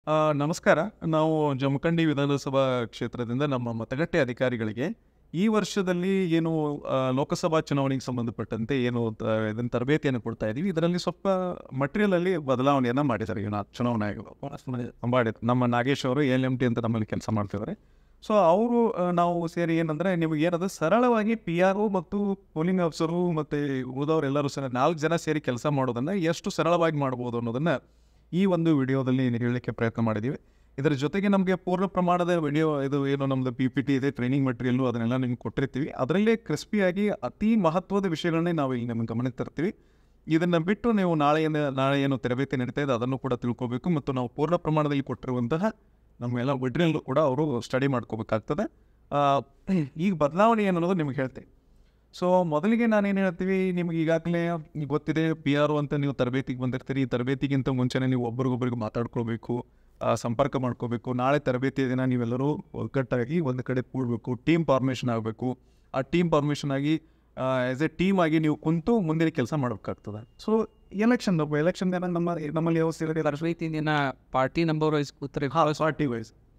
ನಮಸ್ಕಾರ. ನಾವು ಜಮಖಂಡಿ ವಿಧಾನಸಭಾ ಕ್ಷೇತ್ರದಿಂದ ನಮ್ಮ ಮತಗಟ್ಟೆ ಅಧಿಕಾರಿಗಳಿಗೆ ಈ ವರ್ಷದಲ್ಲಿ ಏನು ಲೋಕಸಭಾ ಚುನಾವಣೆಗೆ ಸಂಬಂಧಪಟ್ಟಂತೆ ಏನು ಇದನ್ನ ತರಬೇತಿಯನ್ನು ಕೊಡ್ತಾ ಇದ್ದೀವಿ. ಇದರಲ್ಲಿ ಸ್ವಲ್ಪ ಮಟೀರಿಯಲಲ್ಲಿ ಬದಲಾವಣೆಯನ್ನು ಮಾಡಿದ್ದಾರೆ. ಚುನಾವಣಾ ಆಯೋಗ ನಮ್ಮ ನಾಗೇಶ್ ಅವರು LMT ಅಂತ ನಮ್ಮಲ್ಲಿ ಕೆಲಸ ಮಾಡ್ತಿದ್ದಾರೆ. ಸೊ ಅವರು ನಾವು ಸೇರಿ ಏನಂದರೆ ನಿಮಗೆ ಏನದು ಸರಳವಾಗಿ PRO ಮತ್ತು ಪೋಲಿಂಗ್ ಆಫೀಸರು ಮತ್ತು ಉಳಿದವರೆಲ್ಲರೂ ಸಹ 4 ಜನ ಸೇರಿ ಕೆಲಸ ಮಾಡೋದನ್ನು ಎಷ್ಟು ಸರಳವಾಗಿ ಮಾಡ್ಬೋದು ಅನ್ನೋದನ್ನು ಈ ಒಂದು ವಿಡಿಯೋದಲ್ಲಿ ಹೇಳಲಿಕ್ಕೆ ಪ್ರಯತ್ನ ಮಾಡಿದ್ದೀವಿ. ಇದರ ಜೊತೆಗೆ ನಮಗೆ ಪೂರ್ಣ ಪ್ರಮಾಣದ ವಿಡಿಯೋ ಇದು ಏನು ನಮ್ಮದು PPT ಇದೆ, ಟ್ರೈನಿಂಗ್ ಮೆಟೀರಿಯಲ್ಲು ಅದನ್ನೆಲ್ಲ ನಿಮ್ಗೆ ಕೊಟ್ಟಿರ್ತೀವಿ. ಅದರಲ್ಲೇ ಕ್ರಿಸ್ಪಿಯಾಗಿ ಅತಿ ಮಹತ್ವದ ವಿಷಯಗಳನ್ನೇ ನಾವು ಇಲ್ಲಿ ನಿಮಗೆ ಗಮನಕ್ಕೆ ತರ್ತೀವಿ. ಇದನ್ನು ಬಿಟ್ಟು ನೀವು ನಾಳೆ ಏನು ತರಬೇತಿ ನಡೀತಾ ಇದೆ ಅದನ್ನು ಕೂಡ ತಿಳ್ಕೊಬೇಕು ಮತ್ತು ನಾವು ಪೂರ್ಣ ಪ್ರಮಾಣದಲ್ಲಿ ಕೊಟ್ಟಿರುವಂತಹ ನಮ್ಮೆಲ್ಲ ಮೆಟೀರಿಯಲ್ ಕೂಡ ಅವರು ಸ್ಟಡಿ ಮಾಡ್ಕೋಬೇಕಾಗ್ತದೆ. ಈಗ ಬದಲಾವಣೆ ಏನನ್ನೋದು ನಿಮ್ಗೆ ಹೇಳ್ತೀನಿ. ಸೊ ಮೊದಲಿಗೆ ನಾನೇನು ಹೇಳ್ತೀವಿ, ನಿಮ್ಗೆ ಈಗಾಗಲೇ ಗೊತ್ತಿದೆ PRO ಅಂತ ನೀವು ತರಬೇತಿಗೆ ಬಂದಿರ್ತೀರಿ. ಈ ತರಬೇತಿಗಿಂತ ಮುಂಚೆನೇ ನೀವು ಒಬ್ರಿಗೊಬ್ರಿಗೆ ಮಾತಾಡ್ಕೋಬೇಕು, ಸಂಪರ್ಕ ಮಾಡ್ಕೋಬೇಕು. ನಾಳೆ ತರಬೇತಿ ದಿನ ನೀವೆಲ್ಲರೂ ಒಗ್ಗಟ್ಟಾಗಿ ಒಂದು ಕಡೆ ಕೂಡಬೇಕು, ಟೀಮ್ ಫಾರ್ಮೇಷನ್ ಆಗಬೇಕು. ಆ ಟೀಮ್ ಫಾರ್ಮೇಷನ್ ಆಗಿ ಆ್ಯಸ್ ಎ ಟೀಮ್ ಆಗಿ ನೀವು ಕುಂತು ಮುಂದಿನ ಕೆಲಸ ಮಾಡಬೇಕಾಗ್ತದೆ. ಸೊ ಎಲೆಕ್ಷನ್ ದಿನ ನಮ್ಮಲ್ಲಿ ಯಾವ ತರಬೇತಿನ ಪಾರ್ಟಿ ನಂಬರ್ ವೈಸ್ ಕೂತ್ರೆ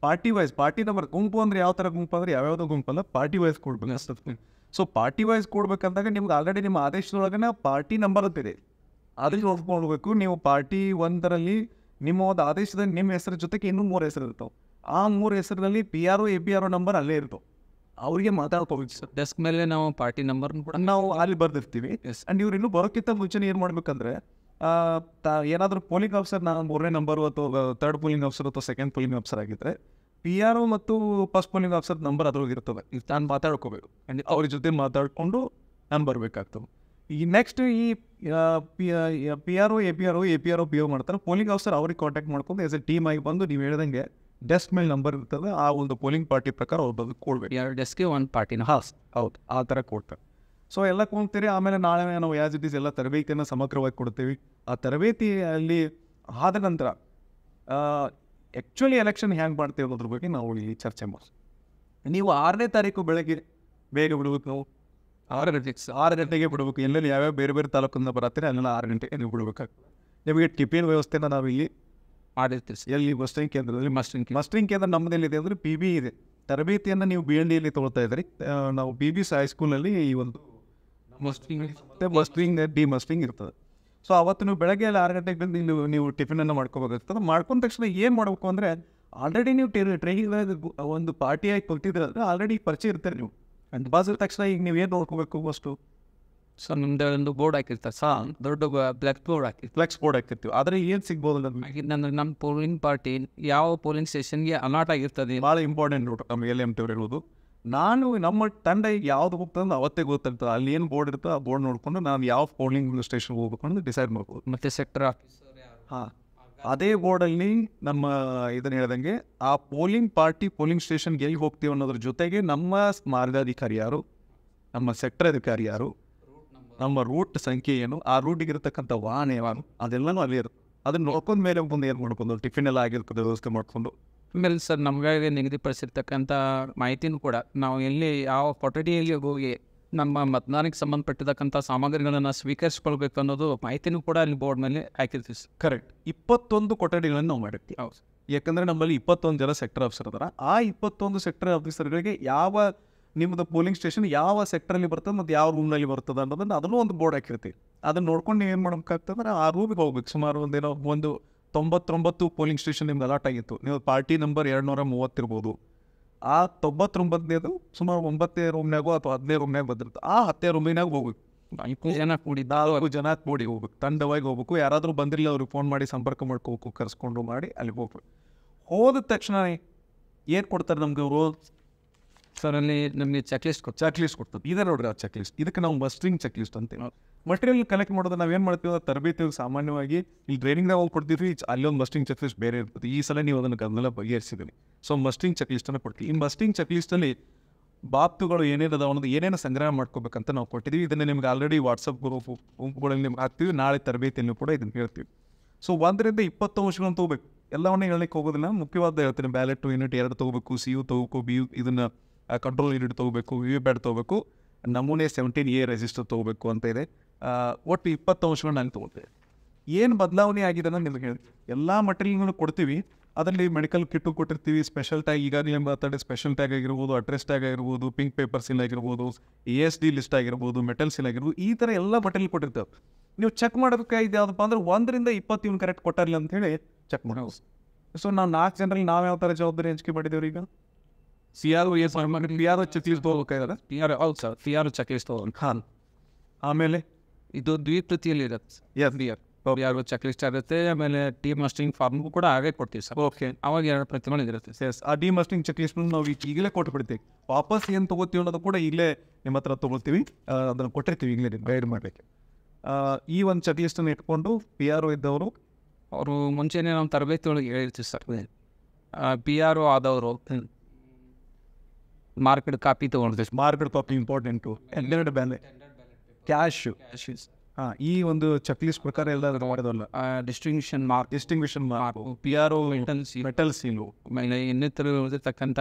ಪಾರ್ಟಿ ನಂಬರ್ ಗುಂಪು ಅಂದರೆ ಯಾವ ಥರ ಗುಂಪು ಅಂದರೆ ಯಾವ್ಯಾವುದೋ ಗುಂಪಲ್ಲ, ಪಾರ್ಟಿ ವೈಸ್ ಕೊಡ್ಬೇಕು ಅಷ್ಟೇ. ಸೊ ಪಾರ್ಟಿ ವೈಸ್ ಕೊಡ್ಬೇಕಂದಾಗ ನಿಮ್ಗೆ ಆಲ್ರೆಡಿ ನಿಮ್ಮ ಆದೇಶದೊಳಗನೆ ಪಾರ್ಟಿ ನಂಬರ್ ಅಂತಿದೆ, ಅದಕ್ಕೆ ನೋಡ್ಕೊಳ್ಬೇಕು. ನೀವು ಪಾರ್ಟಿ 1ರಲ್ಲಿ ನಿಮ್ಮ ಒಂದು ಆದೇಶದಲ್ಲಿ ನಿಮ್ಮ ಹೆಸರು ಜೊತೆಗೆ ಇನ್ನೂ 3 ಹೆಸರು ಇರ್ತಾವೆ. ಆ 3 ಹೆಸರಲ್ಲಿ PRO APRO ನಂಬರ್ ಅಲ್ಲೇ ಇರ್ತಾವೆ. ಅವ್ರಿಗೆ ಮಾತಾಡ್ಕೋಬೇಕು ಸರ್. ಡೆಸ್ಕ್ ಮೇಲೆ ನಾವು ಪಾರ್ಟಿ ನಂಬರ್ ಕೂಡ ನಾವು ಅಲ್ಲಿ ಬರ್ದಿರ್ತೀವಿ. ಆ್ಯಂಡ್ ಇವ್ರು ಇನ್ನೂ ಬರೋಕ್ಕಿಂತ ಮುಂಚೆನೇ ಏನು ಮಾಡ್ಬೇಕಂದ್ರೆ ಏನಾದರೂ ಪೋಲಿಂಗ್ ಆಫೀಸರ್ ನಾನು 3ನೇ ನಂಬರು ಅಥವಾ 3rd ಪೋಲಿಂಗ್ ಆಫೀಸರ್ ಅಥವಾ 2nd ಪೋಲಿಂಗ್ ಆಫೀಸರ್ ಆಗಿದ್ದರೆ PRO ಮತ್ತು ಫಸ್ಟ್ ಪೋಲಿಂಗ್ ಆಫೀಸರ್ ನಂಬರ್ ಅದ್ರೊಳಗೆ ಇರ್ತದೆ. ಈಗ ನಾನು ಮಾತಾಡ್ಕೋಬೇಕು, ಅವ್ರ ಜೊತೆ ಮಾತಾಡಿಕೊಂಡು ನಾನು ಬರಬೇಕಾಗ್ತದೆ. ಈ ನೆಕ್ಸ್ಟ್ ಈ PRO APRO PO ಮಾಡ್ತಾರೆ. ಪೋಲಿಂಗ್ ಆಫೀಸರ್ ಅವ್ರಿಗೆ ಕಾಂಟ್ಯಾಕ್ಟ್ ಮಾಡ್ಕೊಂಡು ಆಸ್ ಎ ಟೀಮ್ ಆಗಿ ಬಂದು ನೀವು ಹೇಳ್ದಂಗೆ ಡೆಸ್ಕ್ ಮೇಲೆ ನಂಬರ್ ಇರ್ತದೆ, ಆ ಒಂದು ಪೋಲಿಂಗ್ ಪಾರ್ಟಿ ಪ್ರಕಾರ ಅವ್ರು ಬಂದು ಕೊಡ್ಬೇಕು. 2 ಡೆಸ್ಕ್ಗೆ 1 ಪಾರ್ಟಿನ ಹೌದು, ಆ ಥರ ಕೊಡ್ತಾರೆ. ಸೊ ಎಲ್ಲ ಕೊಡ್ತೀರಿ. ಆಮೇಲೆ ನಾಳೆ ನಾವು ಆ್ಯಸ್ ಇಟ್ ಈಸ್ ಎಲ್ಲ ತರಬೇತಿಯನ್ನು ಸಮಗ್ರವಾಗಿ ಕೊಡ್ತೀವಿ. ಆ ತರಬೇತಿಯಲ್ಲಿ ಆದ ನಂತರ ಆ್ಯಕ್ಚುಲಿ ಎಲೆಕ್ಷನ್ ಹ್ಯಾಂಗೆ ಮಾಡ್ತೀವಿ ಅನ್ನೋದ್ರ ಬಗ್ಗೆ ನಾವು ಇಲ್ಲಿ ಚರ್ಚೆ ಮಾಡಿ. ನೀವು 6ನೇ ತಾರೀಕು ಬೆಳಗ್ಗೆ ಬೇಗ ಬಿಡ್ಬೇಕು. ನಾವು 6 ಗಂಟೆಗೆ ಬಿಡಬೇಕು. ಎಲ್ಲೆಲ್ಲಿ ಯಾವ್ಯಾವ ಬೇರೆ ಬೇರೆ ತಾಲೂಕಿಂದ ಬರತ್ತೀರಿ ಅಲ್ಲೆಲ್ಲ 6 ಗಂಟೆಗೆ ನೀವು ಬಿಡಬೇಕಾಗ್ತದೆ. ನಿಮಗೆ ಟಿಫಿನ್ ವ್ಯವಸ್ಥೆನ ನಾವು ಇಲ್ಲಿ ಮಾಡಿರ್ತೀವಿ. ಎಲ್ಲಿ ಮಸ್ಟರಿಂಗ್ ಕೇಂದ್ರದಲ್ಲಿ ಮಸ್ಟರಿಂಗ್ ಕೇಂದ್ರ ನಮ್ಮದೇನಿದೆ ಅಂದರೆ PB ಇದೆ. ತರಬೇತಿಯನ್ನು ನೀವು BNDಯಲ್ಲಿ ತೊಗೊಳ್ತಾ ಇದ್ದೀರಿ. ನಾವು BBS ಹೈಸ್ಕೂಲಲ್ಲಿ ಈ ಒಂದು ಮಸ್ಟರಿಂಗ್ ಇರ್ತದೆ. ಸೊ ಅವತ್ತು ನೀವು ಬೆಳಗ್ಗೆ 6 ಗಂಟೆಗೆ ಬಂದು ನೀವು ಟಿಫಿನನ್ನು ಮಾಡ್ಕೋಬೇಕಾಗ್ತದೆ. ಮಾಡ್ಕೊಂಡ ತಕ್ಷಣ ಏನು ಮಾಡಬೇಕು ಅಂದರೆ ಆಲ್ರೆಡಿ ನೀವು ಟ್ರೈನಿಂಗ್ ಒಂದು ಪಾರ್ಟಿಯಾಗಿ ಕೊಟ್ಟಿದ್ರೆ ಅಂದರೆ ಆಲ್ರೆಡಿ ಪರಿಚಯ ಇರ್ತಾರೆ ನೀವು. ಅಂಡ್ ಬಾಸಿದ ತಕ್ಷಣ ಈಗ ನೀವು ಏನು ನೋಡ್ಕೋಬೇಕು ಅಷ್ಟು ಸೊ ನಮ್ದು ಒಂದು ಬೋರ್ಡ್ ಹಾಕಿರ್ತಾರೆ ದೊಡ್ಡ ಫ್ಲೆಕ್ಸ್ ಬೋರ್ಡ್ ಹಾಕಿರ್ತೀವಿ. ಆದರೆ ಏನು ಸಿಗ್ಬೋದು ನಮ್ಮ ಪೋಲಿಂಗ್ ಪಾರ್ಟಿ ಯಾವ ಪೋಲಿಂಗ್ ಸ್ಟೇಷನ್ಗೆ ಅಲಾಟ್ ಆಗಿರ್ತದೆ. ಭಾಳ ಇಂಪಾರ್ಟೆಂಟ್ ನೋಟು ನಮ್ಮ LMT ಅವ್ರು ಹೇಳೋದು. ನಮ್ಮ ತಂಡ ಯಾವ್ದು ಹೋಗ್ತದೆ ಅವತ್ತೇ ಗೊತ್ತಾಗ್ತದೆ. ಅಲ್ಲಿ ಏನು ಬೋರ್ಡ್ ಇರ್ತದೆ ಆ ಬೋರ್ಡ್ ನೋಡಿಕೊಂಡು ನಾನು ಯಾವ ಪೋಲಿಂಗ್ ಸ್ಟೇಷನ್ಗೆ ಹೋಗ್ಬೇಕು ಅನ್ನೋದು ಡಿಸೈಡ್ ಮಾಡ್ಬೋದು. ಮತ್ತು ಸೆಕ್ಟರ್ ಅದೇ ಬೋರ್ಡಲ್ಲಿ ನಮ್ಮ ಇದನ್ನು ಹೇಳ್ದಂಗೆ ಆ ಪೋಲಿಂಗ್ ಸ್ಟೇಷನ್ಗೆ ಎಲ್ಲಿ ಹೋಗ್ತೀವಿ ಅನ್ನೋದ್ರ ಜೊತೆಗೆ ನಮ್ಮ ಮಾರ್ಗಾಧಿಕಾರಿ ಯಾರು, ನಮ್ಮ ಸೆಕ್ಟರ್ ಅಧಿಕಾರಿ ಯಾರು, ನಮ್ಮ ರೂಟ್ ಸಂಖ್ಯೆ ಏನು, ಆ ರೂಟಿಗೆ ಇರತಕ್ಕಂಥ ವಾಹನ ಯಾರು, ಅದೆಲ್ಲನೂ ಅಲ್ಲಿ ಇರುತ್ತೆ. ಅದನ್ನು ನೋಡ್ಕೊಂಡ ಮೇಲೆ ಮುಂದೆ ಏನು ಮಾಡ್ಕೊಂಡು ಟಿಫಿನ್ ಎಲ್ಲ ಆಗಿರ್ತದೆ ವ್ಯವಸ್ಥೆ ಮಾಡಿಕೊಂಡು ಆಮೇಲೆ ಸರ್ ನಮಗೆ ನಿಗದಿಪಡಿಸಿರ್ತಕ್ಕಂಥ ಮಾಹಿತಿನೂ ಕೂಡ ನಾವು ಎಲ್ಲಿ ಯಾವ ಕೊಠಡಿಯಲ್ಲಿ ಹೋಗಿ ನಮ್ಮ ಮತದಾನಕ್ಕೆ ಸಂಬಂಧಪಟ್ಟಿರ್ತಕ್ಕಂಥ ಸಾಮಗ್ರಿಗಳನ್ನು ಸ್ವೀಕರಿಸ್ಕೊಳ್ಬೇಕು ಅನ್ನೋದು ಮಾಹಿತಿನೂ ಕೂಡ ಅಲ್ಲಿ ಬೋರ್ಡ್ ಮೇಲೆ ಹಾಕಿರ್ತೀವಿ ಸರ್. ಕರೆಕ್ಟ್. 21 ಕೊಠಡಿಗಳನ್ನು ನಾವು ಮಾಡಿರ್ತೀವಿ. ಹೌದು. ಯಾಕಂದರೆ ನಮ್ಮಲ್ಲಿ 21 ಜನ ಸೆಕ್ಟರ್ ಆಫೀಸರ್ ಅದಾರ. ಆ 21 ಸೆಕ್ಟರ್ ಆಫೀಸರ್ಗಳಿಗೆ ಯಾವ ನಿಮ್ಮದು ಪೋಲಿಂಗ್ ಸ್ಟೇಷನ್ ಯಾವ ಸೆಕ್ಟರಲ್ಲಿ ಬರ್ತದೆ ಮತ್ತು ಯಾವ ರೂಮ್ನಲ್ಲಿ ಬರ್ತದೆ ಅನ್ನೋದನ್ನು ಅದನ್ನು ಒಂದು ಬೋರ್ಡ್ ಹಾಕಿರ್ತೀವಿ. ಅದನ್ನು ನೋಡ್ಕೊಂಡು ನೀವು ಏನು ಮಾಡ್ಬೇಕಾಗ್ತದೆ ಆ ರೂಮಿಗೆ ಹೋಗ್ಬೇಕು. ಸುಮಾರು ಒಂದು 99 ಪೋಲಿಂಗ್ ಸ್ಟೇಷನ್ ನಿಮ್ಗೆ ಅಲಾಟ್ ಆಗಿತ್ತು. ನೀವು ಪಾರ್ಟಿ ನಂಬರ್ 230 ಇರ್ಬೋದು. ಆ 99ನೇದು ಸುಮಾರು 9ನೇ ರೂಮ್ನಾಗೋ ಅಥವಾ 10ನೇ ರೂಮ್ನಾಗ ಬಂದಿರುತ್ತೆ. ಆ 10ನೇ ರೂಮಿನಾಗ ಹೋಗ್ಬೇಕು. 4 ಜನ ಕೂಡಿ ಹೋಗ್ಬೇಕು, ತಂಡವಾಗಿ ಹೋಗ್ಬೇಕು. ಯಾರಾದರೂ ಬಂದಿರಲಿಲ್ಲ ಅವ್ರಿಗೆ ಫೋನ್ ಮಾಡಿ ಸಂಪರ್ಕ ಮಾಡ್ಕೋಬೇಕು, ಕರೆಸ್ಕೊಂಡು ಮಾಡಿ ಅಲ್ಲಿ ಹೋಗ್ಬೇಕು. ಹೋದ ತಕ್ಷಣ ಏನು ಕೊಡ್ತಾರೆ ನಮ್ಗೆ ಅವರು ಸರ್ ಅಲ್ಲಿ ನಮಗೆ ಚೆಕ್ ಲಿಸ್ಟ್ ಕೊಡ್ತಾರೆ. ಇದೆ ನೋಡ್ರಿ ಆ ಚೆಕ್ ಲಿಸ್ಟ್. ಇದಕ್ಕೆ ನಾವು ಮಸ್ಟರಿಂಗ್ ಚೆಕ್ ಲಿಸ್ಟ್ ಅಂತೀವಿ. ಮಟೀರಿಯಲ್ ಕಲೆಕ್ಟ್ ಮಾಡೋದು ನಾವೇನು ಮಾಡ್ತೀವಿ ತರಬೇತಿ ಸಾಮಾನ್ಯವಾಗಿ ಇಲ್ಲಿ ಟ್ರೈನಿಂಗ್ನಾಗ ಹೋಗಿ ಕೊಡ್ತೀವಿ. ಅಲ್ಲೊಂದು ಮಸ್ಟರಿಂಗ್ ಚೆಕ್ ಲಿಸ್ಟ್ ಬೇರೆ ಇರ್ತದೆ. ಈ ಸಲ ನೀವು ಅದನ್ನು ಗಮನ ಬಗೆಹರಿಸಿದ್ದೀವಿ. ಸೊ ಮಸ್ಟರಿಂಗ್ ಚೆಕ್ ಲಿಸ್ಟನ್ನು ಕೊಡ್ತೀವಿ. ಈ ಮಸ್ಟರಿಂಗ್ ಚೆಕ್ ಲಿಸ್ಟಲ್ಲಿ ಬಾಪ್ತುಗಳು ಏನೇನು ಅದಾವ ಅನ್ನೋದು ಏನೇನು ಸಂಗ್ರಹ ಮಾಡ್ಕೋಬೇಕಂತ ನಾವು ಕೊಟ್ಟಿದ್ದೀವಿ. ಇದನ್ನು ನಿಮ್ಗೆ ಆಲ್ರೆಡಿ ವಾಟ್ಸಪ್ ಗುಂಪುಗಳಲ್ಲಿ ನಿಮ್ಗೆ ಹಾಕ್ತೀವಿ. ನಾಳೆ ತರಬೇತಿಯನ್ನು ಕೂಡ ಇದನ್ನು ಹೇಳ್ತೀವಿ. ಸೊ 1ರಿಂದ 20 ಅಂಶಗಳನ್ನು ತೊಗೋಬೇಕು. ಎಲ್ಲವನ್ನೇ ಹೇಳಲಿಕ್ಕೆ ಹೋಗೋದಿಲ್ಲ, ಮುಖ್ಯವಾದ ಹೇಳ್ತೀನಿ. ಬ್ಯಾಲೆಟ್ ಯೂನಿಟ್ 2 ತೊಗೋಬೇಕು, CU ತೊಗೋಬೇಕು, BU ಇದನ್ನು ಕಂಟ್ರೋಲ್ ಯೂನಿಟ್ ತೊಗೋಬೇಕು, VVPAT ತೊಗೋಬೇಕು, ನಮೂನೆ 17A ರಿಜಿಸ್ಟರ್ ತೊಗೋಬೇಕು ಅಂತ ಇದೆ. ಒಟ್ಟು 20 ಅಂಶಗಳನ್ನ ನಾನು ತೊಗೊಳ್ತೇವೆ. ಏನು ಬದಲಾವಣೆ ಆಗಿದೆ ಅನ್ನೋದು ನಿಮಗೆ ಹೇಳ್ತೀವಿ. ಎಲ್ಲ ಮಟೀರಿಯಲ್ಗಳು ಕೊಡ್ತೀವಿ. ಅದರಲ್ಲಿ ಮೆಡಿಕಲ್ ಕಿಟ್ಟು ಕೊಟ್ಟಿರ್ತೀವಿ, ಸ್ಪೆಷಲ್ ಟ್ಯಾಗ್ ಈಗಾಗಲೇ ಮಾತಾಡಿ ಸ್ಪೆಷಲ್ ಟ್ಯಾಗ್ ಆಗಿರ್ಬೋದು, ಅಡ್ರೆಸ್ ಟ್ಯಾಗ್ ಆಗಿರ್ಬೋದು, ಪಿಂಕ್ ಪೇಪರ್ ಸೀಲ್ ಆಗಿರ್ಬೋದು, ASD ಲಿಸ್ಟ್ ಆಗಿರ್ಬೋದು, ಮೆಟಲ್ ಸೀಲ್ ಆಗಿರ್ಬೋದು, ಈ ಥರ ಎಲ್ಲ ಮಟೀರಿಯಲ್ ಕೊಟ್ಟಿರ್ತೇವೆ. ನೀವು ಚೆಕ್ ಮಾಡೋದಕ್ಕಾಗಿದೆ ಯಾವುದಪ್ಪ ಅಂದ್ರೆ 1 ರಿಂದ 20 ಇವ್ನು ಕರೆಕ್ಟ್ ಕೊಟ್ಟಾರಿಲ್ಲ ಅಂತ ಹೇಳಿ ಚೆಕ್ ಮಾಡೋದು. ಸೊ ನಾವು 4 ಜನರಲ್ಲಿ ನಾವು ಯಾವ ಥರ ಜವಾಬ್ದಾರಿ ಹಂಚಿಕೆ ಮಾಡಿದ್ದೇವೆ ಈಗ? CRO ಚೆಕ್ ಲಿಸ್ಟ್ ಹೋಗ್ಬೇಕಾದ್ರೆ ಹೌದು ಸರ್, PR ಚೆಕ್ ಲಿಸ್ಟ್ ಹಾಂ, ಆಮೇಲೆ ಇದು ದ್ವಿಪ್ರತಿಯಲ್ಲಿ ಇರುತ್ತೆ. PR ಚೆಕ್ ಲಿಸ್ಟ್ ಇರುತ್ತೆ. ಆಮೇಲೆ ಡಿಮಾಸ್ಟರಿಂಗ್ ಫಾರ್ಮ್ಗೂ ಕೂಡ ಹಾಗೆ ಕೊಡ್ತೀವಿ ಸರ್. ಓಕೆ, ಅವಾಗ 2 ಪ್ರತಿಗಳು ಇರುತ್ತೆ. ಎಸ್, ಆ ಡಿಮಾಸ್ಟರಿಂಗ್ ಚೆಕ್ ಲಿಸ್ಟ್ ನಾವು ಈಗಲೇ ಕೊಟ್ಬಿಡ್ತೀವಿ. ವಾಪಸ್ ಏನು ತೊಗೋತೀವಿ ಅನ್ನೋದು ಕೂಡ ಈಗಲೇ ನಿಮ್ಮ ಹತ್ರ ತೊಗೊಳ್ತೀವಿ, ಅದನ್ನು ಕೊಟ್ಟಿರ್ತೀವಿ ಈಗಲೇ ನಿಮ್ಗೆ ಗೈಡ್ ಮಾಡಲಿಕ್ಕೆ. ಈ ಒಂದು ಚೆಕ್ ಲಿಸ್ಟನ್ನು ಇಟ್ಕೊಂಡು PRO ಇದ್ದವರು ಅವರು ಮುಂಚೆನೇ ನಾವು ತರಬೇತಿ ಒಳಗೆ ಹೇಳಿರ್ತೀವಿ ಸರ್. PRO ಆದವರು ಮಾರ್ಕೆಟ್ ಕಾಪಿ ತೊಗೊಂಡಿರ್ತೀವಿ. Market copy important, tendered ballot, cash. ಹಾಂ, ಈ ಒಂದು ಚೆಕ್ ಲಿಸ್ಟ್ ಪ್ರಕಾರ ಎಲ್ಲ ಮಾಡೋದಲ್ಲ. Distinction mark, PRO metal metal seal, ಆಮೇಲೆ ಇನ್ನಿತರ ಇರತಕ್ಕಂಥ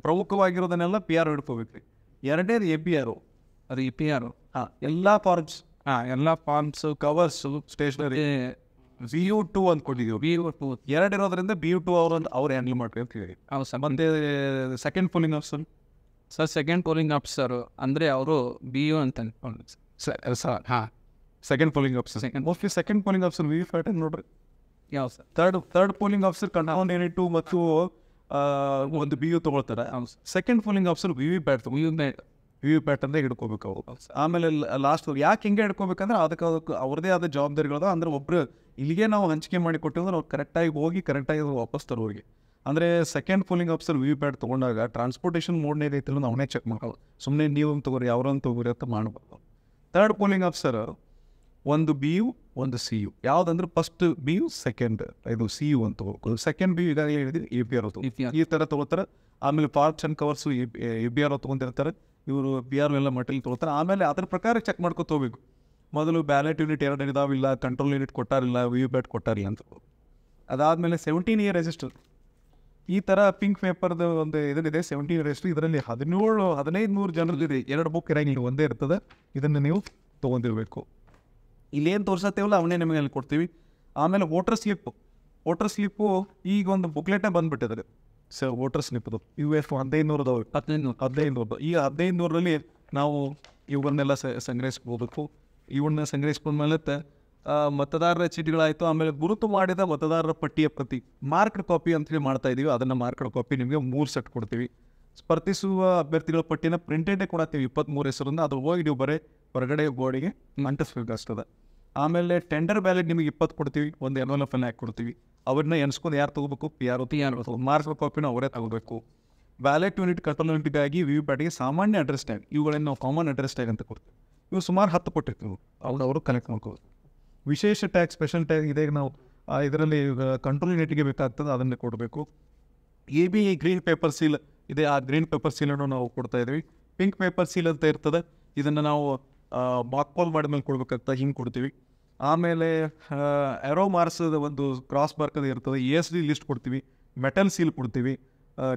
ಪ್ರಮುಖವಾಗಿರೋದನ್ನೆಲ್ಲ PRO ಹಿಡ್ಕೋಬೇಕು. ಎರಡನೇದು APRO, ಅದು PR. ಹಾಂ, ಎಲ್ಲ ಫಾರ್ಮ್ಸ್, ಎಲ್ಲ ಫಾರ್ಮ್ಸು, ಕವರ್ಸು, ಸ್ಟೇಷನರಿ. BU2 ಅಂತ ಕೊಟ್ಟಿದ್ದೀವಿ. BU2 2 ಇರೋದ್ರಿಂದ BU2 ಅವ್ರು ಹ್ಯಾಂಡಲ್ ಮಾಡ್ರಿ ಅಂತ ಹೇಳಿ. ಹೌದು ಸರ್. ಮತ್ತೆ second polling officer sir, second polling officer ಅಂದರೆ ಅವರು BU ಅಂತ ಅನ್ಕೊಂಡು ಸರ್. ಹಾಂ, second polling officer. Mostly second polling officer VVPAT ನೋಡ್ರಿ. ಯಾವ ಸರ್? ಥರ್ಡ್ ಪೋಲಿಂಗ್ ಆಫೀಸರ್ ಕಂಡೌನ್ ಯೂನಿಟ್ ಮತ್ತು ಒಂದು BU ತೊಗೊಳ್ತಾರೆ. ಸೆಕೆಂಡ್ ಪೋಲಿಂಗ್ ಆಫೀಸರ್ VVPAT ಅಂತ ಹಿಡ್ಕೋಬೇಕು ಅವರು. ಆಮೇಲೆ ಲಾಸ್ಟ್ ಯಾಕೆ ಹಿಂಗೆ ಹಿಡ್ಕೋಬೇಕಂದ್ರೆ ಅದಕ್ಕೆ ಅವ್ರದ್ದೇ ಆದ ಜವಾಬ್ದಾರಿಗಳದ. ಅಂದ್ರೆ ಒಬ್ರು ಇಲ್ಲಿಗೆ ನಾವು ಹಂಚಿಕೆ ಮಾಡಿ ಕೊಟ್ಟಿದ್ರೆ ಅವ್ರು ಕರೆಕ್ಟಾಗಿ ಹೋಗಿ ಕರೆಕ್ಟಾಗಿ ವಾಪಸ್ ತರೋರಿಗೆ. ಅಂದರೆ ಸೆಕೆಂಡ್ ಪೋಲಿಂಗ್ ಆಫೀಸರ್ VVPAT ತೊಗೊಂಡಾಗ ಟ್ರಾನ್ಸ್ಪೋರ್ಟೇಷನ್ ಮೋಡ್ನೇ ಐತಿಲ್ಲ ನಾವೇ ಚೆಕ್ ಮಾಡ್ಬೋದು. ಸುಮ್ಮನೆ ನೀವು ತೊಗೋರಿ ಅವ್ರನ್ನ ತೊಗೋರಿ ಅಂತ ಮಾಡಬಾರ್ದು. ಥರ್ಡ್ ಪೋಲಿಂಗ್ ಆಫೀಸರ್ ಒಂದು BU ಒಂದು CU. ಯಾವುದಂದ್ರೆ ಫಸ್ಟ್ BU, ಸೆಕೆಂಡ್ ಇದು CU ಅಂತ ಹೋಗ್ಬೋದು. ಸೆಕೆಂಡ್ BU ಈಗಾಗಲೇ ಹೇಳಿದ್ವಿ APRO ಈ ಥರ ತೊಗೋತಾರೆ. ಆಮೇಲೆ ಪಾರ್ಟ್ಸ್ ಆ್ಯಂಡ್ ಕವರ್ಸು APRO ತೊಗೊಂಡಿರ್ತಾರೆ. ಇವರು PRO ಎಲ್ಲ ಮಟೀರಿಯಲ್ ತೊಗೊಳ್ತಾರೆ. ಆಮೇಲೆ ಅದ್ರ ಪ್ರಕಾರ ಚೆಕ್ ಮಾಡ್ಕೊತ ಹೋಗ್ಬೇಕು. ಮೊದಲು ಬ್ಯಾಲೆಟ್ ಯೂನಿಟ್ 2 ಇದಾವಿಲ್ಲ, ಕಂಟ್ರೋಲ್ ಯೂನಿಟ್ ಕೊಟ್ಟಾರಿಲ್ಲ, VVPAT ಕೊಟ್ಟಾರಿಲ್ಲ ಅಂತ. ಅದಾದಮೇಲೆ 17 ಇಯರ್ ರಿಜಿಸ್ಟರ್. ಈ ಥರ ಪಿಂಕ್ ಪೇಪರ್ದು ಒಂದು ಇದರಿದೆ 17 ಇಯರ್ ರಿಜಿಸ್ಟರ್. ಇದರಲ್ಲಿ 1500 ಜನರದ್ದು 2 ಬುಕ್ ಇರಂಗಿಲ್ಲ, ಒಂದೇ ಇರ್ತದೆ. ಇದನ್ನು ನೀವು ತೊಗೊಂಡಿರ್ಬೇಕು. ಇಲ್ಲೇನು ತೋರಿಸತ್ತೇವಲ್ಲ ಅವನ್ನೇ ನಿಮಗೆ ಅಲ್ಲಿ ಕೊಡ್ತೀವಿ. ಆಮೇಲೆ ವೋಟರ್ ಸ್ಲಿಪ್ಪು ಈಗ ಒಂದು ಬುಕ್ಲೆಟೇ ಬಂದುಬಿಟ್ಟಿದ್ದಾರೆ ಸರ್. ವೋಟರ್ ಸ್ಲಿಪ್ದು US 1500 ಈ 1500ರಲ್ಲಿ ನಾವು ಇವನ್ನೆಲ್ಲ ಸಂಗ್ರಹಿಸ್ಕೋಬೇಕು. ಇವನ್ನ ಸಂಗ್ರಹಿಸ್ಕೊಂಡ್ಮೇಲೆ ಮತದಾರರ ಚೀಟಿಗಳಾಯಿತು. ಆಮೇಲೆ ಗುರುತು ಮಾಡಿದ ಮತದಾರರ ಪಟ್ಟಿಯ ಪ್ರತಿ ಮಾರ್ಕ್ಡ್ ಕಾಪಿ ಅಂತೇಳಿ ಮಾಡ್ತಾ ಇದ್ದೀವಿ. ಅದನ್ನು ಮಾರ್ಕ್ಡ್ ಕಾಪಿ ನಿಮಗೆ 3 ಸೆಟ್ ಕೊಡ್ತೀವಿ. ಸ್ಪರ್ಧಿಸುವ ಅಭ್ಯರ್ಥಿಗಳ ಪಟ್ಟಿನ ಪ್ರಿಂಟೆಡೇ ಕೊಡ್ತೀವಿ 23 ಹೆಸರನ್ನ. ಅದ್ರ ಹೋಗಿ ನೀವು ಹೊರಗಡೆ ಬೋರ್ಡಿಗೆ ಅಂಟಿಸ್ಬೇಕಾಗ್ತದೆ. ಆಮೇಲೆ ಟೆಂಡರ್ ಬ್ಯಾಲೆಟ್ ನಿಮಗೆ 20 ಕೊಡ್ತೀವಿ. ಒಂದು envelope ಹಾಕಿ ಕೊಡ್ತೀವಿ. ಅವ್ರನ್ನ ಎನ್ಸ್ಕೊಂಡು ಯಾರು ತೊಗೋಬೇಕು? PRO. ಮಾರ್ಕ್ಡ್ ಕಾಪಿನ ಅವರೇ ತಗೋಬೇಕು. ಬ್ಯಾಲೆಟ್ ಯೂನಿಟ್, ಕಂಟ್ರೋಲ್ ಯೂನಿಟ್ಗಾಗಿ VVPATಗೆ ಸಾಮಾನ್ಯ ಅಡ್ರೆಸ್ ಟ್ಯಾಗ್, ಇವುಗಳನ್ನು ನಾವು ಕಾಮನ್ ಅಡ್ರೆಸ್ ಟ್ಯಾಗ್ ಅಂತ ಕೊಡ್ತೀವಿ. ಇವು ಸುಮಾರು 10 ಕೊಟ್ಟಿರ್ತೀವಿ. ಅವರು ಕಲೆಕ್ಟ್ ಮಾಡ್ಕೋಬೇಕು. ವಿಶೇಷ ಟ್ಯಾಗ್, ಸ್ಪೆಷಲ್ ಟ್ಯಾಗ್ ಇದೆ. ನಾವು ಇದರಲ್ಲಿ ಕಂಟ್ರೋಲ್ ಯೂನಿಟ್ಗೆ ಬೇಕಾಗ್ತದೆ, ಅದನ್ನೇ ಕೊಡಬೇಕು. ABE ಗ್ರೀನ್ ಪೇಪರ್ ಸೀಲ್ ಇದೆ. ಆ ಗ್ರೀನ್ ಪೇಪರ್ ಸೀಲನ್ನು ನಾವು ಕೊಡ್ತಾ ಇದ್ದೀವಿ. ಪಿಂಕ್ ಪೇಪರ್ ಸೀಲ್ ಅಂತ ಇರ್ತದೆ. ಇದನ್ನು ನಾವು ಬಾಕ್ಪಾಲ್ ಮಾಡಿದ್ಮೇಲೆ ಕೊಡ್ಬೇಕಾಗ್ತದೆ, ಹಿಂಗೆ ಕೊಡ್ತೀವಿ. ಆಮೇಲೆ ಎರೋ ಮಾರ್ಕ್ಸದ ಒಂದು ಕ್ರಾಸ್ ಮಾರ್ಕದ ಇರ್ತದೆ. ASD ಲಿಸ್ಟ್ ಕೊಡ್ತೀವಿ. ಮೆಟಲ್ ಸೀಲ್ ಕೊಡ್ತೀವಿ.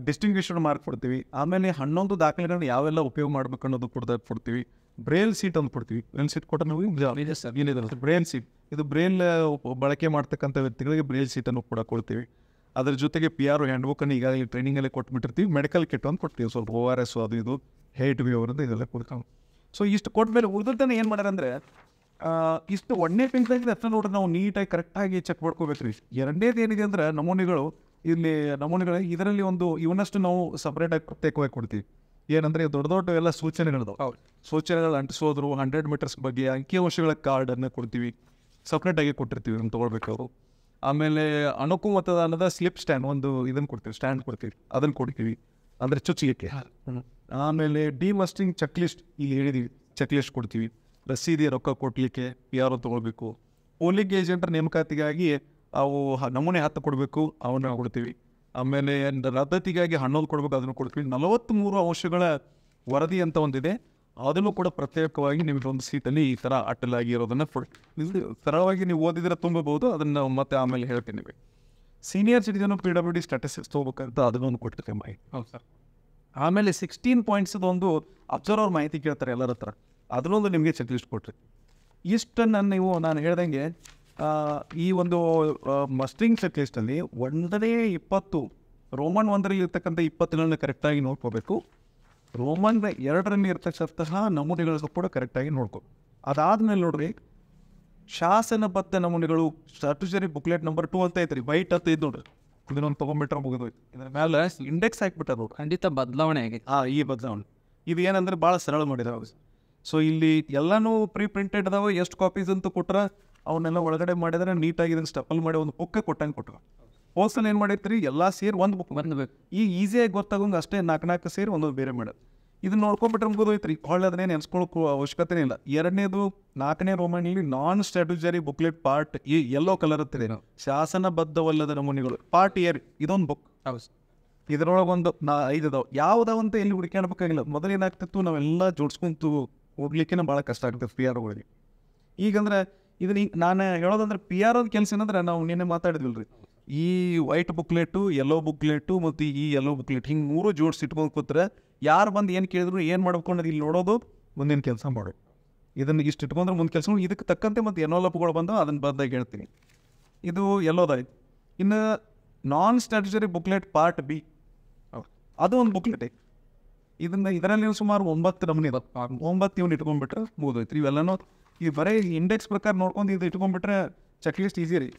ಡಿಸ್ಟಿಂಗ್ವಿಷನ್ ಮಾರ್ಕ್ ಕೊಡ್ತೀವಿ. ಆಮೇಲೆ 11 ದಾಖಲೆಗಳನ್ನು ಯಾವೆಲ್ಲ ಉಪಯೋಗ ಮಾಡ್ಬೇಕು ಅನ್ನೋದು ಕೊಡ್ತೀವಿ. ಬ್ರೇಲ್ ಸೀಟ್ ಅಂತ ಕೊಡ್ತೀವಿ. ಬ್ರೇಲ್ ಸೀಟ್ ಕೊಟ್ಟರೆ ನಾವು ಏನಿದೆ ಬ್ರೇಲ್ ಸೀಟ್, ಇದು ಬ್ರೇಲ್ ಬಳಕೆ ಮಾಡ್ತಕ್ಕಂಥ ವ್ಯಕ್ತಿಗಳಿಗೆ ಬ್ರೇಲ್ ಸೀಟನ್ನು ಕೂಡ ಕೊಡ್ತೀವಿ. ಅದ್ರ ಜೊತೆಗೆ PRO ಹ್ಯಾಂಡ್ಬುಕ್ಕನ್ನು ಈಗಾಗಲೇ ಟ್ರೈನಿಂಗಲ್ಲೇ ಕೊಟ್ಬಿಟ್ಟಿರ್ತೀವಿ. ಮೆಡಿಕಲ್ ಕಿಟ್ ಅಂತ ಕೊಡ್ತೀವಿ. ಸ್ವಲ್ಪ ORS ಅದು ಇದು ಹೇಟ್ ವಿ ಅವರದ್ದು ಇದೆಲ್ಲ ಕೊಡ್ತೀವಿ. ಸೊ ಇಷ್ಟು ಕೊಟ್ಮೇಲೆ ಉಳಿದದ್ದನ್ನು ಏನು ಮಾಡ್ಯಾರ ಅಂದರೆ ಇಷ್ಟು 1ನೇ ಪೇಜ್ದಾಗಿದೆ ಅಷ್ಟೇ ನೋಡ್ರಿ. ನಾವು ನೀಟಾಗಿ ಕರೆಕ್ಟಾಗಿ ಚೆಕ್ ಮಾಡ್ಕೋಬೇಕು ರೀ. 2ನೇದು ಏನಿದೆ ಅಂದ್ರೆ ನಮೂನೆಗಳು ಇದರಲ್ಲಿ ಒಂದು ಇವನ್ನಷ್ಟು ನಾವು ಸಪ್ರೇಟಾಗಿ ಪ್ರತ್ಯೇಕವಾಗಿ ಕೊಡ್ತೀವಿ. ಏನಂದರೆ ದೊಡ್ಡ ಎಲ್ಲ ಸೂಚನೆಗಳಿದಾವೆ. ಸೂಚನೆಗಳು ಅಂಟಿಸೋದ್ರು 100 ಮೀಟರ್ಸ್ ಬಗ್ಗೆ ಅಂಕಿಅಂಶಗಳ ಕಾರ್ಡನ್ನು ಕೊಡ್ತೀವಿ. ಸಪ್ರೇಟಾಗಿ ಕೊಟ್ಟಿರ್ತೀವಿ, ಅದನ್ನು ತೊಗೊಳ್ಬೇಕು ಅವರು. ಆಮೇಲೆ ಅಣುಕು ಮತದಾನದ ಸ್ಲಿಪ್ ಸ್ಟ್ಯಾಂಡ್ ಒಂದು ಇದನ್ನು ಕೊಡ್ತೀವಿ, ಸ್ಟ್ಯಾಂಡ್ ಕೊಡ್ತೀವಿ, ಅದನ್ನು ಕೊಡ್ತೀವಿ ಅಂದರೆ ಚುಚ್ಚಿಗೆ. ಆಮೇಲೆ ಡಿಮಸ್ಟಿಂಗ್ ಚೆಕ್ ಲಿಸ್ಟ್ ಇಲ್ಲಿ ಹೇಳಿದ್ದೀವಿ, ಚೆಕ್ ಲಿಸ್ಟ್ ಕೊಡ್ತೀವಿ. ರಸೀದಿ ರೊಕ್ಕ ಕೊಡಲಿಕ್ಕೆ PRO ತೊಗೊಳ್ಬೇಕು. ಪೋಲಿಂಗ್ ಏಜೆಂಟರ ನೇಮಕಾತಿಗಾಗಿ ಅವು ನಮೂನೆ 10 ಕೊಡಬೇಕು, ಅವನ್ನ ಕೊಡ್ತೀವಿ. ಆಮೇಲೆ ರದ್ದತಿಗಾಗಿ 11 ಕೊಡಬೇಕು, ಅದನ್ನು ಕೊಡ್ತೀವಿ. 43 ಅಂಶಗಳ ವರದಿ ಅಂತ ಒಂದಿದೆ, ಅದನ್ನು ಕೂಡ ಪ್ರತ್ಯೇಕವಾಗಿ ನಿಮಗೆ ಒಂದು ಸೀಟಲ್ಲಿ ಈ ಥರ ಅಟ್ಟಲಾಗಿ ಇರೋದನ್ನು ಸರಳವಾಗಿ ನೀವು ಓದಿದ್ರೆ ತುಂಬಬಹುದು. ಅದನ್ನು ಮತ್ತೆ ಆಮೇಲೆ ಹೇಳ್ತೀನಿ. ನಿಮಗೆ ಸೀನಿಯರ್ ಸಿಟಿಜನ್ PWD ಸ್ಟ್ಯಾಟಿಸ್ಟಿಕ್ಸ್ ತೊಗೋಬೇಕಂತ ಅದನ್ನೊಂದು ಕೊಟ್ಟಿರ್ತೀವಿ ಮಾಹಿತಿ. ಹೌದು ಸರ್. ಆಮೇಲೆ 16 ಪಾಯಿಂಟ್ಸ್ದು ಒಂದು ಅಬ್ಸರ್ವರ್ ಮಾಹಿತಿ ಕೇಳ್ತಾರೆ ಎಲ್ಲರ ಹತ್ರ, ಅದನ್ನೊಂದು ನಿಮಗೆ ಚೆಕ್ ಲಿಸ್ಟ್ ಕೊಟ್ಟಿರ್ತೀವಿ. ಇಷ್ಟನ್ನು ನಾನು ಹೇಳ್ದಂಗೆ ಈ ಒಂದು ಮಸ್ಟ್ರಿಂಗ್ ಚೆಕ್ ಲಿಸ್ಟಲ್ಲಿ 20 ರೋಮನ್ 1ರಲ್ಲಿ ಇರ್ತಕ್ಕಂಥ 20ಗಳನ್ನ ಕರೆಕ್ಟಾಗಿ ನೋಡ್ಕೋಬೇಕು. ರೋಮನ್ 2ರಲ್ಲಿ ಇರ್ತಕ್ಕಂತಹ ನಮೂನೆಗಳನ್ನು ಕೂಡ ಕರೆಕ್ಟಾಗಿ ನೋಡ್ಕೋ. ಅದಾದಮೇಲೆ ನೋಡ್ರಿ, ಶಾಸನಬದ್ಧ ನಮೂನೆಗಳು ಸ್ಟ್ಯಾಟ್ಯುಟರಿ ಬುಕ್ಲೆಟ್ ನಂಬರ್ 2 ಅಂತ ಐತ್ರಿ, ವೈಟ್ ಅಂತ ಇದು ನೋಡ್ರಿ, ಇದನ್ನೊಂದು ತೊಗೊಂಡ್ಬಿಟ್ರೆ ಮುಗಿದೋಯ್ತು. ಇದ್ರ ಮೇಲೆ ಇಂಡೆಕ್ಸ್ ಹಾಕ್ಬಿಟ್ಟಾರ ನೋಡ್ರಿ. ಖಂಡಿತ ಬದಲಾವಣೆ ಆಗಿದೆ. ಈ ಬದಲಾವಣೆ ಇದು ಏನಂದ್ರೆ ಭಾಳ ಸರಳ ಮಾಡಿದಾವೆ. ಸೊ ಇಲ್ಲಿ ಎಲ್ಲನೂ ಪ್ರೀ ಪ್ರಿಂಟೆಡ್ ಅದಾವೆ. ಎಷ್ಟು ಕಾಪೀಸ್ ಅಂತ ಕೊಟ್ರೆ ಅವನ್ನೆಲ್ಲ ಒಳಗಡೆ ಮಾಡಿದ್ರೆ ನೀಟಾಗಿ ಇದನ್ನು ಸ್ಟಪಲ್ ಮಾಡಿ ಒಂದು ಬುಕ್ ಕೊಟ್ಟಂಗೆ ಕೊಟ್ಟರು. ಹೋಲ್ಸೇಲ್ ಏನು ಮಾಡೈತ್ರಿ, ಎಲ್ಲ ಸೇರಿ ಒಂದು ಬುಕ್ ಬಂದ್ಬೇಕು. ಈಗ ಈಸಿಯಾಗಿ ಗೊತ್ತಾಗಂಗೆ ಅಷ್ಟೇ 4 ಸೇರಿ ಒಂದೊಂದು ಬೇರೆ ಮಾಡೋದು. ಇದನ್ನ ನೋಡ್ಕೊಂಡ್ಬಿಟ್ರೆ ಮುಗಿದೋಯ್ತು ರೀ. ಹೊಳ್ಳೆ ಅದನ್ನೇನು ನೆನ್ಸ್ಕೊಳ್ಳೋಕೆ ಅವಶ್ಯಕತೆ ಇಲ್ಲ. 2ನೇದು 4ನೇ ರೋಮನ್ಲಿ ನಾನ್ ಸ್ಟ್ಯಾಟ್ಯುಟರಿ ಬುಕ್ಲೆಟ್ ಪಾರ್ಟ್ ಈ ಯೆಲ್ಲೋ ಕಲರ್ ಅಂತಿದೆ, ಶಾಸನಬದ್ಧವಲ್ಲದ ನಮೂನೆಗಳು ಪಾರ್ಟ್ ಎ. ಇದೊಂದು ಬುಕ್, ಇದರೊಳಗೆ ಒಂದು 5 ಅದಾವೆ. ಯಾವುದಾವಂತ ಎಲ್ಲಿ ಹುಡುಕಾಡ್ಬೇಕಾಗಿಲ್ಲ. ಮೊದಲೇನಾಗ್ತಿತ್ತು, ನಾವೆಲ್ಲ ಜೋಡಿಸ್ಕೊಂತು ಹೋಗ್ಲಿಕ್ಕೆ ಭಾಳ ಕಷ್ಟ ಆಗ್ತದೆ ಪಿ ಆರ್ ಒಳಗೆ. ಈಗಂದ್ರೆ ಇದನ್ನ ಈಗ ನಾನು ಹೇಳೋದಂದ್ರೆ ಪಿ ಆರ್ ಓದ್ ಕೆಲಸ ಏನಂದ್ರೆ, ನಾವು ನಿನ್ನೆ ಮಾತಾಡಿದ್ವಿಲ್ಲ ರೀ, ಈ ವೈಟ್ ಬುಕ್ಲೆಟು, ಯೆಲ್ಲೋ ಬುಕ್ಲೆಟು ಮತ್ತು ಈ ಯೆಲ್ಲೋ ಬುಕ್ಲೆಟ್ ಹಿಂಗೆ 3 ಜೋಡಿಸಿ ಇಟ್ಕೊಂಡು ಕೂತ್ರೆ ಯಾರು ಬಂದು ಏನು ಕೇಳಿದ್ರು ಏನು ಮಾಡ್ಬೇಕು ಅನ್ನೋದು ಇಲ್ಲಿ ನೋಡೋದು, ಮುಂದಿನ ಕೆಲಸ ಮಾಡೋದು. ಇದನ್ನು ಇಷ್ಟು ಇಟ್ಕೊಂಡ್ರೆ ಮುಂದೆ ಕೆಲಸ. ಇದಕ್ಕೆ ತಕ್ಕಂತೆ ಮತ್ತು ಎನ್ವಲಪ್ಗಳು ಬಂದು ಅದನ್ನು ಬಂದಾಗ ಹೇಳ್ತೀನಿ. ಇದು ಎಲ್ಲೋದಾಯ್ತು. ಇನ್ನು ನಾನ್ ಸ್ಟ್ಯಾಟ್ಯುಟರಿ ಬುಕ್ಲೆಟ್ ಪಾರ್ಟ್ ಬಿ, ಅದು ಒಂದು ಬುಕ್ಲೆಟ್. ಇದರಲ್ಲಿ ಸುಮಾರು 9 ನಮೂನೆ ಇದಾವೆ. 9 ಇವ್ನು ಇಟ್ಕೊಂಡ್ಬಿಟ್ರೆ ಮುಗಿದೋಯ್ತು. ಇವೆಲ್ಲನೂ ಈ ಬರೀ ಇಂಡೆಕ್ಸ್ ಪ್ರಕಾರ ನೋಡ್ಕೊಂಡು ಇದು ಇಟ್ಕೊಂಡ್ಬಿಟ್ರೆ ಚೆಕ್ ಲಿಸ್ಟ್ ಈಸಿ ರೀ.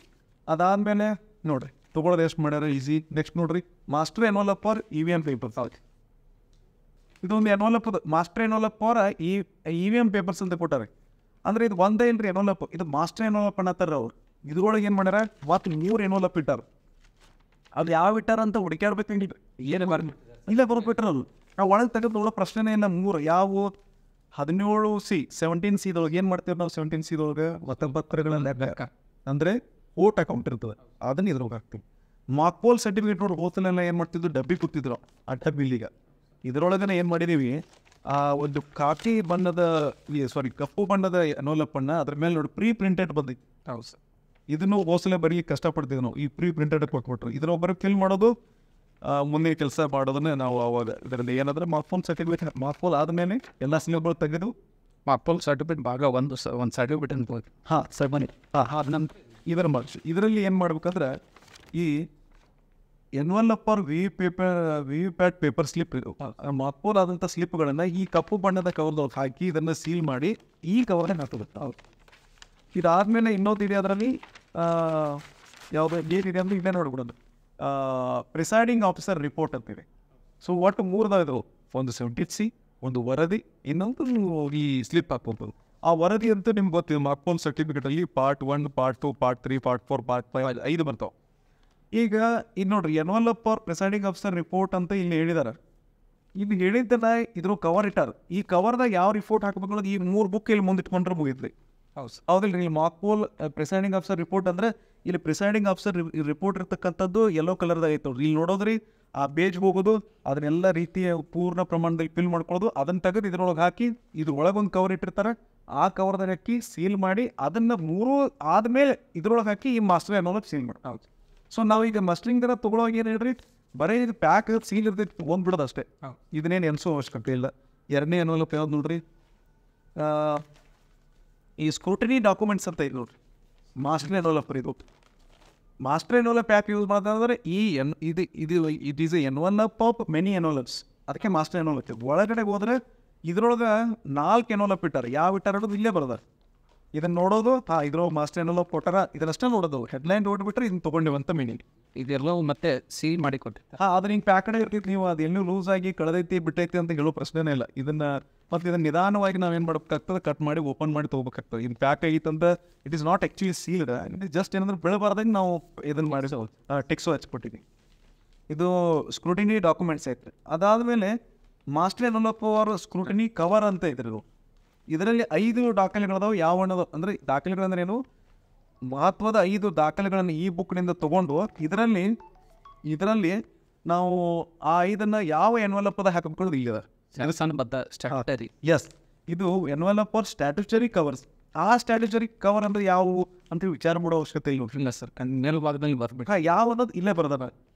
ಅದಾದಮೇಲೆ ನೋಡಿರಿ ತೊಗೊಳೋದು ಎಷ್ಟು ಮಾಡ್ಯಾರ ಈಸಿ. ನೆಕ್ಸ್ಟ್ ನೋಡಿರಿ, master envelope for EVM papers. ಇದೊಂದು envelope, master envelope for EVM papers ಅಂತ ಕೊಟ್ಟಾರೆ. ಅಂದರೆ ಇದು ಒಂದೇ ಇಲ್ರಿ ಎನ್ವಲಪ್, ಇದು ಮಾಸ್ಟರ್ ಎನ್ವಲಪ್ ಅನ್ನತ್ತಾರ ಅವ್ರು. ಇದ್ರೊಳಗೆ ಏನು ಮಾಡ್ಯಾರ, ಮತ್ತು 3 ಎನ್ವಲಪ್ ಇಟ್ಟಾರ. ಅದು ಯಾವ ಇಟ್ಟಾರ ಅಂತ ಹುಡುಕಾಡ್ಬೇಕಂಗಿಲ್ಲ, ಏನು ಇಲ್ಲೇ ಬರೋಬಿಟ್ರಲ್ಲ. ನಾವು ಒಳಗೆ ತೆಗೆದು ನೋಡೋ ಪ್ರಶ್ನೆನೇ ಇಲ್ಲ. 3 ಯಾವುವು, 17C 17C ಏನು ಮಾಡ್ತೀವಿ ನಾವು, 17C ಮತಪತ್ರಗಳನ್ನ ಅಂದರೆ ಓಟ್ ಅಕೌಂಟ್ ಇರ್ತದೆ, ಅದನ್ನು ಇದ್ರೊಳಗೆ ಹಾಕ್ತೀವಿ. ಮಾರ್ಕ್ಪೋಲ್ ಸರ್ಟಿಫಿಕೇಟ್ ನೋಡಿ, ಹೋತಲೆಲ್ಲ ಏನು ಮಾಡ್ತಿದ್ರು, ಡಬ್ಬಿ ಕೂತಿದ್ರು ಆ ಡಬ್ಬಿಲಿಗ. ಇದರೊಳಗನೆ ಏನು ಮಾಡಿದ್ದೀವಿ, ಒಂದು ಕಾಕಿ ಬಣ್ಣದ ಕಪ್ಪು ಬಣ್ಣದ ಎನ್ವಲಪ್ಪನ್ನು ಅದ್ರ ಮೇಲೆ ನೋಡಿ ಪ್ರೀ ಪ್ರಿಂಟೆಡ್ ಬಂದಿತ್ತು. ಹೌದು ಸರ್, ಇದನ್ನು ಹೋಸಲೆ ಬರೀಲಿಕ್ಕೆ ಕಷ್ಟಪಡ್ತಿದ್ವಿ ನಾವು. ಈ ಪ್ರೀ ಪ್ರಿಂಟೆಡ್ ಕೊಟ್ಬಿಟ್ರು, ಇದರೊಬ್ಬರು ಫಿಲ್ ಮಾಡೋದು, ಮುಂದಿನ ಕೆಲಸ ಮಾಡೋದನ್ನೇ ನಾವು ಅವಾಗ. ಇದರಲ್ಲಿ ಏನಂದ್ರೆ ಮಾರ್ಕ್ಪೋಲ್ ಸರ್ಟಿಫಿಕೇಟ್, ಮಾರ್ಕ್ಪೋಲ್ ಆದಮೇಲೆ ಎಲ್ಲ ಸಿಲೆಗಳು ತೆಗೆದು ಮಾರ್ಕ್ಪೋಲ್ ಸರ್ಟಿಫಿಕೇಟ್ ಭಾಗ ಒಂದು ಸರ್ಟಿಫಿಕೇಟ್ ಅನ್ಬೋದು. ಸರ್ ಬನ್ನಿ. ನಮ್ಮ ಇದರ ಮಾರ್ಕ್ಸ್ ಇದರಲ್ಲಿ ಏನು ಮಾಡ್ಬೇಕಂದ್ರೆ, ಈ ಎನ್ವಲಪ್ ಆರ್ ವಿ ಪ್ಯಾಟ್ ಪೇಪರ್ ಸ್ಲಿಪ್, ಮಾರ್ಕ್ಪೋಲ್ ಆದಂಥ ಸ್ಲಿಪ್ಗಳನ್ನು ಈ ಕಪ್ಪು ಬಣ್ಣದ ಕವರ್ದವ್ರು ಹಾಕಿ ಇದನ್ನು ಸೀಲ್ ಮಾಡಿ ಈ ಕವರ್ಗೆ ಹಾಕೋಬೇಕು. ಹೌದು, ಇದಾದಮೇಲೆ ಇನ್ನೊಂದು ಇದೆ, ಅದರಲ್ಲಿ ಯಾವುದೇ ಏನಿದೆ ಅಂದರೆ ಇಲ್ಲೇ ನೋಡ್ಬಿಡೋದು, ಪ್ರಿಸೈಡಿಂಗ್ ಆಫೀಸರ್ ರಿಪೋರ್ಟ್ ಅಂತೀವಿ. ಸೊ ಒಟ್ಟು 3 ಇದಾವೆ. ಒಂದು 17C, ಒಂದು ವರದಿ, ಇನ್ನೊಂದು ಈ ಸ್ಲಿಪ್ ಹಾಕ್ಬೋದು. ಆ ವರದಿ ಅಂತೂ ನಿಮ್ಗೆ ಗೊತ್ತಿದೆ, ಮಾರ್ಕ್ಪೋಲ್ ಸರ್ಟಿಫಿಕೇಟಲ್ಲಿ part 1, part 2, part 3, part 4, part 5 5 ಬರ್ತಾವೆ. ಈಗ ಇದು ನೋಡ್ರಿ, envelope for presiding officer report ಅಂತ ಇಲ್ಲಿ ಹೇಳಿದ್ದಾರೆ. ಇಲ್ಲಿ ಹೇಳಿದ್ದನ್ನ ಇದ್ರ ಕವರ್ ಇಟ್ಟಾರ. ಈ ಕವರ್ದಾಗ ಯಾವ ರಿಪೋರ್ಟ್ ಹಾಕಬೇಕು ಅನ್ನೋದು ಈ 3 ಬುಕ್ ಇಲ್ಲಿ ಮುಂದೆ ಇಟ್ಕೊಂಡ್ರೆ ಮುಗಿದ್ರಿ. ಹೌದಿಲ್ಲ, ಇಲ್ಲಿ ಮಾರ್ಕ್ಪೋಲ್ ಪ್ರಿಸೈಡಿಂಗ್ ಆಫೀಸರ್ ರಿಪೋರ್ಟ್ ಅಂದರೆ ಇಲ್ಲಿ ಪ್ರಿಸೈಡಿಂಗ್ ಆಫೀಸರ್ ರಿಪೋರ್ಟ್ ಇರ್ತಕ್ಕಂಥದ್ದು ಯೆಲ್ಲೋ ಕಲರ್ದಾಗ ಐತೆ ನೋಡ್ರಿ. ಇಲ್ಲಿ ನೋಡೋದ್ರಿ, ಆ ಪೇಜ್ಗೆ ಹೋಗೋದು, ಅದನ್ನೆಲ್ಲ ರೀತಿಯ ಪೂರ್ಣ ಪ್ರಮಾಣದಲ್ಲಿ ಫಿಲ್ ಮಾಡ್ಕೊಳ್ಳೋದು, ಅದನ್ನು ತೆಗೆದು ಇದ್ರೊಳಗೆ ಹಾಕಿ ಇದ್ರೊಳಗೊಂದು ಕವರ್ ಇಟ್ಟಿರ್ತಾರೆ, ಆ ಕವರ್ದಾಗ ಹಾಕಿ ಸೀಲ್ ಮಾಡಿ ಅದನ್ನು 3 ಆದಮೇಲೆ ಇದ್ರೊಳಗೆ ಹಾಕಿ ಈ ಮಾಸ್ಟರ್ ಅನ್ನೋದು ಸೀಲ್ ಮಾಡಿ. ಹೌದು. ಸೊ ನಾವೀಗ ಮಸ್ಟ್ರಿಂಗ್ ತೊಗೊಳೋವಾಗ ಏನು ಹೇಳ್ರಿ, ಬರೀ ಇದು ಪ್ಯಾಕ್ ಸೀಲ್ ಇರ್ತೈತಿ, ತೊಗೊಂಡ್ಬಿಡೋದು ಅಷ್ಟೇ. ಇದನ್ನೇನು ಎನ್ಸೋ ಅವಶ್ಯಕತೆ ಇಲ್ಲ. 2ನೇ ಎನ್ವಲಪ್ ಯಾವ್ದು ನೋಡ್ರಿ, ಈ ಸ್ಕ್ರೂಟಿನಿ ಡಾಕ್ಯುಮೆಂಟ್ಸ್ ಅಂತ ಇದೆ ನೋಡ್ರಿ, ಮಾಸ್ಟರ್ ಎನ್ವಲಪ್. ಇದು ಮಾಸ್ಟರ್ ಎನ್ವಲಪ್ ಯಾಕೆ ಯೂಸ್ ಮಾಡ್ತಾರೆ, ಈ it is envelope of many envelopes, ಅದಕ್ಕೆ ಮಾಸ್ಟರ್ ಎನ್ವಲಪ್. ಒಳಗಡೆ ಹೋದ್ರೆ ಇದ್ರೊಳಗೆ 4 ಎನ್ವಲಪ್ ಇಟ್ಟಾರೆ. ಯಾವ ಇಟ್ಟಾರ ಅನ್ನೋದು ಇಲ್ಲೇ ಬರೋದ. ಇದನ್ನು ನೋಡೋದು, ಇದ್ರೊಳಗೆ ಮಾಸ್ಟರ್ ಎನ್ವಲಪ್ ಕೊಟ್ಟಾರ, ಇದನ್ನಷ್ಟೇ ನೋಡೋದು. ಹೆಡ್ಲೈನ್ ನೋಡ್ಬಿಟ್ರೆ ಇದನ್ನು ತೊಗೊಂಡಿವಂತ ಮೀನಿಂಗ್. ಇದೆಲ್ಲ ಮತ್ತೆ ಸೀಲ್ ಮಾಡಿ ಕೊಟ್ಟು ಅದನ್ನ ಹಿಂಗೆ ಪ್ಯಾಕಡೆ ಇರ್ತೈತಿ. ನೀವು ಅದು ಎಲ್ಲೂ ಲೂಸ್ ಆಗಿ ಕಳೆದೈತಿ ಬಿಟ್ಟೈತಿ ಅಂತ ಹೇಳೋ ಪ್ರಶ್ನೆನೇ ಇಲ್ಲ. ಇದನ್ನು ನಿಧಾನವಾಗಿ ನಾವೇನು ಮಾಡ್ಬೇಕಾಗ್ತದೆ, ಕಟ್ ಮಾಡಿ ಓಪನ್ ಮಾಡಿ ತೊಗೋಬೇಕಾಗ್ತದೆ. ಇದು ಪ್ಯಾಕ್ ಆಗಿತ್ತಂತ it is not actually sealed, just ಏನಂದ್ರೆ ಬೆಳಬಾರ್ದಂಗೆ ನಾವು ಇದನ್ನು ಮಾಡಿ ಟೆಕ್ಸೋ ಹಚ್ಕೊಟ್ಟಿದ್ದೀವಿ. ಇದು ಸ್ಕ್ರೂಟಿನಿ ಡಾಕ್ಯುಮೆಂಟ್ಸ್ ಐತೆ. ಅದಾದಮೇಲೆ master envelope or scrutiny cover ಅಂತ ಇದ್ರು. ಇದರಲ್ಲಿ 5 ದಾಖಲೆಗಳದಾವೆ. ಯಾವ ಅನ್ನೋದು ಅಂದರೆ ದಾಖಲೆಗಳಂದ್ರೆ ಏನು, ಮಹತ್ವದ 5 ದಾಖಲೆಗಳನ್ನು ಈ ಬುಕ್ನಿಂದ ತೊಗೊಂಡು ಇದರಲ್ಲಿ ನಾವು ಆ 5 ಯಾವ ಎನ್ವಲಪ್ದಾಗ ಹಾಕಬೇಕು ಇಲ್ಲದ ಶಾಸನಬದ್ಧ ಸ್ಟ್ಯಾಟ್ಯುಟರಿ. ಎಸ್, ಇದು ಎನ್ವಲಪ್ ಆರ್ ಸ್ಟ್ಯಾಟ್ಯುಟರಿ ಕವರ್ಸ್. ಆ ಸ್ಟ್ಯಾಟ್ಯುಟರಿ ಕವರ್ ಅಂದರೆ ಯಾವುವು ಅಂತ ವಿಚಾರ ಮಾಡೋ ಅವಶ್ಯಕತೆ ಇಲ್ಲ ಸರ್. ಮೇಲ್ಭಾಗದಲ್ಲಿ ಬರ್ಬೇಕು. ಯಾವ ಅನ್ನೋದು ಇಲ್ಲೇ ಬರೋದಲ್ಲ.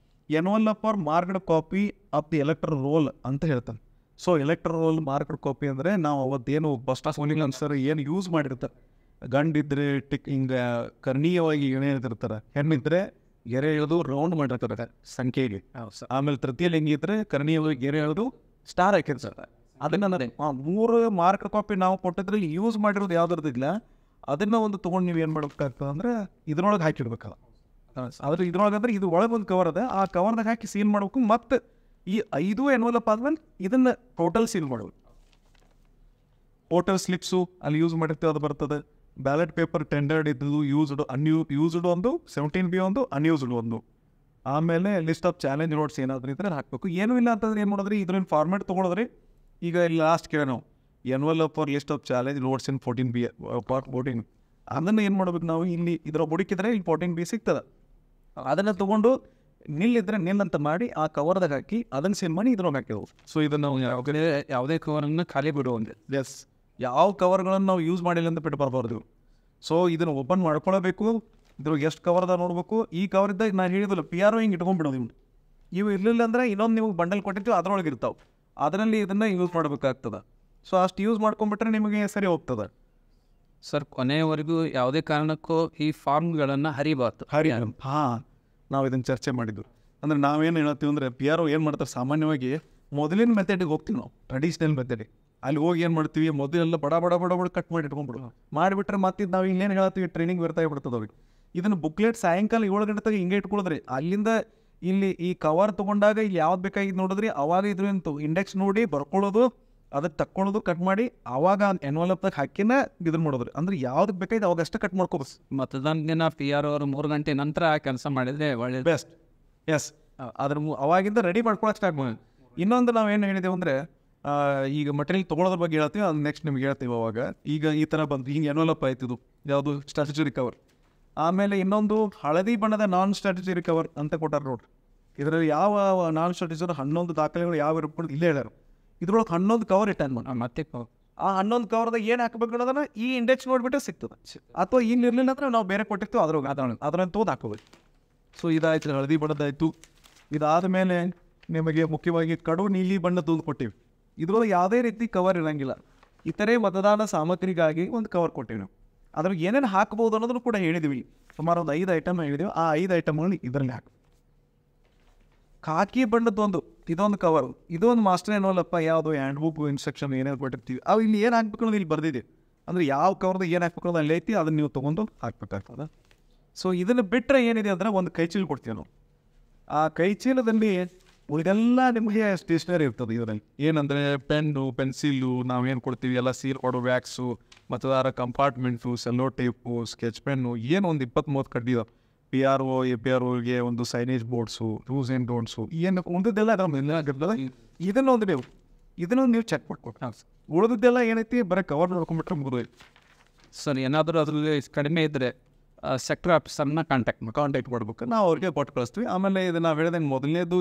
Envelope for marked copy of the electoral roll ಅಂತ ಹೇಳ್ತಾನೆ. So electoral roll marked copy ಅಂದರೆ ನಾವು ಅವತ್ತೇನು ಫಸ್ಟ್ ಪೋಲಿಂಗ್ ಆನ್ಸರ್ ಏನು ಯೂಸ್ ಮಾಡಿರ್ತಾರೆ, ಗಂಡಿದ್ರೆ ಹಿಂಗೆ ಕರ್ಣೀಯವಾಗಿ ಎಣೆ ಎಳ್ತಿರ್ತಾರೆ, ಹೆಣ್ಣಿದ್ರೆ ಗೆರೆ ಎಳೆದು ರೌಂಡ್ ಮಾಡಿರ್ತಾರೆ ಸಂಖ್ಯೆಗೆ. ಆಮೇಲೆ ತೃತೀಯಲ್ಲಿ ಹೆಂಗಿದ್ರೆ ಕರ್ಣೀಯವಾಗಿ ಗೆರೆ ಎಳೆದು ಸ್ಟಾರ್ ಹಾಕಿರ್ತಾರೆ. ಅದನ್ನ 3 ಮಾರ್ಕ್ ಕಾಪಿ ನಾವು ಕೊಟ್ಟಿದ್ರಲ್ಲಿ ಯೂಸ್ ಮಾಡಿರೋದು ಯಾವ್ದ್ರದ್ದಿಲ್ಲ, ಅದನ್ನ ಒಂದು ತೊಗೊಂಡು ನೀವು ಏನು ಮಾಡ್ಬೇಕಾಗ್ತದೆ ಅಂದ್ರೆ ಇದ್ರೊಳಗೆ ಹಾಕಿಡ್ಬೇಕಲ್ಲ. ಆದ್ರೆ ಇದ್ರೊಳಗೆ ಅಂದ್ರೆ ಇದು ಒಳಗೆ ಒಂದು ಕವರ್ ಅದ, ಆ ಕವರ್ದಾಗ ಹಾಕಿ ಸೀಲ್ ಮಾಡ್ಬೇಕು. ಮತ್ತು ಈ 5 ಎನ್ವಲಪ್ ಆದ್ಮೇಲೆ ಇದನ್ನ ಟೋಟಲ್ ಸೀಲ್ ಮಾಡ್ಬೇಕು. ವೋಟರ್ ಸ್ಲಿಪ್ಸು ಅಲ್ಲಿ ಯೂಸ್ ಮಾಡಿರ್ತೀವಿ ಅದು ಬರ್ತದೆ. ಬ್ಯಾಲೆಟ್ ಪೇಪರ್ ಟೆಂಡರ್ಡ್ ಇದ್ದು ಯೂಸ್ಡ್ ಒಂದು, 17B ಒಂದು, ಅನ್ಯೂಸ್ಡ್ ಒಂದು. ಆಮೇಲೆ ಲಿಸ್ಟ್ ಆಫ್ ಚಾಲೆಂಜ್ ನೋಟ್ಸ್ ಏನಾದರೂ ಇದ್ರೆ ಹಾಕಬೇಕು. ಏನೂ ಇಲ್ಲ ಅಂತಂದ್ರೆ ಏನು ಮಾಡೋದ್ರಿ, ಇದ್ರಲ್ಲಿ ಫಾರ್ಮೆಟ್ ತೊಗೊಳೋದ್ರಿ. ಈಗ ಇಲ್ಲಿ ಲಾಸ್ಟ್ ಕೇಳ ನಾವು envelope for list of challenge notes in 14B part 14, ಅದನ್ನು ಏನು ಮಾಡ್ಬೇಕು ನಾವು, ಇಲ್ಲಿ ಇದರ ಹುಡುಕಿದ್ರೆ ಇಲ್ಲಿ 14B ಸಿಗ್ತದೆ. ಅದನ್ನು ತೊಗೊಂಡು ನಿಲ್ಲಿದ್ರೆ ನಿಲ್ಲಂತ ಮಾಡಿ ಆ ಕವರ್ದಾಗ ಹಾಕಿ ಅದನ್ನು ಸೇಲ್ ಮಾಡಿ ಇದ್ರೊಳಗೆ ಹಾಕಿದೆವು. ಸೊ ಇದನ್ನು ನಾವು ಯಾವುದೇ ಕವರನ್ನು ಖಾಲಿ ಬಿಡುವಂಗೆ. ಎಸ್, ಯಾವ ಕವರ್ಗಳನ್ನು ನಾವು ಯೂಸ್ ಮಾಡಿಲ್ಲ ಅಂತ ಬಿಟ್ಟು ಬರಬಾರ್ದು. ಸೊ ಇದನ್ನು ಓಪನ್ ಮಾಡ್ಕೊಳ್ಬೇಕು, ಇದ್ರಾಗ ಎಷ್ಟು ಕವರ್ದಾಗ ನೋಡ್ಬೇಕು. ಈ ಕವರ್ದಾಗ ನಾನು ಹೇಳಿದಿಲ್ಲ PRO ಹಿಂಗೆ ಇಟ್ಕೊಂಡ್ಬಿಡೋದು. ಇವು ಇರಲಿಲ್ಲ ಅಂದರೆ ಇನ್ನೊಂದು ನಿಮಗೆ ಬಂಡಲ್ ಕೊಟ್ಟಿರ್ತೀವಿ ಅದರೊಳಗೆ ಇರ್ತಾವೆ, ಅದರಲ್ಲಿ ಇದನ್ನು ಯೂಸ್ ಮಾಡಬೇಕಾಗ್ತದೆ. ಸೊ ಅಷ್ಟು ಯೂಸ್ ಮಾಡ್ಕೊಂಡ್ಬಿಟ್ರೆ ನಿಮಗೆ ಸರಿ ಹೋಗ್ತದೆ. ಸರ್, ಕೊನೆಯವರೆಗೂ ಯಾವುದೇ ಕಾರಣಕ್ಕೂ ಈ ಫಾರ್ಮ್ಗಳನ್ನು ಹರಿಬಾರ್ದು. ಹಾಂ, ನಾವು ಇದನ್ನು ಚರ್ಚೆ ಮಾಡಿದ್ದು ಅಂದರೆ ನಾವೇನು ಹೇಳ್ತೀವಿ ಅಂದರೆ PRO ಏನು ಮಾಡ್ತಾರೆ, ಸಾಮಾನ್ಯವಾಗಿ ಮೊದಲಿನ ಮೆಥಡಿಗೆ ಹೋಗ್ತೀವಿ ನಾವು, ಟ್ರೆಡಿಷ್ನಲ್ ಮೆಥಡಿಗೆ. ಅಲ್ಲಿ ಹೋಗಿ ಏನು ಮಾಡ್ತೀವಿ, ಮೊದಲೆಲ್ಲ ಬಡ ಕಟ್ ಮಾಡಿ ಇಟ್ಕೊಂಡ್ಬಿಡು ಮಾಡಿಬಿಟ್ರೆ ಮತ್ತೆ ನಾವು ಇನ್ನೇನು ಹೇಳ್ತೀವಿ, ಟ್ರೈನಿಂಗ್ ಬರ್ತಾ ಬಿಡ್ತದೆ ಅವ್ರಿಗೆ. ಇದನ್ನು ಬುಕ್ಲೆಟ್ ಸಾಯಂಕಾಲ 7 ಗಂಟೆ ತಗ ಹಿಂಗೆ ಇಟ್ಕೊಳ್ಳೋದ್ರಿ. ಅಲ್ಲಿಂದ ಇಲ್ಲಿ ಈ ಕವರ್ ತೊಗೊಂಡಾಗ ಇಲ್ಲಿ ಯಾವ್ದು ಬೇಕಾಗಿದ್ದು ನೋಡಿದ್ರಿ, ಅವಾಗ ಇದ್ರಂತು ಇಂಡೆಕ್ಸ್ ನೋಡಿ ಬರ್ಕೊಳ್ಳೋದು, ಅದಕ್ಕೆ ತಕ್ಕೊಳ್ಳೋದು, ಕಟ್ ಮಾಡಿ ಅವಾಗ ಎನ್ವಲಪ್ದಾಗ ಹಾಕಿನ ಇದನ್ನು ಮಾಡೋದ್ರಿ. ಅಂದ್ರೆ ಯಾವ್ದಕ್ಕೆ ಬೇಕಾಯ್ತು ಅವಾಗ ಅಷ್ಟೇ ಕಟ್ ಮಾಡ್ಕೋಬೇಕು. ಮತದಾನ ದಿನ PRO ಅವರು 3 ಗಂಟೆ ನಂತರ ಕೆಲಸ ಮಾಡಿದರೆ ಒಳ್ಳೆ ಬೆಸ್ಟ್. ಎಸ್, ಅದ್ರ ಅವಾಗಿಂದ ರೆಡಿ ಮಾಡ್ಕೊಳಕ್ಕೆ ಸ್ಟಾರ್ಟ್ ಮಾಡಿ. ಇನ್ನೊಂದು ನಾವೇನು ಹೇಳಿದೆವು ಅಂದರೆ, ಈಗ ಮಟೀರಿಯಲ್ ತೊಗೊಳೋದ್ರ ಬಗ್ಗೆ ಹೇಳ್ತೀವಿ, ಅದು ನೆಕ್ಸ್ಟ್ ನಿಮ್ಗೆ ಹೇಳ್ತೀವಿ. ಅವಾಗ ಈಗ ಈ ಥರ ಬಂದು ಹಿಂಗೆ ಎನ್ವಲಪ್ ಆಯ್ತಿದ್ದು ಯಾವುದು ಸ್ಟ್ರಾಟಜಿ ಕವರ್. ಆಮೇಲೆ ಇನ್ನೊಂದು ಹಳದಿ ಬಣ್ಣದ ನಾನ್ ಸ್ಟ್ರಾಟಜಿ ಕವರ್ ಅಂತ ಕೊಟ್ಟಾರ ನೋಡ್ರಿ. ಇದರಲ್ಲಿ ಯಾವ ನಾನ್ ಸ್ಟ್ರಾಟಜಿ 11 ದಾಖಲೆಗಳು ಯಾವ ಇರ್ಕೊಂಡು ಇಲ್ಲೇ ಹೇಳ್ಯಾರ. ಇದ್ರೊಳಗೆ 11 ಕವರ್ ರಿಟರ್ನ್ ಮಾಡಿ ಮತ್ತೆ ಆ 11 ಕವರ್ದಾಗ ಏನು ಹಾಕಬೇಕು ಅನ್ನೋದನ್ನ ಈ ಇಂಡೆಕ್ಸ್ ನೋಡಿಬಿಟ್ಟು ಸಿಗ್ತದೆ. ಅಥವಾ ಇಲ್ಲಿ ಇರಲಿಲ್ಲ ಅಂದ್ರೆ ನಾವು ಬೇರೆ ಕೊಟ್ಟಿರ್ತೀವಿ ಅದರಲ್ಲಿ ತೊಗೊಂಡು ಹಾಕೋಬೇಕು. ಸೊ ಇದಾಯ್ತು, ಹಳದಿ ಬಣ್ಣದಾಯಿತು. ಇದಾದ ಮೇಲೆ ನಿಮಗೆ ಮುಖ್ಯವಾಗಿ ಕಡು ನೀಲಿ ಬಣ್ಣದ ಕೊಟ್ಟಿವಿ. ಇದ್ರೊಳಗೆ ಯಾವುದೇ ರೀತಿ ಕವರ್ ಇರೋಂಗಿಲ್ಲ. ಇತರೆ ಮತದಾನ ಸಾಮಗ್ರಿಗಾಗಿ ಒಂದು ಕವರ್ ಕೊಟ್ಟಿವಿ ನಾವು. ಅದ್ರಾಗ ಏನೇನು ಹಾಕ್ಬೋದು ಅನ್ನೋದನ್ನು ಕೂಡ ಹೇಳಿದ್ವಿ. ಸುಮಾರು ಒಂದು 5 ಐಟಮ್ ಹೇಳಿದ್ವಿ. ಆ 5 ಐಟಮ್ಗಳನ್ನ ಇದರಲ್ಲಿ ಹಾಕಿ. ಖಾಕಿ ಬಣ್ಣದೊಂದು ಇದೊಂದು ಕವರು, ಇದೊಂದು ಮಾಸ್ಟರ್ ಏನೋಲ್ಲಪ್ಪ, ಯಾವುದು ಹ್ಯಾಂಡ್ ಬುಕ್ ಇನ್ಸ್ಟ್ರಕ್ಷನ್ ಏನೇನು ಕೊಟ್ಟಿರ್ತೀವಿ ಅವು ಇಲ್ಲಿ ಏನು ಹಾಕ್ಬೇಕು ಅನ್ನೋದು ಇಲ್ಲಿ ಬರ್ದಿದೆ. ಅಂದರೆ ಯಾವ ಕವರ್ದಾಗ ಏನು ಹಾಕ್ಬೇಕು ಅನ್ನೋದು ಅಲ್ಲಿ ಐತಿ, ಅದನ್ನು ನೀವು ತೊಗೊಂಡು ಹಾಕ್ಬೇಕಾಗ್ತದೆ. ಸೊ ಇದನ್ನು ಬಿಟ್ಟರೆ ಏನಿದೆ ಅಂದರೆ ಒಂದು ಕೈಚೀಲ ಕೊಡ್ತೀವಿ ನಾವು. ಆ ಕೈಚೀಲದಲ್ಲಿ ಉಳಿದೆಲ್ಲ ನಿಮಗೆ ಸ್ಟೇಷನರಿ ಇರ್ತದೆ. ಇದರಲ್ಲಿ ಏನಂದರೆ ಪೆನ್ನು, ಪೆನ್ಸಿಲ್ಲು, ನಾವೇನು ಕೊಡ್ತೀವಿ ಎಲ್ಲ ಸೀಲ್ ಕೊಡೋ ವ್ಯಾಕ್ಸು, ಮತದಾರ ಕಂಪಾರ್ಟ್ಮೆಂಟ್ಸು, ಸೆಲ್ಲೋ ಟೇಪು, ಸ್ಕೆಚ್ ಪೆನ್ನು, ಏನು ಒಂದು 20-30 ಕಡ್ಡಿದಾವೆ. PRO, APROಗೆ ಒಂದು ಸೈನೇಜ್ ಬೋರ್ಡ್ಸು, ರೂಸ್ ಆ್ಯಂಡ್ ಡೋಂಟ್ಸು, ಏನು ಉಳಿದದ್ದೆಲ್ಲ ಆಗಿರ್ತದೆ. ಇದನ್ನು ನೀವು ಚೆಕ್ ಮಾಡ್ಕೊಟ್ಟು. ಉಳಿದದ್ದೆಲ್ಲ ಏನೈತಿ ಬರೀ ಕವರ್ ನೋಡ್ಕೊಂಡ್ಬಿಟ್ರೆ ಮುಗಿದು. ಸರ್, ಏನಾದರೂ ಅದರಲ್ಲಿ ಕಡಿಮೆ ಇದ್ದರೆ ಸೆಕ್ಟರ್ ಆಫೀಸರ್ನ ಕಾಂಟ್ಯಾಕ್ಟ್ ಮಾಡ್ಬೇಕು, ನಾವು ಅವ್ರಿಗೆ ಕೊಟ್ಟು ಕಳಿಸ್ತೀವಿ. ಆಮೇಲೆ ಇದು ನಾವು ಹೇಳಿದಂಗೆ ಮೊದಲನೇದು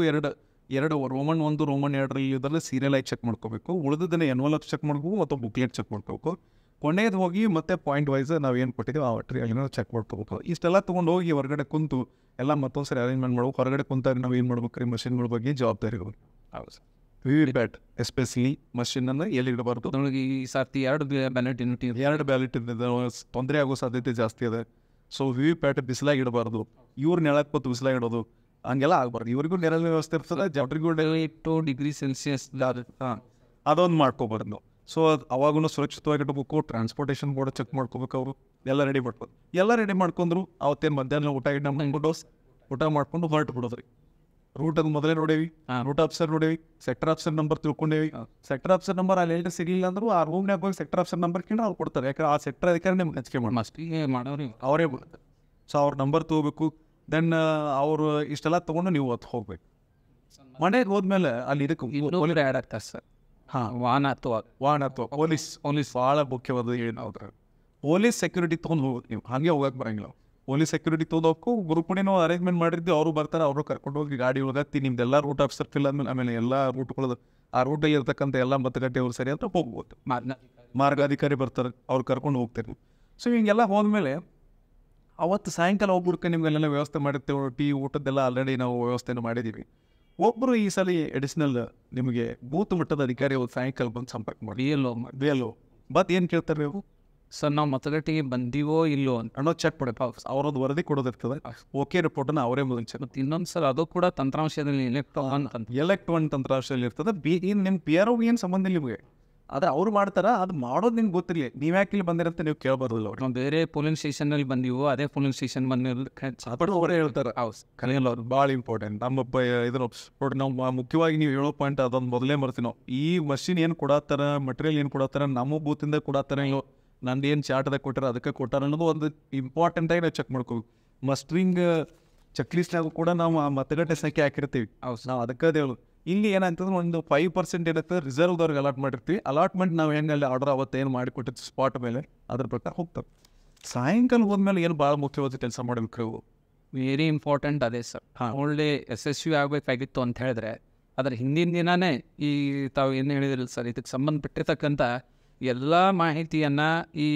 ಎರಡು ರೋಮನ್ 1, ರೋಮನ್ 2 ಇದರಲ್ಲಿ ಸೀರಿಯಲ್ ಆಗಿ ಚೆಕ್ ಮಾಡ್ಕೋಬೇಕು. ಉಳಿದದನ್ನು ಎನ್ವಲಪ್ ಚೆಕ್ ಮಾಡ್ಬೇಕು ಮತ್ತು ಬುಕ್ಲೆಟ್ ಚೆಕ್ ಮಾಡ್ಕೋಬೇಕು. ಕೊನೆಯದು ಹೋಗಿ ಮತ್ತೆ ಪಾಯಿಂಟ್ ವೈಸ್ ನಾವು ಏನು ಕೊಟ್ಟಿದ್ದೀವಿ ಆ ಟ್ರೀ ಚೆಕ್ ಮಾಡ್ಕೋಬೇಕು. ಇಷ್ಟೆಲ್ಲ ತೊಗೊಂಡು ಹೋಗಿ ಹೊರಗಡೆ ಕುಂತು ಎಲ್ಲ ಮತ್ತೊಂದು ಸರಿ ಅರೇಂಜ್ಮೆಂಟ್ ಮಾಡ್ಬೇಕು. ಹೊರಗಡೆ ಕುಂತಾಗ ನಾವು ಏನು ಮಾಡ್ಬೇಕು ರೀ, ಮಷಿನ್ಗಳ ಬಗ್ಗೆ ಜವಾಬ್ದಾರಿ ಇರಬೇಕು. ಹೌದು ಸರ್, VVPAT ಎಸ್ಪೆಷಲಿ ಮಷಿನನ್ನು ಎಲ್ಲಿ ಇಡಬಾರ್ದು. ನಮಗೆ ಈ ಸರ್ತಿ 2 ಬ್ಯಾಲೆಟ್ ಯೂನಿಟ್ 2 ಬ್ಯಾಲೆಟ್ ತೊಂದರೆ ಆಗೋ ಸಾಧ್ಯತೆ ಜಾಸ್ತಿ ಇದೆ. So VVPAT ಬಿಸಿಲಾಗಿ ಇಡಬಾರ್ದು. ಇವ್ರು ನೆಲಕ್ಕೆ ಕೊತ್ತು ಬಿಸಿಲಾಗಿ ಇಡೋದು ಹಂಗೆಲ್ಲ ಆಗಬಾರ್ದು. ಇವರಿಗೂ ನೆರಳಿನ ವ್ಯವಸ್ಥೆ ಇರ್ತದೆ, ಜನರಿಗೂ 2 ಡಿಗ್ರಿ ಸೆಲ್ಸಿಯಸ್ ಅದೊಂದು ಮಾಡ್ಕೋಬಾರ್ದು. ಸೊ ಅದು ಅವಾಗೂ ಸುರಕ್ಷಿತವಾಗಿ ಇಟ್ಬೇಕು. ಟ್ರಾನ್ಸ್ಪೋರ್ಟೇಷನ್ ಕೂಡ ಚೆಕ್ ಮಾಡ್ಕೋಬೇಕು. ಅವರು ಎಲ್ಲ ರೆಡಿ ಮಾಡ್ಬೋದು. ಎಲ್ಲ ರೆಡಿ ಮಾಡ್ಕೊಂಡ್ರು ಅವತ್ತೇನು ಮಧ್ಯಾಹ್ನ ಊಟ ಮಾಡ್ಕೊಂಡು ಹೊರಟು ಬಿಡೋದ್ರಿ. ರೂಟಲ್ಲಿ ಮೊದಲೇ ನೋಡೇವಿ, ರೂಟ್ ಆಫೀಸರ್ ನೋಡೇವಿ, ಸೆಕ್ಟರ್ ಆಫೀಸರ್ ನಂಬರ್ ತಿಳ್ಕೊಂಡೇವಿ. ಸೆಕ್ಟರ್ ಆಫೀಸರ್ ನಂಬರ್ ಅಲ್ಲಿ ಎಲ್ಲಿ ಸಿಗಲಿಲ್ಲ ಅಂದರೂ ಆ ರೂಮ್ನಾಗ ಹೋಗಿ ಸೆಕ್ಟರ್ ಆಫೀಸರ್ ನಂಬರ್ ಕೇಳಿ ಅವ್ರು ಕೊಡ್ತಾರೆ. ಯಾಕಂದ್ರೆ ಆ ಸೆಕ್ಟರ್ ಅಧಿಕಾರಿ ನಿಮ್ಗೆ ಹಂಚಿಕೆ ಮಾಡಿ ಮಸ್ಟಿಗೆ ಮಾಡೋರು ಅವರೇ ಬಿಡ್ತಾರೆ. ಸೊ ಅವ್ರ ನಂಬರ್ ತೊಗೋಬೇಕು. ದೆನ್ ಅವರು ಇಷ್ಟೆಲ್ಲ ತೊಗೊಂಡು ನೀವು ಹೊತ್ತು ಹೋಗ್ಬೇಕು. ಮನೆಗೆ ಹೋದ್ಮೇಲೆ ಅಲ್ಲಿ ಇದಕ್ಕೆ ಆ್ಯಡ್ ಆಗ್ತಾರೆ ಸರ್. ವಾಹನ ಅಥವಾ ಪೊಲೀಸ್ ಭಾಳ ಮುಖ್ಯವಾದ ಏನಾದ್ರೆ ಪೊಲೀಸ್ ಸೆಕ್ಯೂರಿಟಿ ತೊಗೊಂಡು ಹೋಗೋದು. ನೀವು ಹಾಗೆ ಹೋಗಕ್ಕೆ ಬರೋಂಗಿಲ್ಲ. ಪೊಲೀಸ್ ಸೆಕ್ಯೂರಿಟಿ ತೊಗೊಂಡೋಗ್ಕು ಗ್ರೂಪ್ನೇ ನಾವು ಅರೇಂಜ್ಮೆಂಟ್ ಮಾಡಿರ್ತೀವಿ. ಅವರು ಬರ್ತಾರೆ, ಅವರು ಕರ್ಕೊಂಡು ಹೋಗಿ ಗಾಡಿ ಒಳಗತ್ತಿ ನಿಮ್ದೆಲ್ಲ ರೂಟ್ ಆಫೀಸರ್ ಫಿಲ್ ಆದ್ಮೇಲೆ ಆಮೇಲೆ ಎಲ್ಲ ರೂಟ್ಗಳದು ಆ ರೂಟಲ್ಲಿ ಇರ್ತಕ್ಕಂಥ ಎಲ್ಲ ಮತಗಟ್ಟೆ ಅವ್ರು ಸರಿ ಅಂತ ಹೋಗ್ಬೋದು. ಮಾರ್ಗಾಧಿಕಾರಿ ಬರ್ತಾರೆ, ಅವ್ರು ಕರ್ಕೊಂಡು ಹೋಗ್ತಾರೆ. ಸೊ ಹಿಂಗೆಲ್ಲ ಹೋದ್ಮೇಲೆ ಅವತ್ತು ಸಾಯಂಕಾಲ ಹೋಗ್ಬಿಡ್ಕೆ ನಿಮಗೆಲ್ಲ ವ್ಯವಸ್ಥೆ ಮಾಡಿರ್ತೇವೆ. ಟೀ ಊಟದ್ದೆಲ್ಲ ಆಲ್ರೆಡಿ ನಾವು ವ್ಯವಸ್ಥೆಯನ್ನು ಮಾಡಿದ್ದೀವಿ. ಒಬ್ಬರು ಈ ಸಲ ಎಡಿಷನಲ್ ನಿಮಗೆ ಬೂತ್ ಮಟ್ಟದ ಅಧಿಕಾರಿ ಅವ್ರು ಸಾಯಂಕಾಲ ಬಂದು ಸಂಪರ್ಕ ಮಾಡಿ BLO ಬಟ್ ಏನು ಕೇಳ್ತಾರೆ ನೀವು ಸರ್ ನಾವು ಮತಗಟ್ಟೆಗೆ ಬಂದೀವೋ ಇಲ್ಲೋ ಅಂತ ಅನ್ನೋ ಚೆಕ್ ಮಾಡಬೇಕು. ಅವ್ರದ್ದು ವರದಿ ಕೊಡೋದಿರ್ತದೆ. ಓಕೆ ರಿಪೋರ್ಟನ್ನು ಅವರೇ ಮುಂಚೆ ಮತ್ತು ಇನ್ನೊಂದು ಸರ್ ಅದು ಕೂಡ ತಂತ್ರಾಂಶದಲ್ಲಿ ಎಲೆಕ್ಟ್ರಾನ್ ಅಂತ ಎಲೆಕ್ಟ್ ಒನ್ ತಂತ್ರಾಂಶದಲ್ಲಿ ಇರ್ತದೆ. ಏನು ನಿಮ್ಮ ಪಿ ಆರ್ ಒಗೆ ಏನು ಸಂಬಂಧ ಇಲ್ಲ ನಿಮಗೆ, ಅದು ಅವ್ರು ಮಾಡ್ತಾರ, ಅದು ಮಾಡೋದು ನಿಮ್ಗೆ ಗೊತ್ತಿರಲಿ. ನೀವು ಯಾಕೆ ಇಲ್ಲಿ ಬಂದಿರಂತ ನೀವು ಕೇಳಬಾರ್ದಿಲ್ಲ ಅವ್ರು. ನಾವು ಬೇರೆ ಪೋಲಿಂಗ್ ಸ್ಟೇಷನಲ್ಲಿ ಬಂದೀವೋ ಅದೇ ಪೋಲಿಂಗ್ ಸ್ಟೇಷನ್ ಅದನ್ನು ಅವರೇ ಹೇಳ್ತಾರೆ. ಹೌದು ಕಲಿಯಲ್ಲ ಅವ್ರು ಭಾಳ ಇಂಪಾರ್ಟೆಂಟ್. ನಮ್ಮ ಇದನ್ನು ನೋಡಿ, ನಾವು ಮುಖ್ಯವಾಗಿ ನೀವು ಹೇಳೋ ಪಾಯಿಂಟ್ ಅದೊಂದು ಮೊದಲೇ ಬರ್ತೀವಿ ನಾವು. ಈ ಮಷಿನ್ ಏನು ಕೊಡತ್ತಾರ, ಮಟೀರಿಯಲ್ ಏನು ಕೊಡತ್ತಾರ, ನಮ್ಮ ಬೂತಿಂದ ಕೊಡತ್ತಾರ, ಇಲ್ಲೋ ನಂದು ಏನು ಚಾರ್ಟ್ದಾಗ ಕೊಟ್ಟಾರ ಅದಕ್ಕೆ ಕೊಟ್ಟಾರ ಅನ್ನೋದು ಒಂದು ಇಂಪಾರ್ಟೆಂಟಾಗಿ ನಾವು ಚೆಕ್ ಮಾಡ್ಕೋಬೇಕು. ಮಸ್ಟ್ರಿಂಗ್ ಚೆಕ್ ಲಿಸ್ಟ್ನಾಗೂ ಕೂಡ ನಾವು ಆ ಮತಗಟ್ಟೆ ಸಂಖ್ಯೆ ಹಾಕಿರ್ತೀವಿ. ಹೌದು ನಾವು ಅದಕ್ಕೆ ಹೇಳು. ಇಲ್ಲಿ ಏನಂತಂದ್ರೆ ಒಂದು 5% ಇರುತ್ತೆ ರಿಸರ್ವ್ದವ್ರಿಗೆ ಅಲಾಟ್ ಮಾಡಿರ್ತೀವಿ. ಅಲಾಟ್ಮೆಂಟ್ ನಾವು ಹೆಂಗೆ ಅಲ್ಲಿ ಆರ್ಡರ್ ಅವತ್ತೇನು ಮಾಡಿಕೊಟ್ಟಿರ್ತೀವಿ ಸ್ಪಾಟ್ ಮೇಲೆ ಅದ್ರ ಪ್ರಕಾರ ಹೋಗ್ತವೆ. ಸಾಯಂಕಾಲ ಹೋದ್ಮೇಲೆ ಏನು ಭಾಳ ಮುಖ್ಯವಾದ ಕೆಲಸ ಮಾಡಬೇಕು. ವೆರಿ ಇಂಪಾರ್ಟೆಂಟ್ ಅದೇ ಸರ್. ಒಳ್ಳೆ ಯಶಸ್ವಿ ಆಗಬೇಕಾಗಿತ್ತು ಅಂತ ಹೇಳಿದ್ರೆ ಅದರ ಹಿಂದಿನ ದಿನವೇ ಈ ತಾವು ಏನು ಹೇಳಿದ್ರಲ್ಲ ಸರ್, ಇದಕ್ಕೆ ಸಂಬಂಧಪಟ್ಟಿರ್ತಕ್ಕಂಥ ಎಲ್ಲ ಮಾಹಿತಿಯನ್ನು ಈ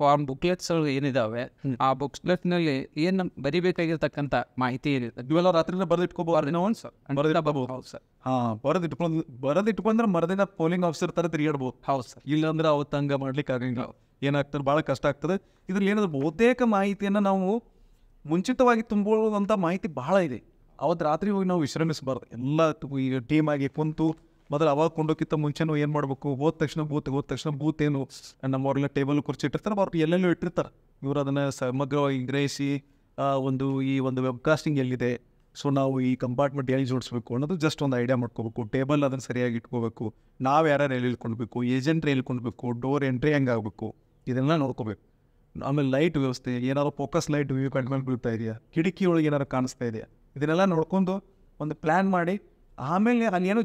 ಫಾರ್ಮ್ ಬುಕ್ಲೆಟ್ಸ್ಗಳು ಏನಿದ್ದಾವೆ ಆ ಬುಕ್ಲೆಟ್ನಲ್ಲಿ ಏನು ಬರಿಬೇಕಾಗಿರ್ತಕ್ಕಂಥ ಮಾಹಿತಿ ಏನಿದೆ ಇವೆಲ್ಲ ರಾತ್ರಿನ ಬರೆದಿಟ್ಕೋಬೋದು. ಸರ್ ಹೌದು ಸರ್. ಬರೆದಿಟ್ಕೊಂಡ್ರೆ ಮರದಿನ ಪೋಲಿಂಗ್ ಆಫೀಸರ್ ಥರ ತಿರುಗಾಡ್ಬೋದು. ಹೌದು ಸರ್. ಇಲ್ಲಾಂದ್ರೆ ಅವತ್ತು ಹಂಗೆ ಮಾಡ್ಲಿಕ್ಕೆ ಆಗಂಗಿಲ್ಲ. ಏನಾಗ್ತದೆ, ಭಾಳ ಕಷ್ಟ ಆಗ್ತದೆ. ಇದ್ರಲ್ಲಿ ಏನಾದ್ರು ಬಹುತೇಕ ಮಾಹಿತಿಯನ್ನು ನಾವು ಮುಂಚಿತವಾಗಿ ತುಂಬೋದಂಥ ಮಾಹಿತಿ ಭಾಳ ಇದೆ. ಅವತ್ತು ರಾತ್ರಿ ಹೋಗಿ ನಾವು ವಿಶ್ರಮಿಸಬಾರ್ದು. ಎಲ್ಲ ಈಗ ಟೀಮ್ ಆಗಿ ಕುಂತು ಮೊದಲು ಅವಾಗ ಕೊಂಡೋಕ್ಕಿಂತ ಮುಂಚೆನೂ ಏನು ಮಾಡಬೇಕು, ಹೋದ ತಕ್ಷಣ ಬೂತ್ ಏನು ನಮ್ಮವ್ರೆಲ್ಲ ಟೇಬಲ್ ಕುರ್ಚಿ ಇಟ್ಟಿರ್ತಾರೆ, ಅವ್ರು ಎಲ್ಲೆಲ್ಲೂ ಇಟ್ಟಿರ್ತಾರೆ. ಇವರು ಅದನ್ನು ಸಮಗ್ರವಾಗಿ ಗ್ರಹಿಸಿ ಈ ಒಂದು ವೆಬ್ಕಾಸ್ಟಿಂಗ್ ಎಲ್ಲಿದೆ, ಸೊ ನಾವು ಈ ಕಂಪಾರ್ಟ್ಮೆಂಟ್ ಎಲ್ಲಿ ಜೋಡಿಸ್ಬೇಕು ಅನ್ನೋದು ಜಸ್ಟ್ ಒಂದು ಐಡಿಯಾ ಮಾಡ್ಕೋಬೇಕು. ಟೇಬಲ್ ಅದನ್ನು ಸರಿಯಾಗಿ ಇಟ್ಕೋಬೇಕು. ನಾವು ಯಾರ್ಯಾರು ಎಲ್ಲಿ ಇಳ್ಕೊಳ್ಬೇಕು, ಏಜೆಂಟ್ರಿ ಎಲ್ಕೊಳ್ಬೇಕು, ಡೋರ್ ಎಂಟ್ರಿ ಹೆಂಗೆ ಆಗಬೇಕು, ಇದೆಲ್ಲ ನೋಡ್ಕೋಬೇಕು. ಆಮೇಲೆ ಲೈಟ್ ವ್ಯವಸ್ಥೆ, ಏನಾದ್ರು ಫೋಕಸ್ ಲೈಟ್ ವ್ಯೂ ಕಡಿಮೆ ಬೀಳ್ತಾ ಇದೆಯಾ, ಕಿಟಕಿ ಒಳಗೆ ಏನಾರು ಕಾಣಿಸ್ತಾ ಇದೆಯಾ, ಇದನ್ನೆಲ್ಲ ನೋಡ್ಕೊಂಡು ಒಂದು ಪ್ಲ್ಯಾನ್ ಮಾಡಿ ಆಮೇಲೆ ಅಲ್ಲಿ ಏನೋ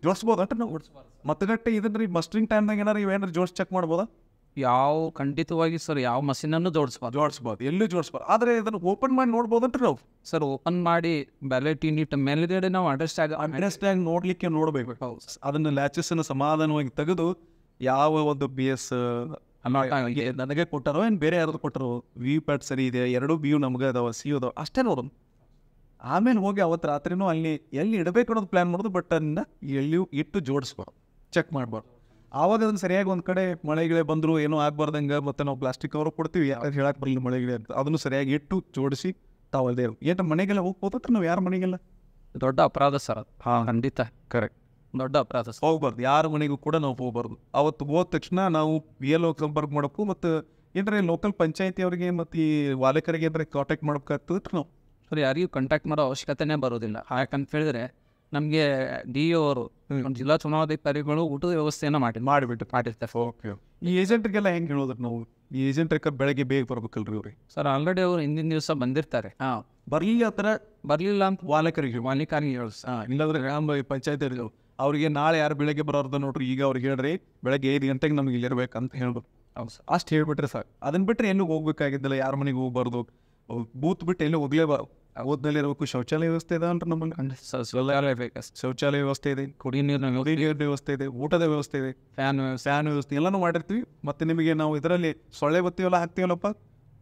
ಜೋಡಿಸ್ಬೋದು ಅಂತ ನಾವು ಮತಗಟ್ಟೆ ಇದನ್ನ ಮಸ್ಟ್ರಿಂಗ್ ಟೈಮ್ದಾಗ ಏನಾರು ಜೋಡಿಸಿ ಚೆಕ್ ಮಾಡ್ಬೋದಾ? ಖಂಡಿತವಾಗಿ ಸರ್ ಯಾವ ಮಷೀನನ್ನು ಜೋಡಿಸ್ಬೋದು, ಎಲ್ಲೂ ಜೋಡಿಸ್ಬೋದು. ಆದರೆ ಇದನ್ನು ಓಪನ್ ಮಾಡಿ ನೋಡ್ಬೋದಂತ ನಾವು ಸರ್ ಓಪನ್ ಮಾಡಿ ಬ್ಯಾಲೆಟ್ ಯೂನಿಟ್ ಮೇಲ್ಗಡೆ ನಾವು ಅಡ್ರೆಸ್ಟಾಗಿ ನೋಡಬೇಕು. ಅದನ್ನು ಲ್ಯಾಚಸ್ಸನ್ನು ಸಮಾಧಾನವಾಗಿ ತೆಗೆದು ಯಾವ ಒಂದು BS ನನಗೆ ಕೊಟ್ಟಾರೋ ಏನು ಬೇರೆ ಯಾರಾದ್ರು ಕೊಟ್ಟರು, ವಿ ಪ್ಯಾಟ್ ಸರಿ ಇದೆ, 2 BU ನಮಗೆ ಅದಾವ, ಸಿ ಅದಾವ, ಅಷ್ಟೇ ನೋಡೋದು. ಆಮೇಲೆ ಹೋಗಿ ಅವತ್ತು ರಾತ್ರಿನೂ ಅಲ್ಲಿ ಎಲ್ಲಿ ಇಡಬೇಕು ಅನ್ನೋದು ಪ್ಲ್ಯಾನ್ ಮಾಡೋದು. ಬಟ್ ಅದನ್ನು ಎಲ್ಲಿಯೂ ಇಟ್ಟು ಜೋಡಿಸ್ಬಾರ್ದು, ಚೆಕ್ ಮಾಡಬಾರ್ದು. ಆವಾಗ ಅದನ್ನು ಸರಿಯಾಗಿ ಒಂದು ಕಡೆ ಮಳೆಗಿಳೆ ಬಂದರೂ ಏನೂ ಆಗಬಾರ್ದಂಗೆ ಮತ್ತು ನಾವು ಪ್ಲಾಸ್ಟಿಕ್ ಕವರ್ ಕೊಡ್ತೀವಿ, ಯಾರು ಹೇಳಕ್ಕೆ ಬರಲಿಲ್ಲ ಮಳೆಗಿಳೆ ಅಂತ, ಅದನ್ನು ಸರಿಯಾಗಿ ಇಟ್ಟು ಜೋಡಿಸಿ ತಾವಲ್ಲದೆ ಏನು ಮನೆಗೆಲ್ಲ ಹೋಗ್ಬೋದತ್ರ ನಾವು ಯಾರ ಮನೆಗೆಲ್ಲ ದೊಡ್ಡ ಅಪರಾಧ ಸರ್ ಅದು. ಖಂಡಿತ ಕರೆಕ್ಟ್, ದೊಡ್ಡ ಅಪರಾಧ ಹೋಗ್ಬಾರ್ದು. ಯಾರ ಮನೆಗೂ ಕೂಡ ನಾವು ಹೋಗ್ಬಾರ್ದು. ಅವತ್ತು ಹೋದ ತಕ್ಷಣ ನಾವು BLO ಸಂಪರ್ಕ ಮಾಡಬೇಕು. ಮತ್ತು ಏನಂದರೆ ಲೋಕಲ್ ಪಂಚಾಯತಿಯವರಿಗೆ ಮತ್ತು ಈ ವಾಲಕರಿಗೆ ಏನಾರ ಕಾಂಟ್ಯಾಕ್ಟ್ ಮಾಡ್ಬೇಕಾಗ್ತದೆ ನಾವು. ಸರ್ ಯಾರಿಗೂ ಕಾಂಟ್ಯಾಕ್ಟ್ ಮಾಡೋ ಅವಶ್ಯಕತೆನೇ ಬರೋದಿಲ್ಲ. ಯಾಕಂತ ಹೇಳಿದ್ರೆ ನಮಗೆ DO ಅವರು ಜಿಲ್ಲಾ ಚುನಾವಣಾಧಿಕಾರಿಗಳು ಊಟದ ವ್ಯವಸ್ಥೆಯನ್ನು ಮಾಡಿರ್ತಾರೆ. ಓಕೆ. ಈ ಏಜೆಂಟ್ರಿಗೆಲ್ಲ ಹೆಂಗೆ ಹೇಳೋದ್ರ ನಾವು? ಈ ಏಜೆಂಟ್ರಿಗೆ ಬೆಳಗ್ಗೆ ಬೇಗ ಬರ್ಬೇಕಲ್ರಿ ಅವ್ರಿಗೆ? ಸರ್ ಆಲ್ರೆಡಿ ಅವ್ರು ಹಿಂದಿನ ದಿವಸ ಬಂದಿರ್ತಾರೆ. ಬರಲಿಲ್ಲ ಆ ಥರ ಬರಲಿಲ್ಲ ಅಂತ ವಾಲಕರಿಗೆ ಹೇಳಿ ಇಲ್ಲಾಂದ್ರೆ ಪಂಚಾಯತಿ ಅವ್ರಿಗೆ ನಾಳೆ ಯಾರು ಬೆಳಗ್ಗೆ ಬರೋರ್ದ ನೋಡ್ರಿ, ಈಗ ಅವ್ರಿಗೆ ಹೇಳ್ರಿ ಬೆಳಗ್ಗೆ 5 ಗಂಟೆಗೆ ನಮ್ಗೆ ಇಲ್ಲಿರ್ಬೇಕಂತ ಹೇಳ್ಬೇಕು. ಹೌದು ಸರ್. ಅಷ್ಟು ಹೇಳ್ಬಿಟ್ರೆ ಸಾಕು. ಅದನ್ನ ಬಿಟ್ಟರೆ ಎಲ್ಲೂ ಹೋಗ್ಬೇಕಾಗಿದ್ದಿಲ್ಲ, ಯಾರ ಮನೆಗೆ ಹೋಗ್ಬಾರ್ದು. ಬೂತ್ ಬಿಟ್ಟು ಎಲ್ಲೂ ಹೋಗ್ಲೇಬಾರ್ದು. ಓದ್ನಲ್ಲಿ ಇರಬೇಕು. ಶೌಚಾಲಯ ವ್ಯವಸ್ಥೆ ಇದೆ ಅಂದ್ರೆ ನಮ್ಮಲ್ಲಿ ಶೌಚಾಲಯ ವ್ಯವಸ್ಥೆ ಇದೆ, ಕುಡಿಯ ನೀರಿನ ವ್ಯವಸ್ಥೆ ಇದೆ, ಊಟದ ವ್ಯವಸ್ಥೆ ಇದೆ, ಫ್ಯಾನ್ ವ್ಯವಸ್ಥೆ ಎಲ್ಲನೂ ಮಾಡಿರ್ತೀವಿ. ಮತ್ತು ನಿಮಗೆ ನಾವು ಇದರಲ್ಲಿ ಸೊಳ್ಳೆ ಬತ್ತೀವಲ್ಲ ಹಾಕ್ತೀವಲ್ಲಪ್ಪ,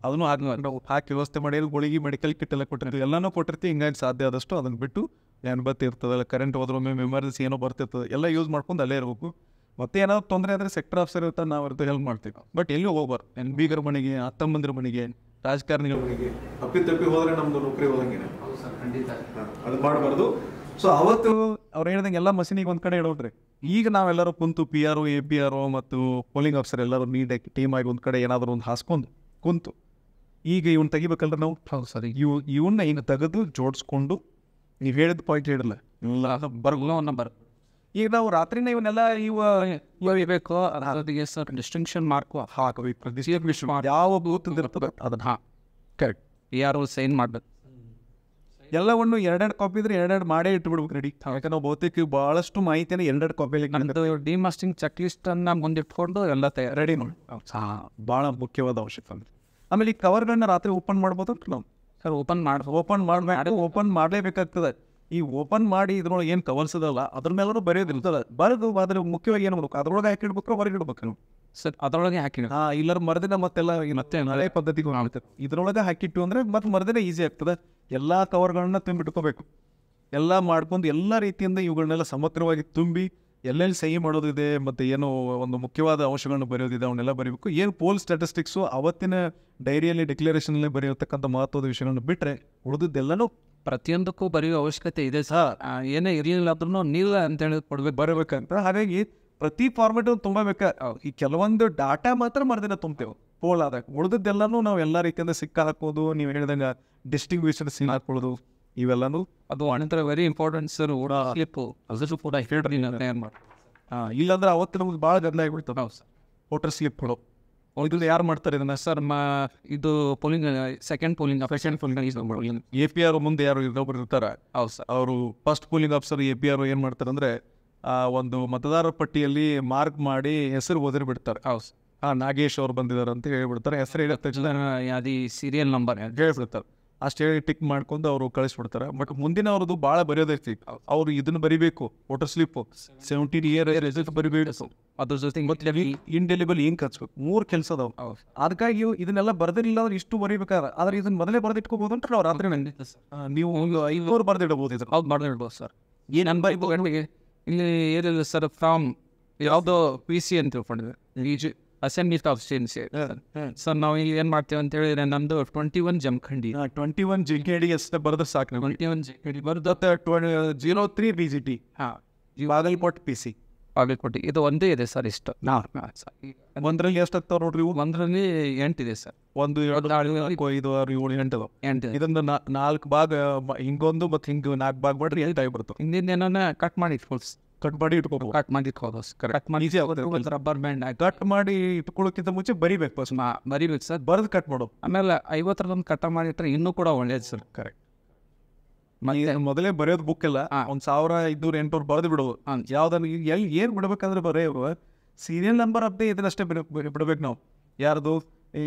ಅದನ್ನು ಹಾಕಿ ವ್ಯವಸ್ಥೆ ಮಾಡಿ ಗುಳಿಗೆ ಮೆಡಿಕಲ್ ಕಿಟ್ ಎಲ್ಲ ಕೊಟ್ಟಿರ್ತೀವಿ, ಎಲ್ಲನೂ ಕೊಟ್ಟಿರ್ತೀವಿ. ಹಿಂಗಾಗಿ ಸಾಧ್ಯ ಆದಷ್ಟು ಅದನ್ನು ಬಿಟ್ಟು ಏನು ಇರ್ತದಲ್ಲ, ಕರೆಂಟ್ ಹೋದ್ರೆ ಒಮ್ಮೆ ಎಮರ್ಜೆನ್ಸಿ ಏನೋ ಬರ್ತಿರ್ತದೆ, ಎಲ್ಲ ಯೂಸ್ ಮಾಡ್ಕೊಂಡು ಅಲ್ಲೇ ಇರಬೇಕು. ಮತ್ತೆ ಏನಾದ್ರು ತೊಂದರೆ ಆದರೆ ಸೆಕ್ಟರ್ ಆಫೀಸರ್ ಇರ್ತಾರೆ, ನಾವು ಅವ್ರದ್ದು ಹೆಲ್ಪ್ ಮಾಡ್ತೀವಿ. ಬಟ್ ಎಲ್ಲಿಯೂ ಹೋಗ್ಬಾರ್ದು. ಬೀಗರ ಮನೆಗೆ, ಅತ್ತಮ್ಮಂದಿರ ಮನೆಗೆ, ರಾಜಕಾರಣಿಗಳ ಮನೆಗೆ ತಪ್ಪಿ ಹೋದರೆ ನಮ್ಮದು ನೌಕರಿ ಹೋದಂಗೆ ಅದು ಮಾಡಬಾರ್ದು. ಸೊ ಅವತ್ತು ಅವ್ರು ಹೇಳ್ದಂಗೆ ಎಲ್ಲ ಮಷೀನಿಗೆ ಒಂದು ಕಡೆ ಇಡೋದ್ರಿ. ಈಗ ನಾವೆಲ್ಲರೂ ಕುಂತು PRO, APRO ಮತ್ತು ಪೋಲಿಂಗ್ ಆಫೀಸರ್ ಎಲ್ಲರೂ ನೀಟಾಗಿ ಟೀಮ್ ಆಗಿ ಒಂದು ಕಡೆ ಏನಾದರೂ ಒಂದು ಹಾಸ್ಕೊಂಡು ಕುಂತು ಈಗ ಇವ್ನು ತೆಗಿಬೇಕಲ್ರ ನಾವು. ಹೌದು ಸರಿ. ಇವನ್ನ ಹಿಂಗೆ ತೆಗೆದು ಜೋಡಿಸ್ಕೊಂಡು ನೀವು ಹೇಳಿದ ಪಾಯಿಂಟ್ ಹೇಳಿಲ್ಲ ನಂಬರ್. ಈಗ ನಾವು ರಾತ್ರಿನ ಇವನ್ನೆಲ್ಲ ಇರಬೇಕು. ಅದಕ್ಕೆ ಸರ್ ಡಿಸ್ಟಿಂಕ್ಷನ್ ಮಾರ್ಕು ಹಾಕಬೇಕು. ಯಾವ ಬೂತ್ ಇರ್ತದೆ ಅದನ್ನು ಕರೆಕ್ಟ್ ಯಾರು ಸೈನ್ ಮಾಡಬೇಕು. ಎಲ್ಲವನ್ನು 2 ಕಾಪಿ ಇದ್ರೆ 2 ಮಾಡೇ ಇಟ್ಬಿಡ್ಬೇಕು ರೆಡಿ. ಯಾಕಂದ್ರೆ ನಾವು ಬಹುತೇಕ ಭಾಳಷ್ಟು ಮಾಹಿತಿಯನ್ನು 2 ಕಾಪಿಯಲ್ಲಿ ಡಿಮಾಸ್ಟಿಂಗ್ ಚೆಕ್ ಲಿಸ್ಟನ್ನು ಮುಂದಿಟ್ಕೊಂಡು ಎಲ್ಲ ರೆಡಿ ನೋಡಿ. ಭಾಳ ಮುಖ್ಯವಾದ ಅವಶ್ಯಕ ಅಂದರೆ. ಆಮೇಲೆ ಈ ಕವರ್ಗಳನ್ನ ರಾತ್ರಿ ಓಪನ್ ಮಾಡ್ಬೋದು ನಾವು. ಸರ್ ಓಪನ್ ಮಾಡಲೇಬೇಕಾಗ್ತದೆ. ಈ ಓಪನ್ ಮಾಡಿ ಇದ್ರೊಳಗೆ ಏನು ಕವರ್ಸ್ ಇದಲ್ಲ ಅದ್ರ ಮೇಲೂ ಬರೆಯೋದಿರ್ತದೆ. ಬರೆದು ಅದ್ರ ಮುಖ್ಯವಾಗಿ ಏನು ಮಾಡ್ಬೇಕು, ಅದ್ರೊಳಗೆ ಹಾಕಿಡ್ಬೇಕು, ಹೊರಗೆ ಇಡ್ಬೇಕು ನಾವು. ಸರ್ ಅದರೊಳಗೆ ಹಾಕಿ ಇಲ್ಲರ ಮರದಿನ ಮತ್ತೆಲ್ಲ ಮತ್ತೆ ಹಳೆ ಪದ್ಧತಿಗೂ ಮಾಡ್ತಾರೆ. ಇದ್ರೊಳಗೆ ಹಾಕಿಟ್ಟು ಅಂದರೆ ಮತ್ತೆ ಮರದಿನ ಈಸಿ ಆಗ್ತದೆ. ಎಲ್ಲ ಕವರ್ಗಳನ್ನ ತುಂಬಿಟ್ಕೋಬೇಕು. ಎಲ್ಲ ಮಾಡ್ಕೊಂಡು ಎಲ್ಲ ರೀತಿಯಿಂದ ಇವುಗಳನ್ನೆಲ್ಲ ಸಮಗ್ರವಾಗಿ ತುಂಬಿ ಎಲ್ಲೆಲ್ಲಿ ಸಹಿ ಮಾಡೋದಿದೆ ಮತ್ತು ಏನು ಒಂದು ಮುಖ್ಯವಾದ ಅಂಶಗಳನ್ನು ಬರೆಯೋದಿದೆ ಅವನ್ನೆಲ್ಲ ಬರೀಬೇಕು. ಏನು ಪೋಲ್ ಸ್ಟ್ಯಾಟಿಸ್ಟಿಕ್ಸು ಅವತ್ತಿನ ಡೈರಿಯಲ್ಲಿ ಡಿಕ್ಲರೇಷನಲ್ಲಿ ಬರೆಯತಕ್ಕಂಥ ಮಹತ್ವದ ವಿಷಯಗಳನ್ನು ಬಿಟ್ಟರೆ ಉಳಿದಿದ್ದೆಲ್ಲನೂ ಪ್ರತಿಯೊಂದಕ್ಕೂ ಬರೆಯೋ ಅವಶ್ಯಕತೆ ಇದೆ ಸರ್. ಏನೇ ಇರಲಿಲ್ಲ ಆದ್ರೂ ನೀಲ್ಲ ಅಂತೇಳಿ ಕೊಡ್ಬೇಕು ಬರಬೇಕಂತ. ಹಾಗಾಗಿ ಪ್ರತಿ ಫಾರ್ಮೆಟು ತುಂಬ ಈ ಕೆಲವೊಂದು ಡಾಟಾ ಮಾತ್ರ ಮರದಿನ ತುಂಬ್ತೇವೆ ಪೋಲ್ ಆದಾಗ. ಉಳಿದಿದ್ದೆಲ್ಲನೂ ನಾವು ಎಲ್ಲ ರೀತಿಯಿಂದ ಸಿಕ್ಕ ಹಾಕೋದು, ನೀವು ಹೇಳಿದಂಗೆ ಡಿಸ್ಟಿಂಗ್ವಿಷನ್ ಸಿನ್ ಹಾಕೊಳ್ಳೋದು, ಇವೆಲ್ಲನೂ ಅದು ಅನಂತರ ವೆರಿ ಇಂಪಾರ್ಟೆಂಟ್ ಸರ್. ಸ್ಲಿಪ್ಪು ಅದಷ್ಟು ಕೂಡ ತಯಾರು ಮಾಡಿ. ಇಲ್ಲಾಂದ್ರೆ ಅವತ್ತು ನಮ್ಗೆ ಭಾಳ ಗಂಧ ಆಗಿಬಿಡ್ತದೆ. ಹೌದು ಸರ್. ವೋಟರ್ ಸ್ಲಿಪ್ಗಳು ಇದನ್ನ ಯಾರು ಮಾಡ್ತಾರೆ ಇದನ್ನ? ಸರ್ ಇದು ಪೋಲಿಂಗ್ ಸೆಕೆಂಡ್ ಪೋಲಿಂಗ್ APR ಮುಂದೆ ಯಾರು ಇನ್ನೊಬ್ರು ಇರ್ತಾರೆ. ಹೌದು ಸರ್. ಅವರು ಫಸ್ಟ್ ಪೋಲಿಂಗ್ ಆಫೀಸರ್ APR ಏನು ಮಾಡ್ತಾರೆ ಅಂದರೆ ಒಂದು ಮತದಾರರ ಪಟ್ಟಿಯಲ್ಲಿ ಮಾರ್ಕ್ ಮಾಡಿ ಹೆಸರು ಓದಿರಿ ಬಿಡ್ತಾರೆ. ಹೌದು. ನಾಗೇಶ್ ಅವ್ರು ಬಂದಿದ್ದಾರೆ ಅಂತ ಹೇಳ್ಬಿಡ್ತಾರೆ. ಹೆಸರು ಹೇಳಿದ ತಕ್ಷಣ ಅದು ಸೀರಿಯಲ್ ನಂಬರ್ ಹೇಳ್ಬಿಡ್ತಾರೆ. ಅಷ್ಟು ಹೇಳಿ ಟಿಕ್ ಮಾಡ್ಕೊಂಡು ಅವರು ಕಳಿಸ್ಬಿಡ್ತಾರೆ. ಬಟ್ ಮುಂದಿನ ಅವ್ರದ್ದು ಭಾಳ ಬರೆಯೋದೈತಿ. ಅವ್ರು ಇದನ್ನು ಬರಿಬೇಕು, ವೋಟರ್ ಸ್ಲಿಪ್ಪು 17 ಇಯರ್ ರಿಸಲ್ಟ್ ಬರಿಬೇಕು, ಅದ್ರ ಜೊತೆ ಇಂಡೆಲಿಬಲ್ ಇಂಕ್ ಹಚ್ಬೇಕು. 3 ಕೆಲಸ ಅದಾವ. ಅದಕ್ಕಾಗಿ ಇದನ್ನೆಲ್ಲ ಬರ್ದಿರಲಿಲ್ಲ ಅಂದ್ರೆ ಇಷ್ಟು ಬರೀಬೇಕಾದ್ರೆ, ಆದ್ರೆ ಇದನ್ನ ಮೊದಲೇ ಬರೆದಿಟ್ಕೋಬಹುದು ಅಂತ ನಾವು ರಾತ್ರಿ ನೀವು 500 ಬರೆದಿಡಬಹುದು. ಇದನ್ನು ಹೌದು ಬರೆದಿಡ್ಬೋದು ಸರ್. ಏನು ಅನ್ಬಾರ್ದು ಇಲ್ಲಿ ಏನಿಲ್ಲ ಸರ್. ಫ್ರಾಮ್ ಯಾವುದೋ PC ಅಂತ ತಿಳ್ಕೊಂಡಿದೆ, ಅಸೆಂಬ್ಲಿ ಕಾನ್ಸ್ಟಿಟ್ಯೂನ್ಸಿ. ಸರ್ ನಾವು ಈಗ ಏನು ಮಾಡ್ತೇವೆ ಅಂತ ಹೇಳಿದ್ರೆ ನಮ್ಮದು 21 ಜಮಖಂಡಿ 21 JKD ಅಷ್ಟೇ ಬರೆದ್ರೆ ಸಾಕು. 21 JKD ಬರೆದು 03 BGT ಬಾಗಲಕೋಟೆ PC ಬಾಗಲಕೋಟೆ ಇದು ಒಂದೇ ಇದೆ ಸರ್. ಇಷ್ಟು ಒಂದರಲ್ಲಿ ಎಷ್ಟಾಗ್ತಾವ ನೋಡ್ರಿ? ಒಂದರಲ್ಲಿ 8 ಇದೆ ಸರ್. 1 2 4 5 6 7 8 ಅದಾವ. ಇದನ್ನ 4 ಭಾಗ ಹಿಂಗೊಂದು ಮತ್ತು ಹಿಂಗೆ 4 ಭಾಗ ಮಾಡ್ರಿ 8 ಆಗಿ ಬರ್ತವೆ. ಹಿಂದಿನ ಏನನ್ನ ಕಟ್ ಮಾಡಿ ಕಟ್ ಮಾಡಿ ಇಟ್ಕೋಬಹುದು. ಕಟ್ ಮಾಡಿ ಇಟ್ಕೋದು ಕಟ್ ಮಾಡಿ ರಬ್ಬರ್ ಬ್ಯಾಂಡ್ ಕಟ್ ಮಾಡಿ ಇಟ್ಕೊಳ್ಳೋಕ್ಕಿಂತ ಮುಂಚೆ ಬರಿಬೇಕು. ಫಸ್ಟ್ ಬರಿಬೇಕು ಸರ್. ಬರೆದು ಕಟ್ ಮಾಡೋದು. ಆಮೇಲೆ 50 ಕಟ್ ಮಾಡಿಟ್ರೆ ಇನ್ನೂ ಕೂಡ ಒಳ್ಳೇದು ಸರ್. ಕರೆಕ್ಟ್. ಮೊದಲೇ ಬರೆಯೋದು ಬುಕ್ ಎಲ್ಲ 1500 800 ಬರೆದು ಬಿಡೋದು. ಯಾವ್ದನ್ನ ಎಲ್ಲಿ ಏನು ಬಿಡ್ಬೇಕಂದ್ರೆ ಬರೆಯೋರು ಸೀರಿಯಲ್ ನಂಬರ್ ಅಪ್ಡೇ ಇದನ್ನಷ್ಟೇ ಬಿಡ್ಬೇಕು ನಾವು. ಯಾರ್ದು ಈ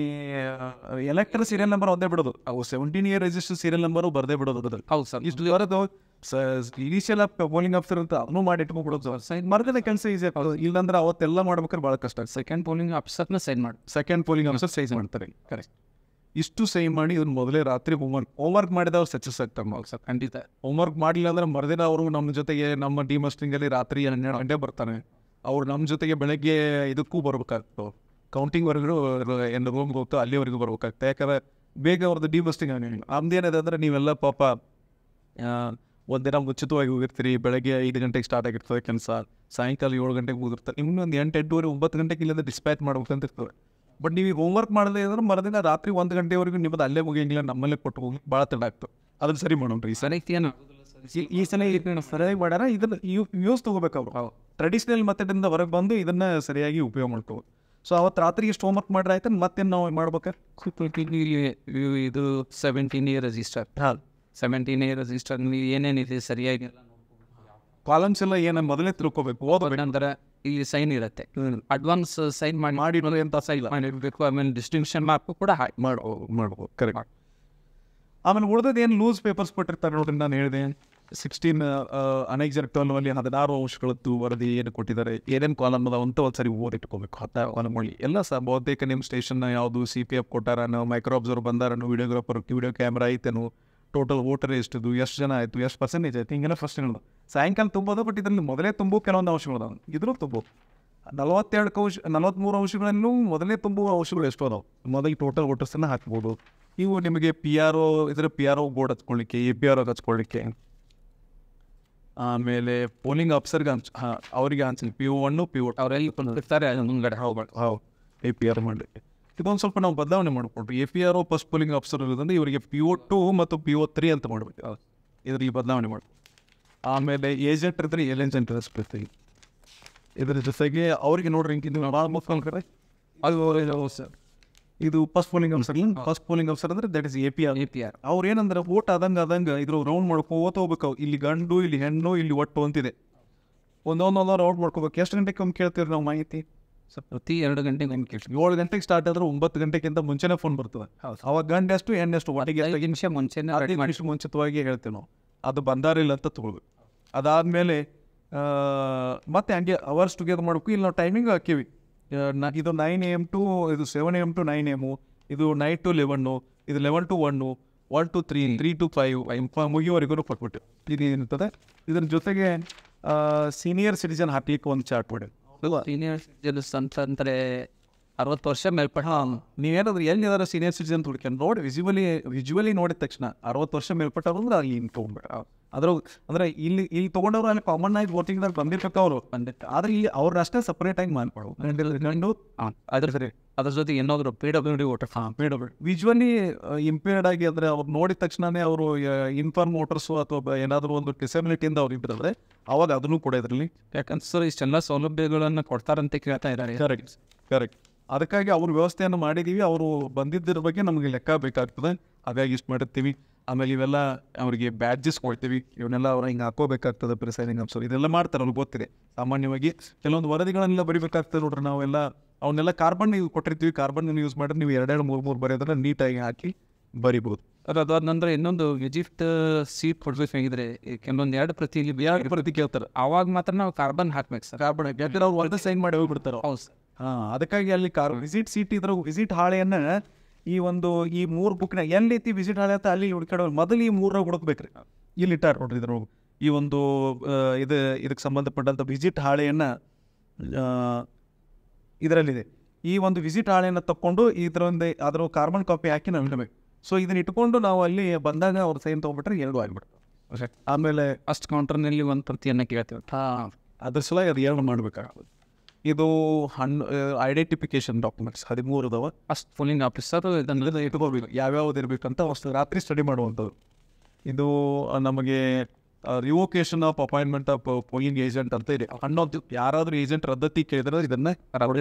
ಎಲೆಕ್ಟರ್ ಸೀರಿಯಲ್ ನಂಬರ್ ಒಂದೇ ಬಿಡೋದು. ಅವು 17 ಇಯರ್ ರಿಜಿಸ್ಟರ್ ಸೀರಿಯಲ್ ನಂಬರು ಬರದೇ ಬಿಡೋದು. ಅದ್ರಲ್ಲಿ ಹೌದು ಸರ್. ಇಷ್ಟು ಬರೋದು ಇನಿಷಿಯಲ್ ಪೋಲಿಂಗ್ ಆಫೀಸರ್ ಅಂತ ಅದನ್ನು ಮಾಡಿ ಇಟ್ಕೊಂಡ್ಬಿಡೋದು. ಸೈನ್ ಮಾಡಿದ್ರೆ ಕೆಲಸ ಈಸಿ ಆಗ್ತದೆ. ಇಲ್ಲಾಂದ್ರೆ ಅವತ್ತೆಲ್ಲ ಮಾಡ್ಬೇಕಾದ್ರೆ ಭಾಳ ಕಷ್ಟ. ಸೆಕೆಂಡ್ ಪೋಲಿಂಗ್ ಆಫೀಸರ್ನ ಸೈನ್ ಮಾಡಿ ಸೆಕೆಂಡ್ ಪೋಲಿಂಗ್ ಆಫೀಸರ್ ಸೈನ್ ಮಾಡ್ತಾರೆ. ಕರೆಕ್ಟ್. ಇಷ್ಟು ಸೈನ್ ಮಾಡಿ ಇದನ್ನ ಮೊದಲೇ ರಾತ್ರಿ ಹೋಮ್ವರ್ಕ್ ಮಾಡಿದವ್ರು ಸಕ್ಸಸ್ ಆಗ್ತಾರೆ. ನಾವು ಸರ್ ಖಂಡಿತ ಹೋಮ್ವರ್ಕ್ ಮಾಡಲಿಲ್ಲ ಅಂದ್ರೆ ಮರುದಿನ ಅವರು ನಮ್ಮ ಜೊತೆಗೆ ನಮ್ಮ ಡಿಮಸ್ಟಿಂಗಲ್ಲಿ ರಾತ್ರಿ 12 ಗಂಟೆ ಬರ್ತಾನೆ. ಅವ್ರು ನಮ್ಮ ಜೊತೆಗೆ ಬೆಳಗ್ಗೆ ಇದಕ್ಕೂ ಬರ್ಬೇಕಾಗ್ತವೆ. ಕೌಂಟಿಂಗ್ವರೆಗೂ ಏನು ರೂಮ್ಗೆ ಹೋಗ್ತೋ ಅಲ್ಲಿವರೆಗೂ ಬರ್ಬೇಕಾಗ್ತದೆ. ಯಾಕಂದ್ರೆ ಬೇಗ ಅವ್ರದ್ದು ಡಿಮಸ್ಟಿಂಗ್ ಆಗಂಗಿಲ್ಲ. ನಮ್ದೇನಿದೆ ಅಂದರೆ ನೀವೆಲ್ಲ ಪಾಪ ಒಂದಿನ ಮುಂಚಿತವಾಗಿ ಹೋಗಿರ್ತೀರಿ. ಬೆಳಗ್ಗೆ 5 ಗಂಟೆಗೆ ಸ್ಟಾರ್ಟ್ ಆಗಿರ್ತದೆ ಕೆಲಸ, ಸಾಯಂಕಾಲ 7 ಗಂಟೆಗೆ ಮುಗಿರ್ತಾರೆ. ಇನ್ನೊಂದು 8 8:30 9 ಗಂಟೆಗೆ ಇಲ್ಲಿಂದ ಡಿಸ್ಪ್ಯಾಚ್ ಮಾಡ್ಬೇಕಂತ ಇರ್ತವೆ. ಬಟ್ ನೀವು ಹೋಮ್ವರ್ಕ್ ಮಾಡದೇ ಅಂದ್ರೆ ಮರುದಿನ ರಾತ್ರಿ 1 ಗಂಟೆವರೆಗೂ ನಿಮ್ಮದು ಅಲ್ಲೇ ಮುಗಿಯಂಗಿಲ್ಲ, ನಮ್ಮಲ್ಲೇ ಕೊಟ್ಟು ಹೋಗಿ ಭಾಳ ತಡ ಆಗ್ತದೆ. ಅದನ್ನು ಸರಿ ಮಾಡೋಣ್ರಿ. ಈ ಸಲ ಸರಿಯಾಗಿ ಮಾಡ್ಯಾರ. ಇದನ್ನು ಯೂಸ್ ತೊಗೋಬೇಕು ಅವರು. ಟ್ರೆಡಿಷನಲ್ ಮೆಥಡಿಂದ ಹೊರಗೆ ಬಂದು ಇದನ್ನು ಸರಿಯಾಗಿ ಉಪಯೋಗ ಮಾಡ್ಕೋಬೋದು. ಸೊ ಅವತ್ತು ರಾತ್ರಿ ಎಷ್ಟು ಹೋಮ್ವರ್ಕ್ ಮಾಡ್ರೆ ಆಯ್ತು, ಮತ್ತೇನು ನಾವು ಮಾಡ್ಬೇಕಾರೆ ಇದು 17 ಇಯರ್ ರಿಜಿಸ್ಟರ್ 17 ಇಯರ್ ರಿಜಿಸ್ಟರ್ ಏನೇನಿದೆ ಸರಿಯಾಗಿ ಕಾಲಮ್ಸ್ ಎಲ್ಲ ಏನು ಮೊದಲೇ ತಿಳ್ಕೊಬೇಕು. ಓದೋದು ನಂತರ ಇಲ್ಲಿ ಸೈನ್ ಇರುತ್ತೆ. ಅಡ್ವಾನ್ಸ್ ಸೈನ್ ಮಾಡಿ ಎಂತ ಸೈನ್ ಮಾಡಿರಬೇಕು. ಆಮೇಲೆ ಡಿಸ್ಟಿಂಕ್ಷನ್ ಮಾರ್ಕ್ ಕೂಡ ಮಾಡ್ಬೋದು. ಕರೆಕ್ಟ್. ಆಮೇಲೆ ಉಳಿದದ್ದು ಏನು ಲೂಸ್ ಪೇಪರ್ಸ್ ಕೊಟ್ಟಿರ್ತಾರೆ ನೋಡ್ರಿ. ನಾನು ಹೇಳಿದೆ 16 ಅನೆಕ್ಸರ್ 12 16 ಅಂಶಗಳದ್ದು ವರದಿ ಏನು ಕೊಟ್ಟಿದ್ದಾರೆ, ಏನೇನು ಕಾಲಮ್ ಅದಾವ ಅಂತ ಒಂದು ಸರಿ ಓದಿಟ್ಕೋಬೇಕು. 10 ಕಾಲಮ್ಗಳು ಎಲ್ಲ ಬಹುತೇಕ ನಿಮ್ಮ ಸ್ಟೇಷನ್ನ ಯಾವುದು CPF ಕೊಟ್ಟಾರನೋ, ಮೈಕ್ರೋ ಅಬ್ಸರ್ವರ್ ಬಂದಾರನೋ, ವಿಡಿಯೋಗ್ರಾಫರ್ ವಿಡಿಯೋ ಕ್ಯಾಮ್ರಾ ಐತೇನು, ಟೋಟಲ್ ವೋಟರ್ ಎಷ್ಟಿದ್ದು, ಎಷ್ಟು ಜನ ಆಯಿತು, ಎಷ್ಟು ಪರ್ಸೆಂಟೇಜ್ ಆಯಿತು, ಹಿಂಗೆಲ್ಲ ಫಸ್ಟ್ ಹೇಳೋದು. ಸಾಯಂಕಾಲ ತುಂಬೋದು. ಬಟ್ ಇದರಲ್ಲಿ ಮೊದಲೇ ತುಂಬು ಕೆಲವೊಂದು ಅಂಶಗಳದಾವೆ. ಇದ್ರೂ ತುಂಬ 43 ಅಂಶಗಳಲ್ಲೂ ಮೊದಲೇ ತುಂಬುವ ಅಂಶಗಳು ಎಷ್ಟು ಅದಾವೆ. ಮೊದಲು ಟೋಟಲ್ ವೋಟರ್ಸನ್ನು ಹಾಕ್ಬೋದು. ಇವು ನಿಮಗೆ PRO ಬೋರ್ಡ್ ಹಚ್ಕೊಳ್ಳಿಕ್ಕೆ, APR ಹಚ್ಕೊಳ್ಳಿಕ್ಕೆ, ಆಮೇಲೆ ಪೋಲಿಂಗ್ ಆಫೀಸರ್ಗೆ ಅವರಿಗೆ ಅನ್ಸಲಿ PO 1 PO 2 ಅವರೆಲ್ಲ ಇರ್ತಾರೆ ಮುಂದ್ಗಡೆ. APR ಮಾಡಲಿಕ್ಕೆ ಇದೊಂದು ಸ್ವಲ್ಪ ನಾವು ಬದಲಾವಣೆ ಮಾಡಿಕೊಟ್ರು. APR ಫಸ್ಟ್ ಪೋಲಿಂಗ್ ಆಫೀಸರ್ ಇರೋದಂದ್ರೆ ಇವರಿಗೆ PO 2 ಮತ್ತು PO 3 ಅಂತ ಮಾಡಬೇಕು. ಇದರಲ್ಲಿ ಬದಲಾವಣೆ ಮಾಡಿ. ಆಮೇಲೆ ಏಜೆಂಟ್ ಇದ್ರೆ ಏಜೆಂಟ್ ಇರಿಸ್ಬೇಕು. ಇದರ ಜೊತೆಗೆ ಅವ್ರಿಗೆ ನೋಡ್ರಿ ಇದು ಮುಖ್ಯ ಅದು ಸರ್. ಇದು ಫಸ್ಟ್ ಪೋಲಿಂಗ್ ಆಫೀಸರ್ ಅಂದರೆ ದಟ್ ಇಸ್ APR. ಅವ್ರು ಏನಂದ್ರೆ ಓಟ್ ಆದಂಗೆ ಇದ್ರ ರೌಂಡ್ ಮಾಡ್ಕೋತ ಹೋಗ್ಬೇಕು. ಇಲ್ಲಿ ಗಂಡು, ಇಲ್ಲಿ ಹೆಣ್ಣು, ಇಲ್ಲಿ ಒಟ್ಟು ಅಂತಿದೆ. ಒಂದೊಂದು ರೌಂಡ್ ಮಾಡ್ಕೋಬೇಕು. ಎಷ್ಟು ಗಂಟೆಗೆ ಒಮ್ಮೆ ಕೇಳ್ತೀವಿ ನಾವು ಮಾಹಿತಿ? ಪ್ರತಿ 2 ಗಂಟೆಗೆ ಒಮ್ಮೆ ಕೇಳ್ತೀವಿ. 7 ಗಂಟೆಗೆ ಸ್ಟಾರ್ಟ್ ಆದ್ರೆ 9 ಗಂಟೆಗಿಂತ ಮುಂಚೆನೇ ಫೋನ್ ಬರ್ತದೆ. ಅವಾಗ ಗಂಡು ಎಷ್ಟು ಹೆಣ್ಣು ಎಷ್ಟು ಒಟ್ಟಿಗೆ 5 ನಿಮಿಷ ಮುಂಚಿತವಾಗಿ ಹೇಳ್ತೀವಿ ನಾವು. ಅದು ಬಂದಾರಿಲ್ಲ ಅಂತ ತೊಗೊಳ್ಬೇಕು. ಅದಾದಮೇಲೆ ಮತ್ತೆ ಹಂಗೆ ಅವರ್ಸ್ ಟುಗೆದರ್ ಮಾಡಬೇಕು. ಇಲ್ಲಿ ನಾವು ಟೈಮಿಂಗ್ ಹಾಕೀವಿ. ಇದು 9 AM to ಇದು 7 AM to 9 AM, ಇದು ನೈಟ್ ಟು 11, ಇದು 11 to 1, 1 to 3, 3 to 5 ಮುಗಿಯುವವರೆಗೂ ಕೊಟ್ಬಿಟ್ಟು ಇದು ಏನಿರ್ತದೆ. ಇದ್ರ ಜೊತೆಗೆ ಸೀನಿಯರ್ ಸಿಟಿಜನ್ ಹಾಕ್ಲಿಕ್ಕೆ ಒಂದು ಚಾರ್ಟ್ ಮಾಡಿ ಸೀನಿಯರ್ ಸಿಟಿಜನ್ಸ್ ಅಂತಂದರೆ 60 ವರ್ಷ ಮೇಲ್ಪಟ್ಟ. ನೀವೇನಾದ್ರು ಎಲ್ಲಿದಾರ ಸೀನಿಯರ್ ಸಿಟಿಜನ್ ಹುಡ್ಕೊಂಡು ನೋಡಿ ವಿಜುವಲಿ ನೋಡಿದ ತಕ್ಷಣ 60 ವರ್ಷ ಮೇಲ್ಪಟ್ಟವ್ರು ಅಂದ್ರೆ ಅಲ್ಲಿ ತೊಗೊಂಡ್ಬೇಡ ಅದ್ರ ಅಂದ್ರೆ ಇಲ್ಲಿ ತೊಗೊಂಡವ್ರು ಅಲ್ಲಿ ಕಾಮನ್ ಆಗಿ ವೋಟಿಂಗ್ದಾಗ ಬಂದಿರ್ಬೇಕು ಅವರು ಬಂದಿತ್ತು. ಆದ್ರೆ ಇಲ್ಲಿ ಅವ್ರನ್ನ ಅಷ್ಟೇ ಸಪ್ರೇಟ್ ಆಗಿ ಮಾಡ್ಕೊಡು ಗಂಡು ಅದ್ರ ಸರಿ ಅದ್ರ ಜೊತೆ ಏನಾದ್ರು PWD ವೋಟರ್ ವಿಜುವಲಿ ಇಂಪೇರ್ಡ್ ಆಗಿ ಅಂದ್ರೆ ಅವ್ರು ನೋಡಿದ ತಕ್ಷಣನೇ ಅವರು ಇನ್ಫಾರ್ಮ್ ವೋಟರ್ಸು ಅಥವಾ ಏನಾದರೂ ಒಂದು ಡಿಸಬಿಲಿಟಿಯಿಂದ ಅವ್ರು ಇಟ್ಟಿದ್ರೆ ಅವಾಗ ಅದನ್ನು ಕೂಡ ಇದರಲ್ಲಿ ಯಾಕಂದ್ರೆ ಸರ್ ಇಷ್ಟೆಲ್ಲ ಸೌಲಭ್ಯಗಳನ್ನು ಕೊಡ್ತಾರಂತ ಕೇಳ್ತಾ ಇದ್ದಾರೆ. ಕರೆಕ್ಟ್ ಅದಕ್ಕಾಗಿ ಅವ್ರ ವ್ಯವಸ್ಥೆಯನ್ನು ಮಾಡಿದ್ದೀವಿ. ಅವರು ಬಂದಿದ್ದರ ಬಗ್ಗೆ ನಮಗೆ ಲೆಕ್ಕ ಬೇಕಾಗ್ತದೆ, ಹಾಗಾಗಿ ಇಷ್ಟು ಮಾಡಿರ್ತೀವಿ. ಆಮೇಲೆ ಇವೆಲ್ಲ ಅವರಿಗೆ ಬ್ಯಾಡ್ಜಸ್ ಕೊಡ್ತೀವಿ, ಇವನ್ನೆಲ್ಲ ಅವ್ರು ಹಿಂಗೆ ಹಾಕೋಬೇಕಾಗ್ತದೆ. ಪ್ರಿಸೈಡಿಂಗ್ ಆಫೀಸರ್ ಇದೆಲ್ಲ ಮಾಡ್ತಾರೆ, ಅವ್ರಿಗೆ ಗೊತ್ತಿದೆ. ಸಾಮಾನ್ಯವಾಗಿ ಕೆಲವೊಂದು ವರದಿಗಳನ್ನೆಲ್ಲ ಬರಿಬೇಕಾಗ್ತದೆ ನೋಡ್ರಿ. ನಾವೆಲ್ಲ ಅವನ್ನೆಲ್ಲ ಕಾರ್ಬನ್ ಕೊಟ್ಟಿರ್ತೀವಿ, ಕಾರ್ಬನ್ ಯೂಸ್ ಮಾಡಿದ್ರೆ ನೀವು 2-3 ಬರೆಯೋದನ್ನ ನೀಟಾಗಿ ಹಾಕಿ ಬರಿಬೋದು. ಅದಾದ ನಂತರ ಇನ್ನೊಂದು ವಿಜಿಟ್ ಸೀಟ್ ಕೊಡ್ಬೇಕಾಗಿದ್ರೆ ಕೆಲವೊಂದು 2 ಪ್ರತಿ ಕೇಳ್ತಾರೆ, ಅವಾಗ ಮಾತ್ರ ನಾವು ಕಾರ್ಬನ್ ಹಾಕ್ಬೇಕು ಸರ್. ಕಾರ್ಬನ್ ಯಾಕಂದ್ರೆ ಅವ್ರು ಒಂದು ಸೈನ್ ಮಾಡಿ ಹೋಗ್ಬಿಡ್ತಾರೆ. ಹೌದು ಸರ್. ಅದಕ್ಕಾಗಿ ಅಲ್ಲಿ ವಿಸಿಟ್ ಸೀಟ್ ಇದ್ರ ವಿಸಿಟ್ ಹಾಳೆಯನ್ನ ಈ 3 ಬುಕ್ನ ಎಲ್ಲಿ ಐತಿ ವಿಸಿಟ್ ಹಾಳೆ ಅಂತ ಅಲ್ಲಿ ಹುಡ್ಕಾಡೋ ಮೊದಲು ಈ 3 ಹುಡುಕ್ಬೇಕ್ರಿ. ಇಲ್ಲಿ ಇಟ್ಟಾರ ನೋಡ್ರಿ ಇದ್ರ ಈ ಒಂದು ಇದಕ್ಕೆ ಸಂಬಂಧಪಟ್ಟಂಥ ವಿಸಿಟ್ ಹಾಳೆಯನ್ನ ಇದರಲ್ಲಿದೆ. ಈ ಒಂದು ವಿಸಿಟ್ ಹಾಳೆಯನ್ನು ತಕ್ಕೊಂಡು ಅದರ ಕಾರ್ಬನ್ ಕಾಪಿ ಹಾಕಿ ನಾವು ಇಡಬೇಕು. ಸೊ ಇದನ್ನ ಇಟ್ಕೊಂಡು ನಾವು ಅಲ್ಲಿ ಬಂದಾಗ ಅವ್ರ ಸೈನ್ ತೊಗೊಂಡ್ಬಿಟ್ರೆ 2 ಆಗಿಬಿಡ್ತಾರೆ. ಆಮೇಲೆ ಫಸ್ಟ್ ಕೌಂಟರ್ನಲ್ಲಿ ಒಂದು ಪ್ರತಿಯನ್ನು ಕೇಳ್ತೀವಿ. ಅದ್ರ ಸಲ ಅದು 2 ಮಾಡಬೇಕಾಗ್ತದೆ. ಇದು ಐಡೆಂಟಿಫಿಕೇಶನ್ ಡಾಕ್ಯುಮೆಂಟ್ಸ್ 13 ಅದಾವ. ಫಸ್ಟ್ ಪೋಲಿಂಗ್ ಆಫೀಸರ್ ಇದನ್ನೆಲ್ಲ ಇಟ್ಕೋಬೇಕು, ಯಾವ್ಯಾವ್ದು ಇರಬೇಕಂತ ಅಷ್ಟು ರಾತ್ರಿ ಸ್ಟಡಿ ಮಾಡುವಂಥದ್ದು. ಇದು ನಮಗೆ revocation of appointment of polling agent ಅಂತ ಇದೆ. ಅನ್ನೋದು ಯಾರಾದರೂ ಏಜೆಂಟ್ ರದ್ದತಿ ಕೇಳಿದ್ರೆ ಇದನ್ನ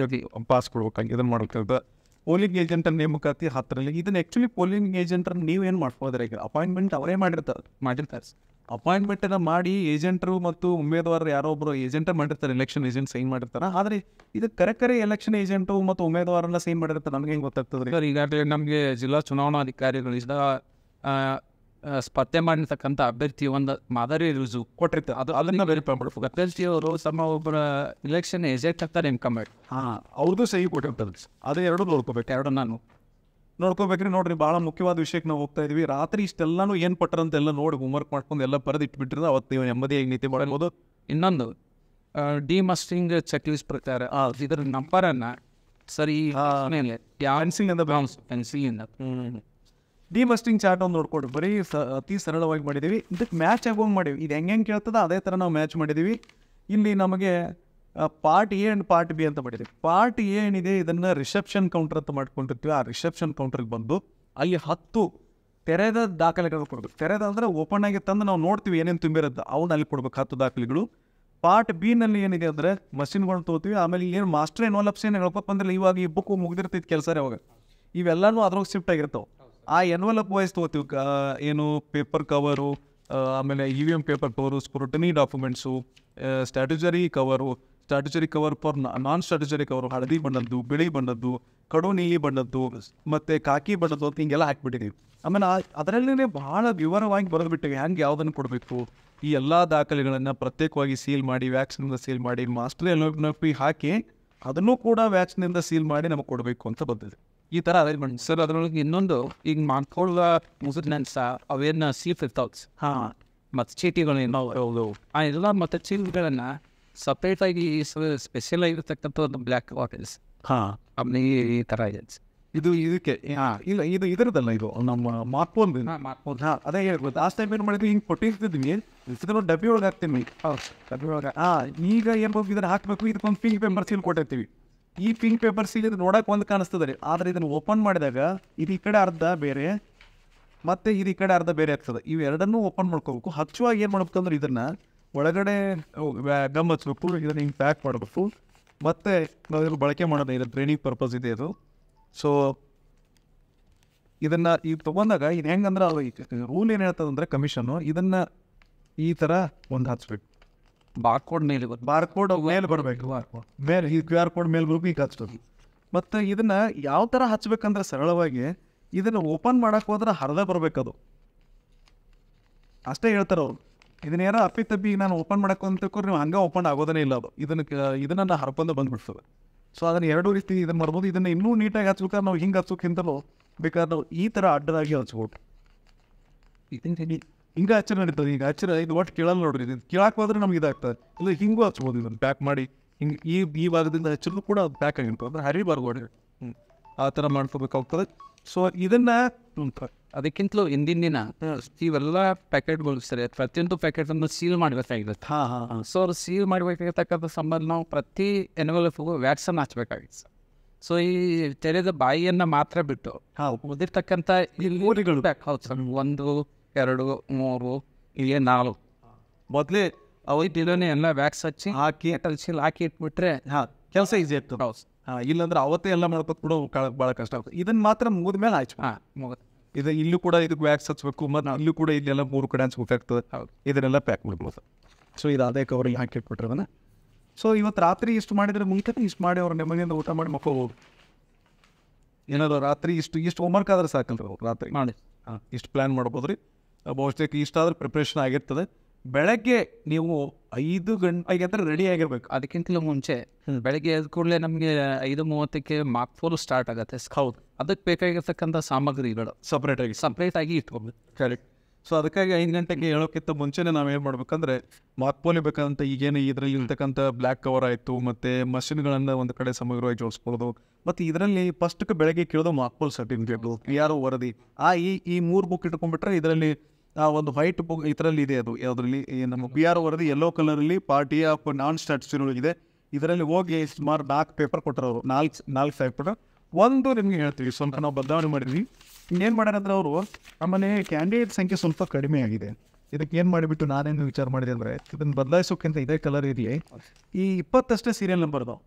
ಪಾಸ್ ಕೊಡ್ಬೇಕಾಗಿ ಇದನ್ನ ಮಾಡ್ಬೇಕಾಗ್ತದೆ. ಪೋಲಿಂಗ್ ಏಜೆಂಟ್ ನೇಮಕಾತಿ 10ರಲ್ಲಿ ಇದನ್ನ ಆ್ಯಕ್ಚುಲಿ ಪೋಲಿಂಗ್ ಏಜೆಂಟ್ ನೀವೇನು ಮಾಡ್ಬೋದ್ರೆ, ಈಗ ಅಪಾಯಿಂಟ್ಮೆಂಟ್ ಅವರೇ ಮಾಡಿರ್ತಾರೆ. ಅಪಾಯಿಂಟ್ಮೆಂಟನ್ನು ಮಾಡಿ ಏಜೆಂಟರು ಮತ್ತು ಉಮೇದುವಾರರು ಯಾರೋ ಒಬ್ಬರು ಏಜೆಂಟೇ ಮಾಡಿರ್ತಾರೆ, ಎಲೆಕ್ಷನ್ ಏಜೆಂಟ್ ಸೈನ್ ಮಾಡಿರ್ತಾರೆ. ಆದರೆ ಇದು ಕರೆ ಎಲೆಕ್ಷನ್ ಏಜೆಂಟು ಮತ್ತು ಉಮೇದುವಾರನ್ನ ಸೈನ್ ಮಾಡಿರ್ತಾರೆ. ನಮ್ಗೆ ಹೆಂಗೆ ಗೊತ್ತಾಗ್ತದೆ ಸರ್? ಈಗಾಗಲೇ ನಮಗೆ ಜಿಲ್ಲಾ ಚುನಾವಣಾಧಿಕಾರಿಗಳಿಂದ ಸ್ಪರ್ಧೆ ಮಾಡಿರ್ತಕ್ಕಂಥ ಅಭ್ಯರ್ಥಿ ಒಂದು ಮಾದರಿ ರುಜು ಕೊಟ್ಟಿರ್ತಾರೆ. ಅದನ್ನ ವೆರಿಫೈ ಮಾಡ್ಬೇಕು. ಅಭ್ಯರ್ಥಿಯವರು ತಮ್ಮ ಒಬ್ಬರ ಇಲೆಕ್ಷನ್ ಏಜೆಂಟ್ ಆಗ್ತಾರೆ ಇನ್ಕಮ್ ಮಾಡಿ ಅವ್ರದ್ದು ಸಹಿ ಕೊಟ್ಟಿರ್ತದೆ. ಅದೇ 2 ನೋಡ್ಕೋಬೇಕು. 2 ನಾನು ನೋಡ್ಕೋಬೇಕ್ರಿ. ನೋಡ್ರಿ, ಭಾಳ ಮುಖ್ಯವಾದ ವಿಷಯಕ್ಕೆ ನಾವು ಹೋಗ್ತಾ ಇದೀವಿ. ರಾತ್ರಿ ಇಷ್ಟೆಲ್ಲಾನು ಏನು ಪಟ್ಟರಂತೆಲ್ಲ ನೋಡಿ ಹೋಮ್ವರ್ಕ್ ಮಾಡ್ಕೊಂಡು ಎಲ್ಲ ಬರೆದು ಇಟ್ಬಿಟ್ರೆ ಅವತ್ತು ನೀವು ನೆಮ್ಮದಿಯಾಗಿ ನೀತಿ ಮಾಡ್ಬೋದು. ಇನ್ನೊಂದು ಡಿಮಸ್ಟಿಂಗ್ ಚೆಕ್ ಲಿಸ್ಟ್ ಪ್ರಕಾರ ಇದರ ನಂಬರನ್ನು ಸರಿ ಪೆನ್ಸಿಲಿಂದ ಡಿಮಸ್ಟಿಂಗ್ ಚಾರ್ಟ್ ಒಂದು ನೋಡ್ಕೊಂಡು ಬರೀ ಅತಿ ಸರಳವಾಗಿ ಮಾಡಿದ್ದೀವಿ. ಇದಕ್ಕೆ ಮ್ಯಾಚ್ ಆಗೋಂಗೆ ಮಾಡೀವಿ. ಇದು ಹೆಂಗೆ ಕೇಳ್ತದ ಅದೇ ಥರ ನಾವು ಮ್ಯಾಚ್ ಮಾಡಿದ್ದೀವಿ. ಇಲ್ಲಿ ನಮಗೆ part A and part B ಅಂತ ಮಾಡಿದ್ದೀವಿ. ಪಾರ್ಟ್ ಎ ಏನಿದೆ ಇದನ್ನು ರಿಸೆಪ್ಷನ್ ಕೌಂಟರ್ ಅಂತ ಮಾಡ್ಕೊಂಡಿರ್ತೀವಿ. ಆ ರಿಸೆಪ್ಷನ್ ಕೌಂಟ್ರಿಗೆ ಬಂದು ಅಲ್ಲಿ 10 ತೆರೆದ ದಾಖಲೆಗಳು ಕೊಡಬೇಕು. ತೆರೆದ ಅಂದರೆ ಓಪನ್ ಆಗಿ ತಂದು ನಾವು ನೋಡ್ತೀವಿ ಏನೇನು ತುಂಬಿರುತ್ತೆ, ಅವನ್ನ ಅಲ್ಲಿ ಕೊಡ್ಬೇಕು 10 ದಾಖಲೆಗಳು. ಪಾರ್ಟ್ ಬಿನಲ್ಲಿ ಏನಿದೆ ಅಂದರೆ ಮಷಿನ್ಗಳನ್ನ ತೊಗೋತೀವಿ. ಆಮೇಲೆ ಏನು ಮಾಸ್ಟರ್ ಎನ್ವಲಪ್ಸ್ ಏನು ಹೇಳ್ಕೊತ ಬಂದ್ರೆ ಇವಾಗ ಈ ಬುಕ್ ಮುಗಿದಿರ್ತೈತೆ ಕೆಲಸ ಅವಾಗ ಇವೆಲ್ಲನೂ ಅದ್ರಾಗ ಶಿಫ್ಟ್ ಆಗಿರ್ತಾವೆ. ಆ ಎನ್ವಲಪ್ ವೈಸ್ ತೊಗೋತೀವಿ. ಏನು ಪೇಪರ್ ಕವರು, ಆಮೇಲೆ EVM paper cover, scrutiny documents, statutory cover for non statutory cover, ಹಳದಿ ಬಣ್ಣದ್ದು, ಬಿಳಿ ಬಣ್ಣದ್ದು, ಕಡು ನೀಲಿ ಬಣ್ಣದ್ದು ಮತ್ತು ಕಾಕಿ ಬಣ್ಣದ್ದು ಅಂತ ಹಿಂಗೆಲ್ಲ ಹಾಕ್ಬಿಟ್ಟಿದ್ದೀವಿ. ಆಮೇಲೆ ಅದರಲ್ಲೇ ಭಾಳ ವಿವರವಾಗಿ ಬರೆದುಬಿಟ್ಟಿವಿ ಹೆಂಗೆ ಯಾವುದನ್ನು ಕೊಡಬೇಕು. ಈ ಎಲ್ಲ ದಾಖಲೆಗಳನ್ನು ಪ್ರತ್ಯೇಕವಾಗಿ ಸೀಲ್ ಮಾಡಿ, ವ್ಯಾಕ್ಸಿನಿಂದ ಸೀಲ್ ಮಾಡಿ, ಮಾಸ್ಟರ್ ಎನ್ವಲಪ್ ಹಾಕಿ ಅದನ್ನು ಕೂಡ ವ್ಯಾಕ್ಸಿನಿಂದ ಸೀಲ್ ಮಾಡಿ ನಮಗೆ ಕೊಡಬೇಕು ಅಂತ ಬಂದಿದೆ. ಈ ಥರ ಅರೇಂಜ್ಮೆಂಟ್ ಸರ್. ಅದರೊಳಗೆ ಇನ್ನೊಂದು ಈಗ ಮಾಡ್ಕೊಳ್ಳುವ ಮುಗಿದ್ನನ್ಸ ಅವೇನು ಸೀಲ್ ಇರ್ತಾವೆ ಮತ್ತು ಚೀಟಿಗಳು ಹೌದು ಆ ಎಲ್ಲ ಮತ್ತು ಚೀಲ್ಗಳನ್ನು ಸಪ್ರೇಟಾಗಿ ಸ್ಪೆಷಲ್ ಆಗಿರ್ತಕ್ಕಂಥ ಒಂದು ಬ್ಲ್ಯಾಕ್ ಬಾಟಲ್ಸ್ ಆಮೇಲೆ ಈ ಥರ ಇದೆ. ಇದಕ್ಕೆ ಇಲ್ಲ ಇದು ಇದರದಲ್ಲ, ಇದು ನಮ್ಮ ಮಾರ್ಕೋನ್ ಅದೇ ಹೇಳ್ಬೋದು. ಲಾಸ್ಟ್ ಟೈಮ್ ಏನು ಮಾಡಿದ್ವಿ, ಹಿಂಗೆ ಕೊಟ್ಟಿರ್ತಿದ್ವಿ, ಇದನ್ನು ಡಬ್ಬಿ ಒಳಗೆ ಹಾಕ್ತೀವಿ. ಡಬ್ಬಿ ಒಳಗೆ ಈಗ ಏನು ಇದನ್ನು ಹಾಕಬೇಕು. ಇದಕ್ಕೊಂದು ಪಿಂಕ್ ಪೇಪರ್ ಸೀಲ್ ಕೊಟ್ಟಿರ್ತೀವಿ. ಈ ಪಿಂಕ್ ಪೇಪರ್ ಸೀಲ್ ಇದು ನೋಡೋಕೆ ಒಂದು ಕಾಣಿಸ್ತದೆ ರೀ, ಆದರೆ ಇದನ್ನು ಓಪನ್ ಮಾಡಿದಾಗ ಇದು ಈ ಕಡೆ ಅರ್ಧ ಬೇರೆ ಮತ್ತು ಇದು ಈ ಕಡೆ ಅರ್ಧ ಬೇರೆ ಆಗ್ತದೆ. ಇವೆರಡನ್ನೂ ಓಪನ್ ಮಾಡ್ಕೋಬೇಕು. ಹಚ್ಚುವಾಗಿ ಏನು ಮಾಡ್ಬೇಕು ಅಂದ್ರೆ ಇದನ್ನು ಒಳಗಡೆ ಗಮ್ ಹಚ್ಬೇಕು, ಇದನ್ನು ಹಿಂಗೆ ಪ್ಯಾಕ್ ಮಾಡಬೇಕು. ಮತ್ತು ನಾವು ಇದನ್ನು ಬಳಕೆ ಮಾಡೋದು, ಇದು ಟ್ರೈನಿಂಗ್ ಪರ್ಪಸ್ ಇದೆ ಇದು. ಸೊ ಇದನ್ನು ಈಗ ತೊಗೊಂಡಾಗ ಇದು ಹೆಂಗಂದ್ರೆ ರೂಲ್ ಏನು ಹೇಳ್ತದಂದ್ರೆ ಕಮಿಷನ್ನು ಇದನ್ನು ಈ ಥರ ಒಂದು ಹಚ್ಬೇಕು. ಬಾರ್ಕೋಡ್ ಮೇಲೆ ಮೇಲೆ ಬರಬೇಕು. ಮೇಲೆ ಈ QR ಕೋಡ್ ಮೇಲೆ ಬರಬೇಕು, ಈಗ ಹಚ್ಬೇಕು. ಮತ್ತು ಇದನ್ನು ಯಾವ ಥರ ಹಚ್ಬೇಕಂದ್ರೆ ಸರಳವಾಗಿ ಇದನ್ನು ಓಪನ್ ಮಾಡೋಕೆ ಹೋದ್ರೆ ಹರಿದ ಬರಬೇಕದು ಅಷ್ಟೇ ಹೇಳ್ತಾರೆ ಅವರು. ಇದನ್ನೇನೋ ಅಪ್ಪಿತಪ್ಪಿ ನಾನು ಓಪನ್ ಮಾಡೋಕೆ ಅಂತ ನೀವು ಹಂಗೆ ಓಪನ್ ಆಗೋದೇ ಇಲ್ಲ. ಅದು ಇದನ್ನು ಹರ್ಕೊಂಡು ಬಂದುಬಿಡ್ತದೆ. ಸೊ ಅದನ್ನು 2 ರೀತಿ ಇದನ್ನು ಮಾಡ್ಬೋದು. ಇದನ್ನು ಇನ್ನೂ ನೀಟಾಗಿ ಹಚ್ಬೇಕಾದ್ರೆ ನಾವು ಹಿಂಗೆ ಹಚ್ಚೋಕ್ಕಿಂತಲೂ ಬೇಕಾದ್ರೆ ನಾವು ಈ ಥರ ಅಡ್ಡದಾಗಿ ಹಚ್ಬೋದು. ಹಿಂಗೆ ಹಚ್ಚ ನಡೀತದೆ. ಈಗ ಹಚ್ಚಿರ ಇದು ಒಟ್ಟು ಕೇಳಲ್ಲ ನೋಡ್ರಿ, ಇದು ಕೇಳಕ್ಕೆ ಹೋದ್ರೆ ನಮ್ಗೆ ಇದಾಗ್ತದೆ. ಇಲ್ಲ ಹಿಂಗೂ ಹಚ್ಬೋದು, ಇದನ್ನು ಪ್ಯಾಕ್ ಮಾಡಿ ಹಿಂಗೆ ಈ ಭಾಗದಿಂದ ಹಚ್ಚಿದ್ರು ಕೂಡ ಅದು ಪ್ಯಾಕ್ ಆಗಿರ್ತದೆ, ಅಂದ್ರೆ ಹರಿಬಾರ್ದು ಹೊಡ್ರಿ. ಆ ಥರ ಮಾಡ್ಕೋಬೇಕಾಗ್ತದೆ. ಸೊ ಇದನ್ನು ಅದಕ್ಕಿಂತಲೂ ಹಿಂದಿನ ದಿನ ಇವೆಲ್ಲ ಪ್ಯಾಕೆಟ್ಗಳು ಸರಿ ಪ್ರತಿಯೊಂದು ಪ್ಯಾಕೆಟನ್ನು ಸೀಲ್ ಮಾಡಬೇಕಾಗಿರುತ್ತೆ. ಸೊ ಅವ್ರು ಸೀಲ್ ಮಾಡಬೇಕಾಗಿರ್ತಕ್ಕಂಥ ಸಂಬಂಧ ನಾವು ಪ್ರತಿ ಎನ್ವೆಲಪ್ಗೂ ವ್ಯಾಕ್ಸನ್ನು ಹಚ್ಚಬೇಕಾಗಿತ್ತು ಸರ್. ಸೊ ಈ ತೆರೆದ ಬಾಯಿಯನ್ನು ಮಾತ್ರ ಬಿಟ್ಟು ಉಳಿದಿರ್ತಕ್ಕಂಥ ಮೂರಿಗಳು ಹೌದು ಸರ್, 1, 2, 3 ಇಲ್ಲೇ 4 ಮೊದಲೇ ಅವತ್ತಿಡೋನೆ ಎಲ್ಲ ವ್ಯಾಕ್ಸ್ ಹಚ್ಚಿ ಹಾಕಿ ಚೀಲ ಹಾಕಿ ಇಟ್ಬಿಟ್ರೆ ಕೆಲಸ ಈಸಿ ಆಗ್ತದೆ. ಹೌದು ಇಲ್ಲಾಂದ್ರೆ ಅವತ್ತೇ ಎಲ್ಲ ಮಾಡ್ಕೊತ್ ಕೂಡ ಭಾಳ ಕಷ್ಟ ಆಗ್ತದೆ. ಇದನ್ನು ಮಾತ್ರ ಮುಗಿದ ಮೇಲೆ ಹಚ್ಚ. ಇದು ಇಲ್ಲೂ ಕೂಡ ಇದಕ್ಕೆ ವ್ಯಾಕ್ಸ್ ಹಚ್ಬೇಕು, ಮತ್ತು ಇಲ್ಲೂ ಕೂಡ ಇಲ್ಲೆಲ್ಲ 3 ಕಡೆ ಹಚ್ಬೇಕಾಗ್ತದೆ. ಇದನ್ನೆಲ್ಲ ಪ್ಯಾಕ್ ಮಾಡ್ಬೋದು. ಸೊ ಇದು ಅದೇ ಕವರಿಗೆ ಹಾಕಿಟ್ಬಿಟ್ರೆ ಅದನ್ನು. ಸೊ ಇವತ್ತು ರಾತ್ರಿ ಇಷ್ಟು ಮಾಡಿದರೆ ಮುಂಚೆ ಇಷ್ಟು ಮಾಡಿ ಅವ್ರು ನೆಮ್ಮದಿಯಿಂದ ಊಟ ಮಾಡಿ ಮಕ್ಕೋಬೋದು. ಏನಾದ್ರು ರಾತ್ರಿ ಇಷ್ಟು ಹೋಮ್ವರ್ಕ್ ಆದ್ರೆ ಸಾಕಲ್ರಿ ಅವ್ರು ರಾತ್ರಿ ಮಾಡಿ ಇಷ್ಟು ಪ್ಲ್ಯಾನ್ ಮಾಡ್ಬೋದು ರೀ. ಬಹುತೇಕ ಇಷ್ಟಾದ್ರೆ ಪ್ರಿಪ್ರೇಷನ್ ಆಗಿರ್ತದೆ. ಬೆಳಗ್ಗೆ ನೀವು 5 ಗಂಟೆಗೆ ಅಂದರೆ ರೆಡಿ ಆಗಿರ್ಬೇಕು. ಅದಕ್ಕಿಂತಲೂ ಮುಂಚೆ ಬೆಳಗ್ಗೆ ಎದ್ದ ಕೂಡಲೇ ನಮಗೆ 5:30ಕ್ಕೆ ಮಾರ್ಕ್ 4 ಸ್ಟಾರ್ಟ್ ಆಗುತ್ತೆ. ಹೌದು, ಅದಕ್ಕೆ ಬೇಕಾಗಿರ್ತಕ್ಕಂಥ ಸಾಮಗ್ರಿಗಳು ಸಪ್ರೇಟಾಗಿ ಇಟ್ಕೊಬೇಕು. ಕರೆಕ್ಟ್. ಸೊ ಅದಕ್ಕಾಗಿ 5 ಗಂಟೆಗೆ ಹೇಳೋಕ್ಕಿಂತ ಮುಂಚೆನೇ ನಾವು ಏನು ಮಾಡ್ಬೇಕಂದ್ರೆ ಮಾರ್ಕ್ಪೋಲಿ ಬೇಕಂತ ಈಗೇನು ಇದರಲ್ಲಿ ಇರ್ತಕ್ಕಂಥ ಬ್ಲ್ಯಾಕ್ ಕವರ್ ಆಯಿತು, ಮತ್ತು ಮಷಿನ್ಗಳನ್ನು ಒಂದು ಕಡೆ ಸಮಗ್ರವಾಗಿ ಜೋಡಿಸ್ಕೊಳ್ಳೋದು. ಮತ್ತು ಇದರಲ್ಲಿ ಫಸ್ಟ್ಗೆ ಬೆಳಗ್ಗೆ ಕೇಳೋದು ಮಾರ್ಕ್ಪೋಲ್ ಸರ್ಟಿಫಿಕೇಟು, PRO ವರದಿ. ಈ 3 ಬುಕ್ ಇಟ್ಕೊಂಡ್ಬಿಟ್ರೆ ಇದರಲ್ಲಿ ಒಂದು ವೈಟ್ ಬುಕ್ ಇದರಲ್ಲಿ ಇದೆ. ಅದು ಯಾವುದರಲ್ಲಿ ನಮ್ಮ PRO ವರದಿ ಯೆಲ್ಲೋ ಕಲರಲ್ಲಿ ಪಾರ್ಟಿ ಆಫ್ ನಾನ್ ಸ್ಟ್ಯಾಟ್ಯೂಟರಿ ಇದೆ. ಇದರಲ್ಲಿ ಹೋಗಿ ಸುಮಾರು 4 ಪೇಪರ್ ಕೊಟ್ಟರು ಅವರು, 4 ಪೇಪರ್. ಒಂದು ನಿಮಗೆ ಹೇಳ್ತೀವಿ, ಸ್ವಲ್ಪ ನಾವು ಬದಲಾವಣೆ ಮಾಡಿದ್ವಿ. ಇನ್ನೇನು ಮಾಡ್ಯಾರಂದ್ರೆ ಅವರು ನಮ್ಮನೆ ಕ್ಯಾಂಡಿಡೇಟ್ ಸಂಖ್ಯೆ ಸ್ವಲ್ಪ ಕಡಿಮೆ ಆಗಿದೆ. ಇದಕ್ಕೆ ಏನು ಮಾಡಿಬಿಟ್ಟು ನಾನೇನು ವಿಚಾರ ಮಾಡಿದೆ ಅಂದರೆ ಇದನ್ನು ಬದಲಾಯಿಸೋಕ್ಕಿಂತ ಇದೇ ಕಲರ್ ಇರಲಿ, ಈ 20 ಸೀರಿಯಲ್ ನಂಬರ್ ಅದಾವೆ.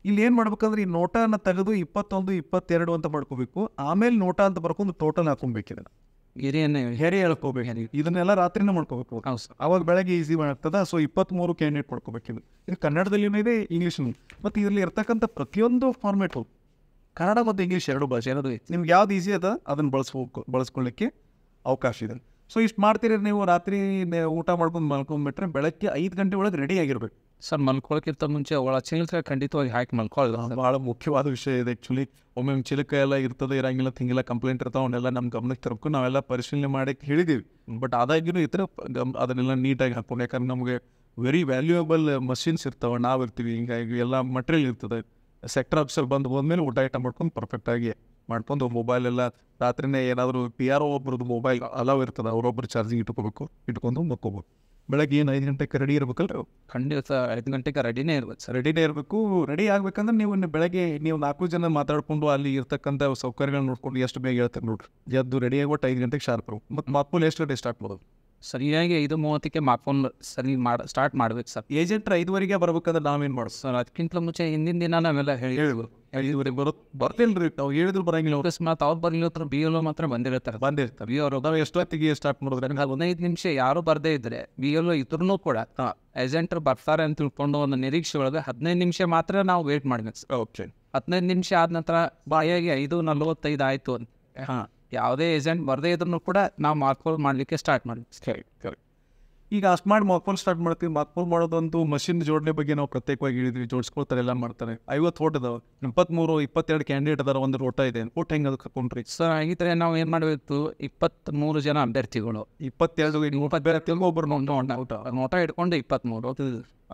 ಇಲ್ಲಿ ಏನು ಮಾಡ್ಬೇಕಂದ್ರೆ ಈ ನೋಟಾನ ತೆಗೆದು 21, 22 ಅಂತ ಮಾಡ್ಕೋಬೇಕು. ಆಮೇಲೆ ನೋಟಾ ಅಂತ ಬರ್ಕೊಂಡು ಟೋಟಲ್ ಹಾಕೊಬೇಕು. ಇದನ್ನು ಹೆರಿ ಹೇಳ್ಕೋಬೇಕು. ಇದನ್ನೆಲ್ಲ ರಾತ್ರಿನೇ ಮಾಡ್ಕೋಬೇಕು. ಅವಾಗ ಬೆಳಗ್ಗೆ ಈಸಿ ಆಗ್ತದೆ. ಸೊ 23 ಕ್ಯಾಂಡಿಡೇಟ್ ಮಾಡ್ಕೋಬೇಕಿದೆ. ಇದು ಕನ್ನಡದಲ್ಲಿಯೂ ಇದೆ, ಇಂಗ್ಲೀಷ್ನೂ. ಮತ್ತು ಇದರಲ್ಲಿ ಇರ್ತಕ್ಕಂಥ ಪ್ರತಿಯೊಂದು ಫಾರ್ಮೇಟು ಕನ್ನಡ ಮತ್ತು ಇಂಗ್ಲೀಷ್ 2 ಭಾಷೆ ಏನಾದ್ರು ನಿಮ್ಗೆ ಯಾವ್ದು ಈಸಿ ಅದ ಅದನ್ನು ಬಳಸ್ಕೊಳ್ಳಿಕ್ಕೆ ಅವಕಾಶ ಇದೆ. ಸೊ ಇಷ್ಟು ಮಾಡ್ತೀರಿ ನೀವು. ರಾತ್ರಿ ಊಟ ಮಲ್ಕೊಂಡ್ಬಿಟ್ರೆ ಬೆಳಗ್ಗೆ 5 ಗಂಟೆ ಒಳಗೆ ರೆಡಿ ಆಗಿರ್ಬೇಕು ಸರ್. ಮಲ್ಕೊಳಕ್ಕಿಂತ ಮುಂಚೆ ಒಳ ಚಿಲ್ಕ ಖಂಡಿತವಾಗಿ ಹಾಕಿ ಮಲ್ಕೊಳ್ಳೋದು ಭಾಳ ಮುಖ್ಯವಾದ ವಿಷಯ ಇದೆ. ಆ್ಯಕ್ಚುಲಿ ಒಮ್ಮೆ ಚಿಲಕ ಎಲ್ಲ ಇರ್ತದೆ, ಇರಂಗಿಲ್ಲ, ಹಿಂಗೆಲ್ಲ ಕಂಪ್ಲೇಂಟ್ ಇರ್ತಾವೆ. ಅವನ್ನೆಲ್ಲ ನಮ್ಮ ಗಮನಕ್ಕೆ ತರಬೇಕು. ನಾವೆಲ್ಲ ಪರಿಶೀಲನೆ ಮಾಡೋಕ್ಕೆ ಹೇಳಿದ್ದೀವಿ. ಬಟ್ ಆದಾಗ್ಯೂ ಈ ಥರ ಅದನ್ನೆಲ್ಲ ನೀಟಾಗಿ ಹಾಕ್ಕೊಂಡು, ಯಾಕಂದ್ರೆ ನಮಗೆ ವೆರಿ ವ್ಯಾಲ್ಯೂಯಬಲ್ ಮಷಿನ್ಸ್ ಇರ್ತಾವೆ, ನಾವು ಇರ್ತೀವಿ, ಹಿಂಗಾಗಿ ಎಲ್ಲ ಮಟೀರಿಯಲ್ ಇರ್ತದೆ. ಸೆಕ್ಟರ್ ಆಫೀಸರ್ ಹೋದ್ಮೇಲೆ ಊಟ ಮಾಡ್ಕೊಂಡು ಪರ್ಫೆಕ್ಟಾಗಿ ಮಾಡ್ಕೊಂಡು ಮೊಬೈಲ್ ಎಲ್ಲ ರಾತ್ರಿನೇ ಏನಾದರೂ PRO ಒಬ್ರದ್ದು ಮೊಬೈಲ್ ಅಲಾವ್ ಇರ್ತದೆ, ಅವರೊಬ್ಬರು ಚಾರ್ಜಿಂಗ್ ಇಟ್ಕೊಂಡು ಮಕ್ಕೋಬೇಕು. ಬೆಳಗ್ಗೆ ಏನು 5 ಗಂಟೆಗೆ ರೆಡಿ ಇರ್ಬೇಕಲ್ರಿ? ಖಂಡಿತ 5 ಗಂಟೆಗೆ ರೆಡಿನೇ ಇರ್ಬೇಕು ಸರ್. ರೆಡಿನೇ ಇರಬೇಕು. ರೆಡಿ ಆಗ್ಬೇಕಂದ್ರೆ ನೀವು ಬೆಳಗ್ಗೆ 4 ಜನ ಮಾತಾಡ್ಕೊಂಡು ಅಲ್ಲಿ ಇರ್ತಕ್ಕಂಥ ಸೌಕರ್ಯಗಳನ್ನ ನೋಡ್ಕೊಂಡು ಎಷ್ಟು ಬೇಗ ಹೇಳ್ತಾರೆ ನೋಡ್ರಿ. ಎದ್ದು ರೆಡಿ ಆಗ್ಬಿಟ್ಟು 5 ಗಂಟೆಗೆ ಶಾರ್ಪ್. ಮತ್ತು ಮಾರ್ಕ್ಪೋಲ್ ಎಷ್ಟು ಗಂಟೆ ಸ್ಟಾರ್ಟ್ ಮಾಡೋದು? ಸರಿಯಾಗಿ 5:30ಕ್ಕೆ ಮಾರ್ಕ್ಪೋಲ್ ಸ್ಟಾರ್ಟ್ ಮಾಡ್ಬೇಕು ಸರ್. ಏಜೆಂಟ್ರು 5:00ಗೆ ಬರ್ಬೇಕಂದ್ರೆ ನಾವೇನು ಮಾಡೋದು ಸರ್? ಅದಕ್ಕಿಂತ ಮುಂಚೆ ಹಿಂದಿನ ದಿನ ನಾವೆಲ್ಲ ಹೇಳಿದ್ವಿ 5:30 ಬರ್ತಿಲ್ರಿ. ನಾವು ಹೇಳಿದ್ರು ಬರಂಗಿಲ್ಲ. ಅಕಸ್ಮಾತ್ ಅವ್ರು ಬರ್ಲಿಲ್ಲ, BLO ಮಾತ್ರ ಬಂದಿರ್ತಾರೆ. BLO ನಾವು ಎಷ್ಟೊತ್ತಿಗೆ ಸ್ಟಾರ್ಟ್ ಮಾಡಿದ್ರೆ 15 ನಿಮಿಷ ಯಾರು ಬರದೇ ಇದ್ರೆ BLO ಇದ್ರೂ ಕೂಡ ಏಜೆಂಟ್ರು ಬರ್ತಾರೆ ಅಂತ ತಿಳ್ಕೊಂಡು ಒಂದು ನಿರೀಕ್ಷೆ ಒಳಗೆ 15 ನಿಮಿಷ ಮಾತ್ರ ನಾವು ವೇಟ್ ಮಾಡ್ಬೇಕು ಸರ್. ಓಕೆ. 15 ನಿಮಿಷ ಆದ ನಂತರ ಬಾಯಾಗಿ 5:45 ಆಯಿತು ಅಂತ ಯಾವುದೇ ಏಜೆಂಟ್ ಬರದೇ ಇದ್ರೂ ಕೂಡ ನಾವು ಮಾರ್ಕ್ಪೋಲ್ ಮಾಡಲಿಕ್ಕೆ ಸ್ಟಾರ್ಟ್ ಮಾಡ್ತೀವಿ. ಈಗ ಅಷ್ಟು ಮಾಡಿ ಮಾರ್ಕ್ಪೋಲ್ ಸ್ಟಾರ್ಟ್ ಮಾಡ್ತೀವಿ. ಮಾರ್ಕ್ಪೋಲ್ ಮಾಡೋದಂತೂ ಮಷಿನ್ ಜೋಡಣೆ ಬಗ್ಗೆ ನಾವು ಪ್ರತ್ಯೇಕವಾಗಿ ಹೇಳಿದ್ವಿ. ಜೋಡಿಸ್ಕೊಳ್ತಾರೆ, ಎಲ್ಲ ಮಾಡ್ತಾರೆ. 50 ಓಟ್ ಇದಾವೆ, 23, 22 ಕ್ಯಾಂಡಿಡೇಟ್ ಅದಾರ, ಒಂದು ಓಟ ಇದೆ. ಓಟ್ ಹೆಂಗೆ ಅದಕ್ಕೆ ಕರ್ಕೊಂಡ್ರಿ ಸರ್? ಹಾಗಿದ್ರೆ ನಾವು ಏನು ಮಾಡಬೇಕು, 23 ಜನ ಅಭ್ಯರ್ಥಿಗಳು, 22 ಒಬ್ಬರು ನೋಟ ಇಟ್ಕೊಂಡು 23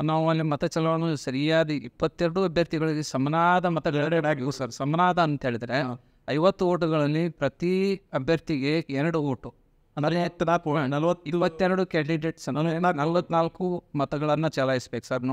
ನಾವು ಅಲ್ಲಿ ಮತ ಚಲಾವಣೆ ಸರಿಯಾದ 22 ಅಭ್ಯರ್ಥಿಗಳಿಗೆ ಸಮನಾದ ಮತಗಳು ಸರ್. ಸಮನಾದ ಅಂತ ಹೇಳಿದ್ರೆ 50 ಓಟುಗಳಲ್ಲಿ ಪ್ರತಿ ಅಭ್ಯರ್ಥಿಗೆ 2 ಓಟು, ಅಂದರೆ 22 ಕ್ಯಾಂಡಿಡೇಟ್ಸ್ 44 ಮತಗಳನ್ನು ಚಲಾಯಿಸ್ಬೇಕು ಸರ್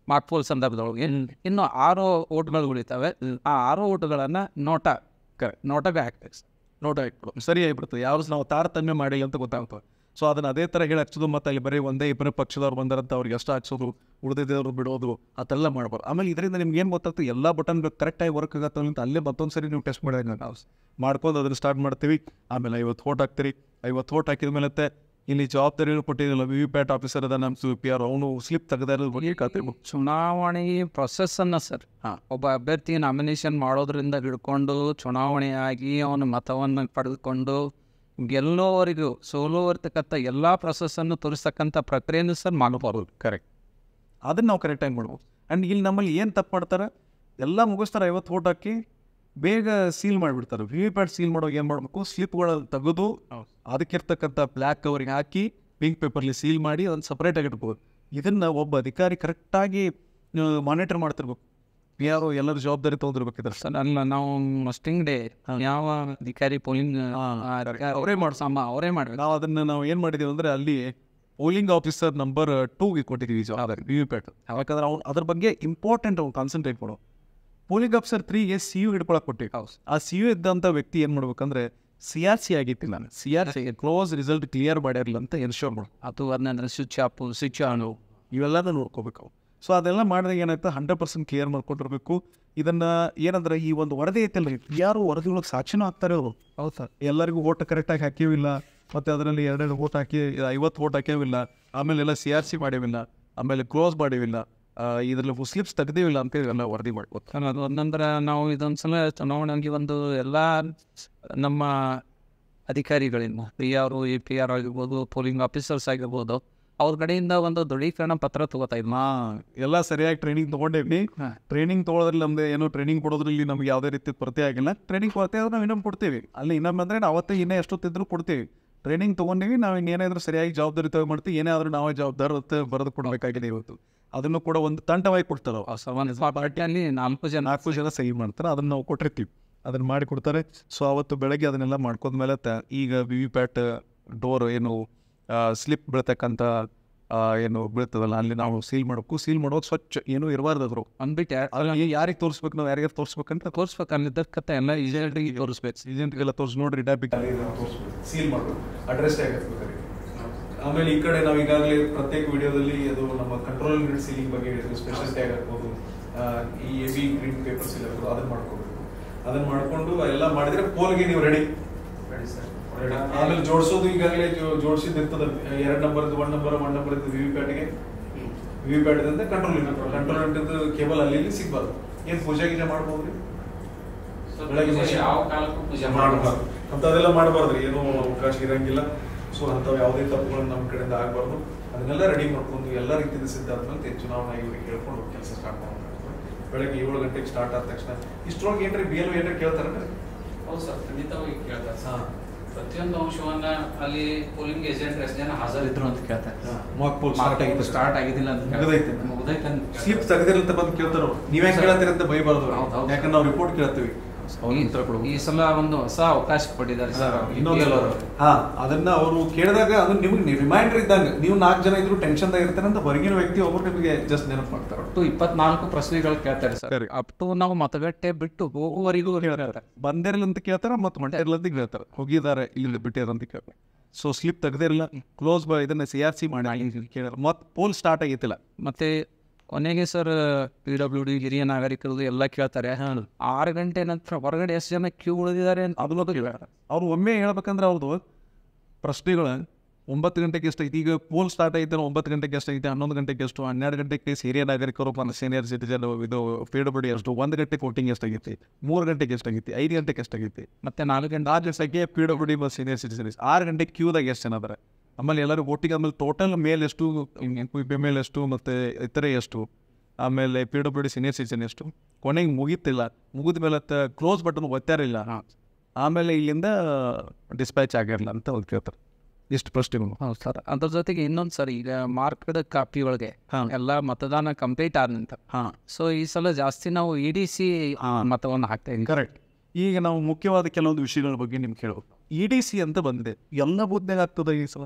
ಮಾರ್ಕ್ಪೋಲ್ ಸಂದರ್ಭದೊಳಗೆ. ಇನ್ನು 6 ಓಟ್ಗಳು ಉಳಿತವೆ. ಆ 6 ಓಟುಗಳನ್ನು ನೋಟಗೆ ಹಾಕ್ಬೇಕು ಸರ್. ನೋಟ ಹಾಕ್ಬಿಡು, ಸರಿ ಆಗಿಬಿಡ್ತದೆ. ಯಾವ್ದು ನಾವು ತಾರತಮ್ಯ ಮಾಡಿ ಅಂತ ಗೊತ್ತಾಗ್ತದೆ. ಸೊ ಅದನ್ನು ಅದೇ ಥರ ಹೇಳಿ ಹಚ್ಚೋದು. ಮತ್ತು ಅಲ್ಲಿ ಬರೀ 1-2 ಪಕ್ಷದವ್ರು ಬಂದಾರಂತ ಅವ್ರಿಗೆ ಎಷ್ಟು ಹಚ್ಚೋದು, ಉಳಿದಿದ್ದವ್ರು ಬಿಡೋದು, ಅದೆಲ್ಲ ಮಾಡ್ಬಾರ್ದು. ಆಮೇಲೆ ಇದರಿಂದ ನಿಮ್ಗೆ ಏನು ಗೊತ್ತಾಗ್ತದೆ, ಎಲ್ಲ ಬಟನ್ಗಳು ಕರೆಕ್ಟಾಗಿ ವರ್ಕ್ ಆಗತ್ತೆ ಅಂತ ಅಲ್ಲೇ ಮತ್ತೊಂದು ಸರಿ ನೀವು ಟೆಸ್ಟ್ ಮಾಡಿದಾಗ ನಾವು ಮಾಡ್ಕೊಂಡು ಅದನ್ನು ಸ್ಟಾರ್ಟ್ ಮಾಡ್ತೀವಿ. ಆಮೇಲೆ 50 ಓಟ್ ಹಾಕ್ತೀರಿ. 50 ಓಟ್ ಹಾಕಿದ ಮೇಲೆ ಇಲ್ಲಿ ಜವಾಬ್ದಾರಿಗಳು ಕೊಟ್ಟಿದ್ದಿಲ್ಲ, VVPAT ಆಫೀಸರ್ ಅದ ನಮ್ಮ PRO, ಅವನು ಸ್ಲಿಪ್ ತೆಗೆದ ಚುನಾವಣೆ ಪ್ರೊಸೆಸ್ಸನ್ನು ಸರ್ ಒಬ್ಬ ಅಭ್ಯರ್ಥಿ ನಾಮಿನೇಷನ್ ಮಾಡೋದ್ರಿಂದ ಹಿಡ್ಕೊಂಡು ಚುನಾವಣೆಯಾಗಿ ಅವನ ಮತವನ್ನು ಪಡೆದುಕೊಂಡು ಗೆಲ್ಲೋವರೆಗೂ ಸೋಲೋವರ್ತಕ್ಕಂಥ ಎಲ್ಲ ಪ್ರೊಸೆಸ್ಸನ್ನು ತೋರಿಸ್ತಕ್ಕಂಥ ಪ್ರಕ್ರಿಯೆಯನ್ನು ಸರ್ ಮಾಡಬಾರ್ದು. ಕರೆಕ್ಟ್. ಅದನ್ನು ನಾವು ಕರೆಕ್ಟಾಗಿ ಮಾಡ್ಬೋದು. ಆ್ಯಂಡ್ ಇಲ್ಲಿ ನಮ್ಮಲ್ಲಿ ಏನು ತಪ್ಪು ಮಾಡ್ತಾರೆ, ಎಲ್ಲ ಮುಗಿಸ್ತಾರೆ, 50 ಓಟ್ ಹಾಕಿ ಬೇಗ ಸೀಲ್ ಮಾಡಿಬಿಡ್ತಾರೆ. ವಿ ವಿ ಪ್ಯಾಟ್ ಸೀಲ್ ಮಾಡೋಕೆ ಏನು ಮಾಡಬೇಕು, ಸ್ಲಿಪ್ಗಳನ್ನು ತೆಗೆದು ಅದಕ್ಕಿರ್ತಕ್ಕಂಥ ಬ್ಲ್ಯಾಕ್ ಕವರಿಗೆ ಹಾಕಿ ಪಿಂಕ್ ಪೇಪರ್ಲಿ ಸೀಲ್ ಮಾಡಿ ಅದನ್ನು ಸಪ್ರೇಟಾಗಿ ಇಟ್ಬೋದು. ಇದನ್ನು ಒಬ್ಬ ಅಧಿಕಾರಿ ಕರೆಕ್ಟಾಗಿ ಮಾನಿಟರ್ ಮಾಡ್ತಿರ್ಬೇಕು. ಯಾರು ಎಲ್ಲರ ಜವಾಬ್ದಾರಿ ತೊಗೊಂಡಿರ್ಬೇಕು ಇದ್ರ ಸರ್. ಅಲ್ಲ, ನಾವು ಮಸ್ಟಿಂಗ್ ಡೇ ಯಾವ ಅಧಿಕಾರಿ ಪೋಲಿಂಗ್ ಅವರೇ ಅವರೇ ಮಾಡ್ಬೇಕು. ನಾವು ಅದನ್ನು ನಾವು ಏನು ಮಾಡಿದ್ದೀವಿ ಅಂದರೆ ಅಲ್ಲಿ ಪೋಲಿಂಗ್ ಆಫೀಸರ್ ನಂಬರ್ 2ಗೆ ಕೊಟ್ಟಿದ್ದೀವಿ ವಿ ವಿ ಪ್ಯಾಟ್. ಯಾಕಂದ್ರೆ ಅವ್ನು ಅದ್ರ ಬಗ್ಗೆ ಇಂಪಾರ್ಟೆಂಟ್ ಅವ್ನು ಕಾನ್ಸಂಟ್ರೇಟ್ ಮಾಡೋ. ಪೋಲಿಂಗ್ ಆಫೀಸರ್ 3ಗೆ ಸಿ ಯು ಹಿಡ್ಕೊಳಕ್ಕೆ ಕೊಟ್ಟಿವಿ. ಆ ಸಿ ಯು ಇದ್ದಂಥ ವ್ಯಕ್ತಿ ಏನು ಮಾಡ್ಬೇಕಂದ್ರೆ CRC ಆಗಿತ್ತು, ನಾನು CRC ಕ್ಲೋಸ್ ರಿಸಲ್ಟ್ ಕ್ಲಿಯರ್ ಮಾಡಿರಲಿಲ್ಲ ಅಂತ ಎನ್ಶೋರ್ ಮಾಡು. ಅದು ಅದನ್ನ ಸ್ವಿಚ್ ಆನು ಇವೆಲ್ಲನೂ ನೋಡ್ಕೋಬೇಕು. ಸೊ ಅದೆಲ್ಲ ಮಾಡಿದಾಗ ಏನಾಯ್ತು, 100% ಕ್ಲಿಯರ್ ಮಾಡ್ಕೊಂಡಿರ್ಬೇಕು. ಇದನ್ನು ಏನಂದ್ರೆ ಈ ಒಂದು ವರದಿ ಐತಲ್ಲ, ಯಾರು ವರದಿಗಳಿಗೆ ಸಾಕ್ಷಿನೂ ಹಾಕ್ತಾರೆ ಅವರು. ಹೌದು ಸರ್. ಎಲ್ಲರಿಗೂ ಓಟ್ ಕರೆಕ್ಟಾಗಿ ಹಾಕಿವಿಲ್ಲ, ಮತ್ತು ಅದರಲ್ಲಿ 2 ಓಟ್ ಹಾಕಿ 50 ಓಟ್ ಹಾಕಿವಿಲ್ಲ, ಆಮೇಲೆ ಎಲ್ಲ CRC ಮಾಡಿವಿಲ್ಲ, ಆಮೇಲೆ ಕ್ಲೋಸ್ ಮಾಡಿವಿಲ್ಲ, ಇದರಲ್ಲಿ ಸ್ಲಿಪ್ಸ್ ತೆಗ್ದಿವಿಲ್ಲ ಅಂತ ಎಲ್ಲ ವರದಿ ಮಾಡ್ಬೋದು. ಅದು ನಂತರ ನಾವು ಇದೊಂದು ಸಲ ಚುನಾವಣೆಗೆ ಒಂದು ಎಲ್ಲ ನಮ್ಮ ಅಧಿಕಾರಿಗಳಿಂದ PR APR ಆಗಿರ್ಬೋದು, ಪೋಲಿಂಗ್ ಆಫೀಸರ್ಸ್ ಆಗಿರ್ಬೋದು, ಅವ್ರ ಕಡೆಯಿಂದ ಒಂದು ದೃಢೀಕರಣ ಪತ್ರ ತಗೋತಾ ಇದ್ವಿ. ಎಲ್ಲ ಸರಿಯಾಗಿ ಟ್ರೈನಿಂಗ್ ತೊಗೊಂಡೇವಿ. ಟ್ರೈನಿಂಗ್ ತೊಗೊಳೋದ್ರಲ್ಲಿ ನಮ್ದು ಏನೋ ಟ್ರೈನಿಂಗ್ ಕೊಡೋದ್ರಲ್ಲಿ ನಮ್ಗೆ ಯಾವುದೇ ರೀತಿ ಕೊರತೆ ಆಗಿಲ್ಲ. ಟ್ರೈನಿಂಗ್ ಕೊರತೆ ಆದ್ರೆ ನಾವು ಇನ್ನೊಮ್ಮೆ ಕೊಡ್ತೀವಿ. ಅಲ್ಲಿ ಇನ್ನೊಮ್ಮೆ ಅಂದರೆ ನಾವು ಅವತ್ತೇ ಇನ್ನೇ ಎಷ್ಟೊತ್ತಿದ್ರು ಕೊಡ್ತೀವಿ. ಟ್ರೈನಿಂಗ್ ತೊಗೊಂಡೀವಿ, ನಾವು ಇನ್ನೇನಾದರೂ ಸರಿಯಾಗಿ ಜವಾಬ್ದಾರಿ ತಗೋ ಮಾಡ್ತೀವಿ. ಏನೇ ಆದರೂ ನಾವೇ ಜವಾಬ್ದಾರಿ ಬರೆದು ಕೊಡಬೇಕಾಗಿದೆ ಇವತ್ತು. ಅದನ್ನು ಕೂಡ ಒಂದು ತಂಡವಾಗಿ ಕೊಡ್ತಾರೆ. ಪಾರ್ಟಿಯಲ್ಲಿ 4 ಜನ ಸಹಿ ಮಾಡ್ತಾರೆ, ಅದನ್ನು ನಾವು ಕೊಟ್ಟಿರ್ತೀವಿ, ಅದನ್ನು ಮಾಡಿ ಕೊಡ್ತಾರೆ. ಸೊ ಅವತ್ತು ಬೆಳಗ್ಗೆ ಅದನ್ನೆಲ್ಲ ಮಾಡ್ಕೊಂಡ್ಮೇಲೆ ಈಗ ವಿ ವಿ ಪ್ಯಾಟ್ ಡೋರ್ ಏನು ಸ್ಲಿಪ್ ಬೀಳ್ತಕ್ಕಂಥ ಏನು ಬೀಳ್ತದಲ್ಲ, ಅಲ್ಲಿ ನಾವು ಸೀಲ್ ಮಾಡಬೇಕು. ಸೀಲ್ ಮಾಡೋದು ಸ್ವಚ್ಛ ಏನೂ ಇರಬಾರ್ದಾದ್ರು ಅಂದ್ಬಿಟ್ಟೆ. ಯಾರಿಗೆ ತೋರಿಸ್ಬೇಕು, ನಾವು ಯಾರಿಗಾರು ತೋರಿಸ್ಬೇಕಂತ ತೋರಿಸ್ಬೇಕು. ಅಲ್ಲಿದ್ದಕ್ಕತ್ತ ಎಲ್ಲ ಏಜೆಂಟ್ರಿಗೆ ತೋರಿಸ್ಬೇಕು. ಏಜೆಂಟ್ಗೆಲ್ಲ ತೋರಿಸಿ ನೋಡ್ರಿ ಡ್ಯಾಪಿಗೆ ಸೀಲ್ ಮಾಡಬೇಕು, ಅಡ್ರೆಸ್ ಟ್ಯಾಗ್ ಹಾಕ್ಬೇಕಾದ್ರೆ. ಆಮೇಲೆ ಈ ಕಡೆ ನಾವು ಈಗಾಗಲೇ ಪ್ರತ್ಯೇಕ ವಿಡಿಯೋದಲ್ಲಿ ಅದು ನಮ್ಮ ಕಂಟ್ರೋಲ್ ಯೂನಿಟ್ ಸೀಲಿಂಗ್ ಬಗ್ಗೆ ಹೇಳಿದ್ರು. ಸ್ಪೆಷಲ್ ಟ್ಯಾಗ್ ಹಾಕ್ಬೋದು, ಈ AB ಗ್ರೀನ್ ಪೇಪರ್ ಸೀಲ್ ಹಾಕೋದು, ಅದನ್ನು ಮಾಡ್ಕೋಬೇಕು. ಅದನ್ನು ಮಾಡಿಕೊಂಡು ಎಲ್ಲ ಮಾಡಿದ್ರೆ ಪೋಲ್ಗೆ ನೀವು ರೆಡಿ ಸರ್. ಆಮೇಲೆ ಜೋಡಿಸೋದು ಈಗಾಗಲೇ ಜೋಡಿಸಿದ್ದು 2 ನಂಬರ್ದು 1 ನಂಬರ್ ಇದ್ದು VVPAT control unit cable ಅಲ್ಲಿ ಸಿಗ್ಬಾರ್ದು. ಏನು ಪೂಜೆ ಗೀಜೆ ಮಾಡ್ಬೋದ್ರಿ, ಅಂತದೆಲ್ಲ ಮಾಡಬಾರ್ದ್ರಿ, ಏನೂ ಅವಕಾಶ ಇರಂಗಿಲ್ಲ. ಸೊ ಅಂಥವು ಯಾವುದೇ ತಪ್ಪುಗಳನ್ನು ನಮ್ಮ ಕಡೆಯಿಂದ ಆಗಬಾರ್ದು. ಅದನ್ನೆಲ್ಲ ರೆಡಿ ಮಾಡ್ಕೊಂಡು ಎಲ್ಲ ರೀತಿಯಿಂದ ಸಿದ್ಧ ಆದ್ಮೇಲೆ ಚುನಾವಣಾ ಆಯೋಗರಿಗೆ ಹೇಳ್ಕೊಂಡು ಕೆಲಸ ಸ್ಟಾರ್ಟ್ ಮಾಡೋದು. ಬೆಳಗ್ಗೆ 7 ಗಂಟೆಗೆ ಸ್ಟಾರ್ಟ್ ಆದ ತಕ್ಷಣ ಇಷ್ಟರೊಳಗೆ ಏನ್ರಿ BLO ಏನ್ರಿ ಕೇಳ್ತಾರೆ? ಹೌದು ಸರ್, ಖಂಡಿತವಾಗಿ ಕೇಳ್ತಾರೆ. ಪ್ರತಿಯೊಂದು ಅಂಶವನ್ನ ಅಲ್ಲಿ ಪೋಲಿಂಗ್ ಏಜೆಂಟ್ ಎಷ್ಟು ಜನ ಹಾಜರಿದ್ರು ಅಂತ ಕೇಳ್ತಾರೆ. ಸ್ಟಾರ್ಟ್ ಆಗಿದ್ದಿಲ್ಲ ಅಂತ ಮುಗ್ದೈತೆ ಸ್ಲಿಪ್ ತೆಗೆದಿರಂತ ಬಂದು ಕೇಳ್ತಾರೋ, ನೀವೇ ಕೇಳ್ತೀರಿ ಅಂತ ಬೈಬಾರ್ದು. ಯಾಕಂದ್ರೆ ನಾವು ರಿಪೋರ್ಟ್ ಕೇಳ್ತೀವಿ. ಈ ಸಲ ಒಂದು ಹೊಸ ಅವಕಾಶ ಕೊಟ್ಟಿದ್ದಾರೆ ಸರ್. ಅದನ್ನ ಅವರು ಕೇಳಿದಾಗ ಅದನ್ನ ನಿಮ್ಗೆ ರಿಮೈಂಡರ್ ಇದ್ದಂಗೆ, ನೀವು 4 ಜನ ಇದ್ರು ಟೆನ್ಷನ್ ಇರ್ತಾರೆ ಅಂತ ಹೊರಗಿನ ವ್ಯಕ್ತಿ ಒಬ್ಬರು ನಿಮಗೆ ಜಸ್ಟ್ ನೆನಪು ಮಾಡ್ತಾರೆ. ಅಪ್ ಟು 24 ಪ್ರಶ್ನೆಗಳು ಕೇಳ್ತಾರೆ ಸರ್. ಅಪ್ ಟು ನಾವು ಮತಗಟ್ಟೆ ಬಿಟ್ಟು ಹೋಗುವವರೆಗೂ ಹೇಳ್ತಾರೆ. ಬಂದಿರಲ್ಲ ಅಂತ ಕೇಳ್ತಾರೆ, ಮತ್ತು ಮಂಟಿರಲ್ಲ ಅಂತ ಕೇಳ್ತಾರೆ, ಹೋಗಿದ್ದಾರೆ ಇಲ್ಲಿ ಬಿಟ್ಟಿದ್ದಾರೆ ಅಂತ ಕೇಳ್ತಾರೆ. ಸೊ ಸ್ಲಿಪ್ ತೆಗ್ದಿರಲ್ಲ, ಕ್ಲೋಸ್ ಇದನ್ನ CRC ಮಾಡಿ ಕೇಳಿದ್ರೆ ಮತ್ತೆ ಪೋಲ್ ಸ್ಟಾರ್ಟ್ ಆಗೈತಿಲ್ಲ. ಮತ್ತೆ ಕೊನೆಗೆ ಸರ್ PWD ಹಿರಿಯ ನಾಗರಿಕರದು ಎಲ್ಲ ಕೇಳ್ತಾರೆ. 6 ಗಂಟೆ ನಂತರ ಹೊರಗಡೆ ಎಷ್ಟು ಜನ ಕ್ಯೂ ಉಳಿದಿದ್ದಾರೆ ಅಂತ ಅದನ್ನೋದು ಕೇಳ್ತಾರೆ. ಅವ್ರು ಒಮ್ಮೆ ಹೇಳ್ಬೇಕಂದ್ರೆ ಅವ್ರದ್ದು ಪ್ರಶ್ನೆಗಳು 9 ಗಂಟೆಗೆ ಎಷ್ಟೈತಿ, ಈಗ ಪೋಲ್ ಸ್ಟಾರ್ಟ್ ಐತೆ 9 ಗಂಟೆಗೆ ಎಷ್ಟೈತೆ, 11 ಗಂಟೆಗೆ ಎಷ್ಟು, 12 ಗಂಟೆಗೆ ಹಿರಿಯ ನಾಗರಿಕರು ಸೀನಿಯರ್ ಸಿಟಿಜನ್ ಇದು PWD ಎಷ್ಟು, 1 ಗಂಟೆಗೆ ವೋಟಿಂಗ್ ಎಷ್ಟಾಗೈತಿ, 3 ಗಂಟೆಗೆ ಎಷ್ಟಾಗೈತಿ, 5 ಗಂಟೆಗೆ ಎಷ್ಟಾಗೈತಿ, ಮತ್ತೆ 4 ಗಂಟೆ ಸಂಖ್ಯೆ PWD ಮತ್ತು ಸೀನಿಯರ್ ಸಿಟಿಜನ್ಸ್. 6 ಗಂಟೆಗೆ ಕ್ಯೂದಾಗ ಎಷ್ಟು ಜನ ಅದಾರೆ, ಆಮೇಲೆ ಎಲ್ಲರೂ ವೋಟಿಂಗ್, ಆಮೇಲೆ ಟೋಟಲ್ ಮೇಲ್ ಎಷ್ಟು, ಫಿಮೇಲ್ ಎಷ್ಟು, ಮತ್ತು ಇತರೆ ಎಷ್ಟು, ಆಮೇಲೆ PWD ಸೀನಿಯರ್ ಸಿಟಿಜನ್ ಎಷ್ಟು, ಕೊನೆಗೆ ಮುಗಿತಿಲ್ಲ, ಮುಗಿದ ಮೇಲೆ ಕ್ಲೋಸ್ ಬಟನ್ ಒತ್ತಾರಿಲ್ಲ, ಆಮೇಲೆ ಇಲ್ಲಿಂದ ಡಿಸ್ಪ್ಯಾಚ್ ಆಗಿರಲ್ಲ ಅಂತ ಅವ್ರು ಕೇಳ್ತಾರೆ. ಇಷ್ಟು ಪ್ರಶ್ನೆಗಳು. ಹೌದು ಸರ್. ಅದ್ರ ಜೊತೆಗೆ ಇನ್ನೊಂದು ಸರ್, ಈಗ ಮಾರ್ಕ್ಡ್ ಕಾಪಿ ಒಳಗೆ ಎಲ್ಲ ಮತದಾನ ಕಂಪ್ಲೀಟ್ ಆದ ನಂತರ ಸೊ ಈ ಸಲ ಜಾಸ್ತಿ ನಾವು EDC ಮತವನ್ನು ಹಾಕ್ತಾ ಇದ್ದೀವಿ. ಕರೆಕ್ಟ್. ಈಗ ನಾವು ಮುಖ್ಯವಾದ ಕೆಲವೊಂದು ವಿಷಯಗಳ ಬಗ್ಗೆ ನಿಮ್ಗೆ ಕೇಳೋದು. EDC ಅಂತ ಬಂದಿದೆ, ಎಲ್ಲ ಬೂತ್ನಾಗ ಆಗ್ತದೆ ಈ ಸಲ,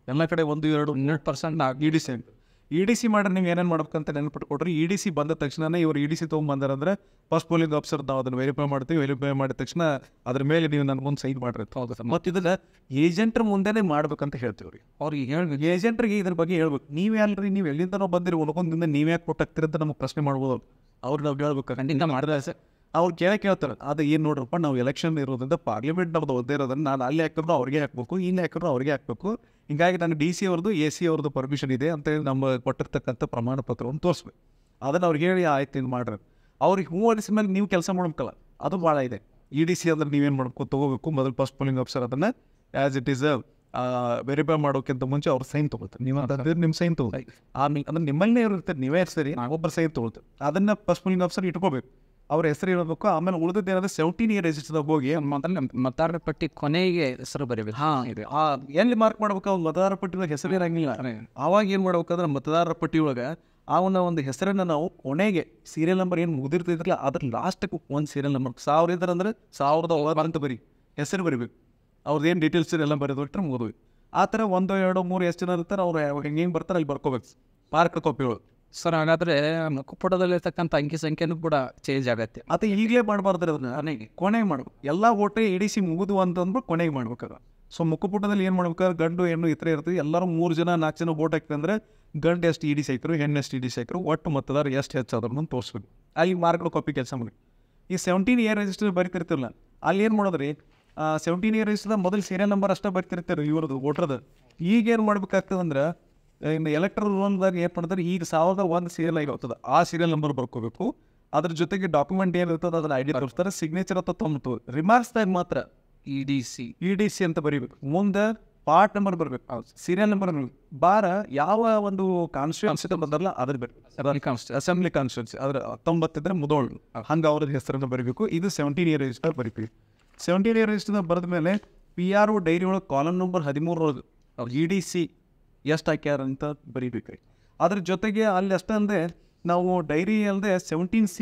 ಎಲ್ಲ ಕಡೆ 1-2% EDC ಅಂತ. EDC ಮಾಡ್ರೆ ನೀವು ಏನೇನು ಮಾಡ್ಬೇಕಂತ ನೆನಪಿಟ್ಕೊಡ್ರಿ. EDC ಬಂದ ತಕ್ಷಣ ಇವರು EDC ತೊಗೊಂಬಂದಾರಂದ್ರೆ ಫಸ್ಟ್ ಪೋಲಿಂಗ್ ಆಫೀಸರ್ ನಾವು ಅದನ್ನು ವೆರಿಫೈ ಮಾಡ್ತೀವಿ. ವೆರಿಫೈ ಮಾಡಿದ ತಕ್ಷಣ ಅದ್ರ ಮೇಲೆ ನೀವು ನನಗೊಂದು ಸೈನ್ ಮಾಡಿರಿ. ಹೌದು ಸರ್. ಮತ್ತು ಇದನ್ನು ಏಜೆಂಟ್ರ ಮುಂದೆನೇ ಮಾಡ್ಬೇಕಂತ ಹೇಳ್ತೀವಿ ರೀ. ಅವ್ರಿಗೆ ಹೇಳ್ಬೇಕು, ಏಜೆಂಟ್ರಿಗೆ ಇದ್ರ ಬಗ್ಗೆ ಹೇಳ್ಬೇಕು. ನೀವು ಯಾಲ್ರಿ, ನೀವು ಎಲ್ಲಿಂದನೋ ಬಂದಿರಿ, ಉಳ್ಕೊಂದಿಂದ ನೀವು ಯಾಕೆ ಕೊಟ್ಟಾಗ್ತೀರಿ ಅಂತ ನಮಗೆ ಪ್ರಶ್ನೆ ಮಾಡ್ಬೋದು. ಅವ್ರು ನಾವು ಹೇಳ್ಬೇಕು, ಖಂಡಿತ ಮಾಡಿದ್ರೆ ಸರ್. ಅವ್ರು ಕೇಳ್ತಾರೆ, ಅದು ಏನು ನೋಡ್ರಪ್ಪ, ನಾವು ಎಲೆಕ್ಷನ್ ಇರೋದ್ರಿಂದ ಪಾರ್ಲಿಮೆಂಟ್ ನಮ್ದು ಓದ್ದೇ ಇರೋದನ್ನು ನಾನು ಅಲ್ಲಿ ಹಾಕಿದ್ರು ಅವ್ರಿಗೆ ಹಾಕಬೇಕು, ಇಲ್ಲಿ ಹಾಕಿದ್ರು ಅವ್ರಿಗೆ ಹಾಕಬೇಕು. ಹೀಗಾಗಿ ನಾನು DC ಅವ್ರದ್ದು AC ಅವ್ರದ್ದು ಪರ್ಮಿಷನ್ ಇದೆ ಅಂತೇಳಿ ನಮ್ಮ ಕೊಟ್ಟಿರ್ತಕ್ಕಂಥ ಪ್ರಮಾಣ ಪತ್ರವನ್ನು ತೋರಿಸ್ಬೇಕು. ಅದನ್ನು ಅವ್ರಿಗೆ ಹೇಳಿ ಆಯ್ತು ಇದು ಮಾಡ್ರಿ. ಅವ್ರಿಗೆ ಹೂ ಅನಿಸಿದ ಮೇಲೆ ನೀವು ಕೆಲಸ ಮಾಡ್ಬೇಕಲ್ಲ, ಅದು ಭಾಳ ಇದೆ. EDC ಅಂದ್ರೆ ನೀವೇನು ಮಾಡ್ಬೇಕು, ತೊಗೋಬೇಕು. ಮೊದಲು ಫಸ್ಟ್ ಪೋಲಿಂಗ್ ಆಫೀಸರ್ ಅದನ್ನು ಆ್ಯಸ್ ಇಟ್ ಈಸ್ ವೆರಿಫೈ ಮಾಡೋಕ್ಕಿಂತ ಮುಂಚೆ ಅವ್ರು ಸೈನ್ ತೊಗೊಳ್ತಾರೆ. ನೀವು ಅಂತಂದ್ರೆ ನಿಮ್ಮ ಸೈನ್ ತೊಗೊಳ್ಳಿ. ಆಮೇಲೆ ಅಂದ್ರೆ ನಿಮ್ಮಲ್ಲೇ ಇರುತ್ತೆ, ನೀವೇ ಸರಿ ಒಬ್ಬರು ಸೈನ್ ತೊಗೊಳ್ತಾರೆ. ಅದನ್ನು ಫಸ್ಟ್ ಪೋಲಿಂಗ್ ಆಫೀಸರ್ ಇಟ್ಕೋಬೇಕು. ಅವ್ರ ಹೆಸರು ಇರಬೇಕು. ಆಮೇಲೆ ಉಳಿದದ್ದು ಏನಾದ್ರೆ 17 ಇಯರ್ ರಿಜಿಸ್ಟರ್ದಾಗ ಹೋಗಿ ಮೊದಲ ಮತದಾರರ ಪಟ್ಟಿ ಕೊನೆಗೆ ಹೆಸರು ಬರೀಬೇಕು. ಎಲ್ಲಿ ಮಾರ್ಕ್ ಮಾಡ್ಬೇಕು, ಅವ್ನ ಮತದಾರರ ಪಟ್ಟಿ ಒಳಗೆ ಹೆಸರು ಇರಂಗಿಲ್ಲ. ಆವಾಗ ಏನು ಮಾಡ್ಬೇಕಂದ್ರೆ ಮತದಾರರ ಪಟ್ಟಿ ಒಳಗೆ ಅವನ ಒಂದು ಹೆಸರನ್ನು ನಾವು ಕೊನೆಗೆ ಸೀರಿಯಲ್ ನಂಬರ್ ಏನು ಮುಗಿದಿರ್ತಿದ್ರಲ್ಲ ಅದ್ರ ಲಾಸ್ಟಿಗೆ ಒಂದು ಸೀರಿಯಲ್ ನಂಬರ್ 1000 ಇದ್ರೆ ಅಂದರೆ 1000 ಅಂತ ಬರೀ ಹೆಸರು ಬರಿಬೇಕು. ಅವ್ರದ್ದು ಏನು ಡೀಟೇಲ್ಸ್ ಎಲ್ಲ ಬರೆದು ಬಿಟ್ಟರೆ ಮುಗಿದ್ವಿ. ಆ ಥರ 1 2 3 ಎಷ್ಟು ಜನ ಇರ್ತಾರೆ ಅವ್ರು ಹೆಂಗೆ ಬರ್ತಾರೆ ಅಲ್ಲಿ ಬರ್ಕೋಬೇಕು ಮಾರ್ಕ್ ಕಾಪಿಗಳು. ಸರ್ ಹಾಗಾದರೆ ಮುಖಪುಟದಲ್ಲಿರ್ತಕ್ಕಂಥ ಅಂಕಿ ಸಂಖ್ಯೆನೂ ಕೂಡ ಚೇಂಜ್ ಆಗತ್ತೆ. ಅದು ಈಗಲೇ ಮಾಡಬಾರ್ದ್ರೆ ಅದನ್ನ ಕೊನೆಗೆ ಮಾಡ್ಬೇಕು. ಎಲ್ಲ ಓಟೆ EDC ಮುಗಿದು ಅಂತಂದ್ಬಿಟ್ಟು ಕೊನೆಗೆ ಮಾಡ್ಬೇಕಾದ್ರೆ. ಸೊ ಮುಖಪುಟದಲ್ಲಿ ಏನು ಮಾಡ್ಬೇಕಾದ್ರೆ ಗಂಡು ಹೆಣ್ಣು ಇತರ ಇರ್ತೀವಿ. ಎಲ್ಲರೂ 3 ಜನ 4 ಜನ ವೋಟ್ ಹಾಕ್ತಂದ್ರೆ ಗಂಡು ಎಷ್ಟು EDC ಹಾಕಿರು, ಹೆಣ್ಣು ಎಷ್ಟು EDC ಹಾಕಿರು, ಒಟ್ಟು ಮತದಾರ ಎಷ್ಟು ಹೆಚ್ಚಾದ್ರೂ ತೋರಿಸ್ಬೇಕು. ಅಲ್ಲಿ ಮಾರ್ಕ್ಗಳು ಕಾಪಿ ಕೆಲಸ ಮಾಡಿ. ಈ 17 ಇಯರ್ ರಿಜಿಸ್ಟರ್ ಬರೀತಿರ್ತಿರಲ್ಲ, ಅಲ್ಲಿ ಏನು ಮಾಡೋದ್ರಿ 17 ಇಯರ್ ರಿಜಿಸ್ಟರ್ದಾಗ ಮೊದಲು ಸೀರಿಯಲ್ ನಂಬರ್ ಅಷ್ಟೇ ಬರ್ತಿರ್ತಾರೆ ಇವ್ರದ್ದು ವೋಟ್ರದ್ದು. ಈಗ ಏನು ಮಾಡ್ಬೇಕಾಗ್ತದಂದ್ರೆ ಇನ್ನು ಎಲೆಕ್ಟ್ರಲ್ ರೋಲ್ದಾಗ ಏನು ಮಾಡ್ತಾರೆ, ಈಗ 1001 ಸೀರಿಯಲ್ ಆಗಿರ್ತದೆ, ಆ ಸೀರಿಯಲ್ ನಂಬರ್ ಬರ್ಕೋಬೇಕು. ಅದ್ರ ಜೊತೆಗೆ ಡಾಕ್ಯುಮೆಂಟ್ ಏನು ಇರ್ತದೆ ಅದನ್ನ ID ತೋರಿಸ್ತಾರೆ, ಸಿಗ್ನೇಚರ್ ಅಂತ ತೊಗೊಂಡು ರಿಮಾರ್ಕ್ಸ್ದಾಗ ಮಾತ್ರ EDC ಅಂತ ಬರೀಬೇಕು. ಮುಂದೆ ಪಾರ್ಟ್ ನಂಬರ್ ಬರಬೇಕು, ಸೀರಿಯಲ್ ನಂಬರ್ ಬರಬೇಕು. ಬಾರ ಯಾವ ಒಂದು ಕಾನ್ಸ್ಟಿಟ್ಯೂನ್ಸಿ ಬಂದಾರಲ್ಲ ಅದ್ರ ಬೇಕು, ಅಸೆಂಬ್ಲಿ ಕಾನ್ಸ್ಟಿಟ್ಯೂನ್ಸಿ ಅದ್ರ 19 ಇದ್ರೆ ಮುದೋಳು ಹಂಗೆ ಅವ್ರದ್ದು ಹೆಸರನ್ನು ಬರೀಬೇಕು. ಇದು 17 ಇಯರ್ ರಿಜಿಸ್ಟರ್ ಬರೀತೀವಿ. 17 ಇಯರ್ ರಿಜಿಸ್ಟರ್ ಬರೆದ ಮೇಲೆ PRO ಡೈರಿ ಒಳಗೆ ಕಾಲಮ್ ನಂಬರ್ 13 EDC ಎಷ್ಟು ಹಾಕ್ಯಾರ ಅಂತ ಬರೀಬೇಕು. ಅದ್ರ ಜೊತೆಗೆ ಅಲ್ಲಿ ಅಷ್ಟೇ ನಾವು ಡೈರಿ ಅಲ್ಲದೆ 17C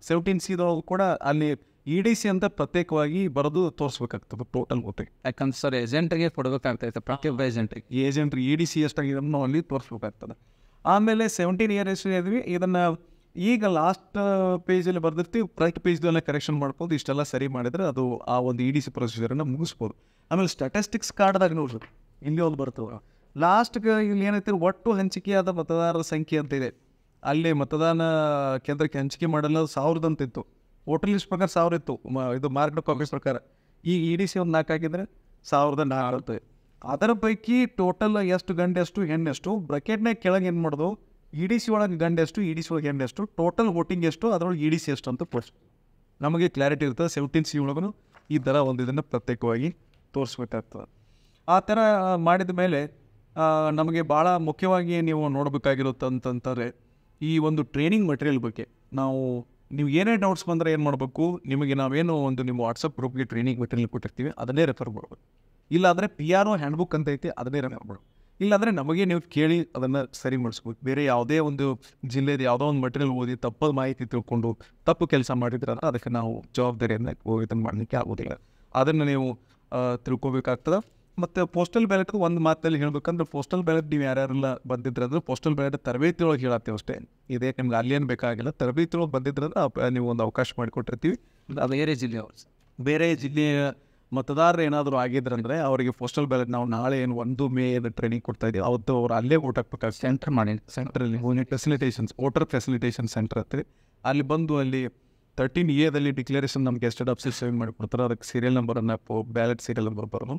17C ಕೂಡ ಅಲ್ಲಿ EDC ಅಂತ ಪ್ರತ್ಯೇಕವಾಗಿ ಬರೆದು ತೋರಿಸ್ಬೇಕಾಗ್ತದೆ ಟೋಟಲ್ ಓಟಿಗೆ. ಯಾಕಂದ್ರೆ ಸರ್ ಏಜೆಂಟ್ಗೆ ಕೊಡಬೇಕಾಗ್ತೈತೆ, ಪ್ರತಿಯೊಬ್ಬ ಏಜೆಂಟ್ರಿಗೆ EDC ಎಷ್ಟಾಗಿದೆ ನಾವು ಅಲ್ಲಿ ತೋರಿಸ್ಬೇಕಾಗ್ತದೆ. ಆಮೇಲೆ 17 ಇಯರ್ ಎಷ್ಟು ಇದ್ವಿ ಇದನ್ನು ಈಗ ಲಾಸ್ಟ್ ಪೇಜಲ್ಲಿ ಬರೆದಿರ್ತೀವಿ, ಫ್ರಂಟ್ ಪೇಜ್ದಲ್ಲೇ ಕರೆಕ್ಷನ್ ಮಾಡ್ಬೋದು. ಇಷ್ಟೆಲ್ಲ ಸರಿ ಮಾಡಿದರೆ ಅದು ಆ ಒಂದು EDC ಪ್ರೊಸೀಜರನ್ನು ಮುಗಿಸ್ಬೋದು. ಆಮೇಲೆ ಸ್ಟ್ಯಾಟಿಸ್ಟಿಕ್ಸ್ ಕಾರ್ಡ್ದಾಗ ನೋಡ್ರಿ ಇಲ್ಲಿ ಒಂದು ಬರ್ತವೆ. ಲಾಸ್ಟ್ಗೆ ಇಲ್ಲಿ ಏನೈತಿ ಒಟ್ಟು ಹಂಚಿಕೆಯಾದ ಮತದಾರರ ಸಂಖ್ಯೆ ಅಂತ ಇದೆ. ಅಲ್ಲಿ ಮತದಾನ ಕೇಂದ್ರಕ್ಕೆ ಹಂಚಿಕೆ ಮಾಡಲ್ಲ 1000 ಅಂತಿತ್ತು. ವೋಟರ್ ಲಿಸ್ಟ್ ಪ್ರಕಾರ 1000 ಇತ್ತು, ಇದು ಮಾರ್ಕ್ಡ್ ಕಾಪೀಸ್ ಪ್ರಕಾರ. ಈಗ EDC ಒಂದು 4 ಹಾಕಿದರೆ 1400. ಅದರ ಪೈಕಿ ಟೋಟಲ್ ಎಷ್ಟು ಗಂಡೆಷ್ಟು ಹೆಣ್ಣೆಷ್ಟು ಬ್ರಕೆಟ್ನಾಗ ಕೆಳಗೆ ಏನು ಮಾಡೋದು, EDC ಒಳಗೆ ಗಂಡೆಷ್ಟು EDC ಒಳಗೆ ಹೆಣ್ಣೆಷ್ಟು, ಟೋಟಲ್ ವೋಟಿಂಗ್ ಎಷ್ಟು ಅದರೊಳಗೆ EDC ಎಷ್ಟು ಅಂತ ತೋರಿಸ್ ನಮಗೆ ಕ್ಲಾರಿಟಿ ಇರ್ತದೆ. 17C ಒಳಗೂ ಈ ಥರ ಒಂದು ಇದನ್ನು ಪ್ರತ್ಯೇಕವಾಗಿ ತೋರಿಸ್ಬೇಕಾಗ್ತದೆ. ಆ ಥರ ಮಾಡಿದ ಮೇಲೆ ನಮಗೆ ಭಾಳ ಮುಖ್ಯವಾಗಿ ನೀವು ನೋಡಬೇಕಾಗಿರುತ್ತಂತಂದರೆ ಈ ಒಂದು ಟ್ರೈನಿಂಗ್ ಮಟೀರಿಯಲ್ ಬಗ್ಗೆ ನೀವು ಏನೇ ಡೌಟ್ಸ್ ಬಂದರೆ ಏನು ಮಾಡಬೇಕು, ನಿಮಗೆ ನಾವೇನು ಒಂದು ನಿಮ್ಮ ವಾಟ್ಸಪ್ ಗ್ರೂಪ್ಗೆ ಟ್ರೈನಿಂಗ್ ಮಟೀರಿಯಲ್ ಕೊಟ್ಟಿರ್ತೀವಿ ಅದನ್ನೇ ರೆಫರ್ ಮಾಡಬೇಕು. ಇಲ್ಲಾಂದರೆ PRO ಹ್ಯಾಂಡ್ಬುಕ್ ಅಂತ ಐತಿ ಅದನ್ನೇ ರೆಫರ್ ಮಾಡಬೇಕು. ಇಲ್ಲಾಂದರೆ ನಮಗೆ ನೀವು ಕೇಳಿ ಅದನ್ನು ಸರಿ ಮಾಡಿಸ್ಬೇಕು. ಬೇರೆ ಯಾವುದೇ ಒಂದು ಜಿಲ್ಲೆದು ಯಾವುದೋ ಒಂದು ಮಟೀರಿಯಲ್ ಓದಿ ತಪ್ಪು ಮಾಹಿತಿ ತಿಳ್ಕೊಂಡು ತಪ್ಪು ಕೆಲಸ ಮಾಡಿದ್ರೆ ಅದಕ್ಕೆ ನಾವು ಜವಾಬ್ದಾರಿಯನ್ನು ಇದನ್ನು ಮಾಡಲಿಕ್ಕೆ ಆಗೋದಿಲ್ಲ. ಅದನ್ನು ನೀವು ತಿಳ್ಕೊಬೇಕಾಗ್ತದೆ. ಮತ್ತು ಪೋಸ್ಟಲ್ ಬ್ಯಾಲೆಟ್ ಒಂದು ಮಾತಲ್ಲಿ ಹೇಳ್ಬೇಕಂದ್ರೆ ಪೋಸ್ಟಲ್ ಬ್ಯಾಲೆಟ್ ನೀವು ಯಾರ್ಯಾರೆಲ್ಲ ಬಂದಿದ್ರೆ ಅಂದ್ರೆ ಪೋಸ್ಟಲ್ ಬ್ಯಾಲೆಟ್ ತರಬೇತಿ ಒಳಗೆ ಹೇಳತ್ತೀವಿ ಅಷ್ಟೇ. ಇದೇ ನಿಮ್ಗೆ ಅಲ್ಲೇನು ಬೇಕಾಗಿಲ್ಲ, ತರಬೇತಿ ಒಳಗೆ ಬಂದಿದ್ರೆ ನೀವು ಒಂದು ಅವಕಾಶ ಮಾಡಿಕೊಟ್ಟಿರ್ತೀವಿ. ಬೇರೆ ಜಿಲ್ಲೆಯ ಮತದಾರರು ಏನಾದರೂ ಆಗಿದ್ರಂದರೆ ಅವರಿಗೆ ಪೋಸ್ಟಲ್ ಬ್ಯಾಲೆಟ್ ನಾವು ನಾಳೆ ಏನು 1 ಮೇ ಟ್ರೈನಿಂಗ್ ಕೊಡ್ತಾ ಇದ್ದೀವಿ ಅವತ್ತು ಅವ್ರು ಅಲ್ಲೇ ಓಟ್ ಹಾಕ್ಬೇಕಾಗ್ತದೆ. ಸೆಂಟ್ರಲ್ಲಿ ವೋಟರ್ ಫೆಸಿಲಿಟೇಷನ್ ಸೆಂಟರ್ ಹತ್ತಿರ ಅಲ್ಲಿ ಬಂದು ಅಲ್ಲಿ 13A ಡಿಕ್ಲರೇಷನ್ ನಮ್ಗೆ ಗೆಸ್ಟೆಡ್ ಆಫೀಸರ್ ಸೇವ್ ಮಾಡಿಕೊಡ್ತಾರೆ. ಅದಕ್ಕೆ ಸೀರಿಯಲ್ ನಂಬರನ್ನು ಬ್ಯಾಲೆಟ್ ಸೀರಿಯಲ್ ನಂಬರ್ ಬರೋದು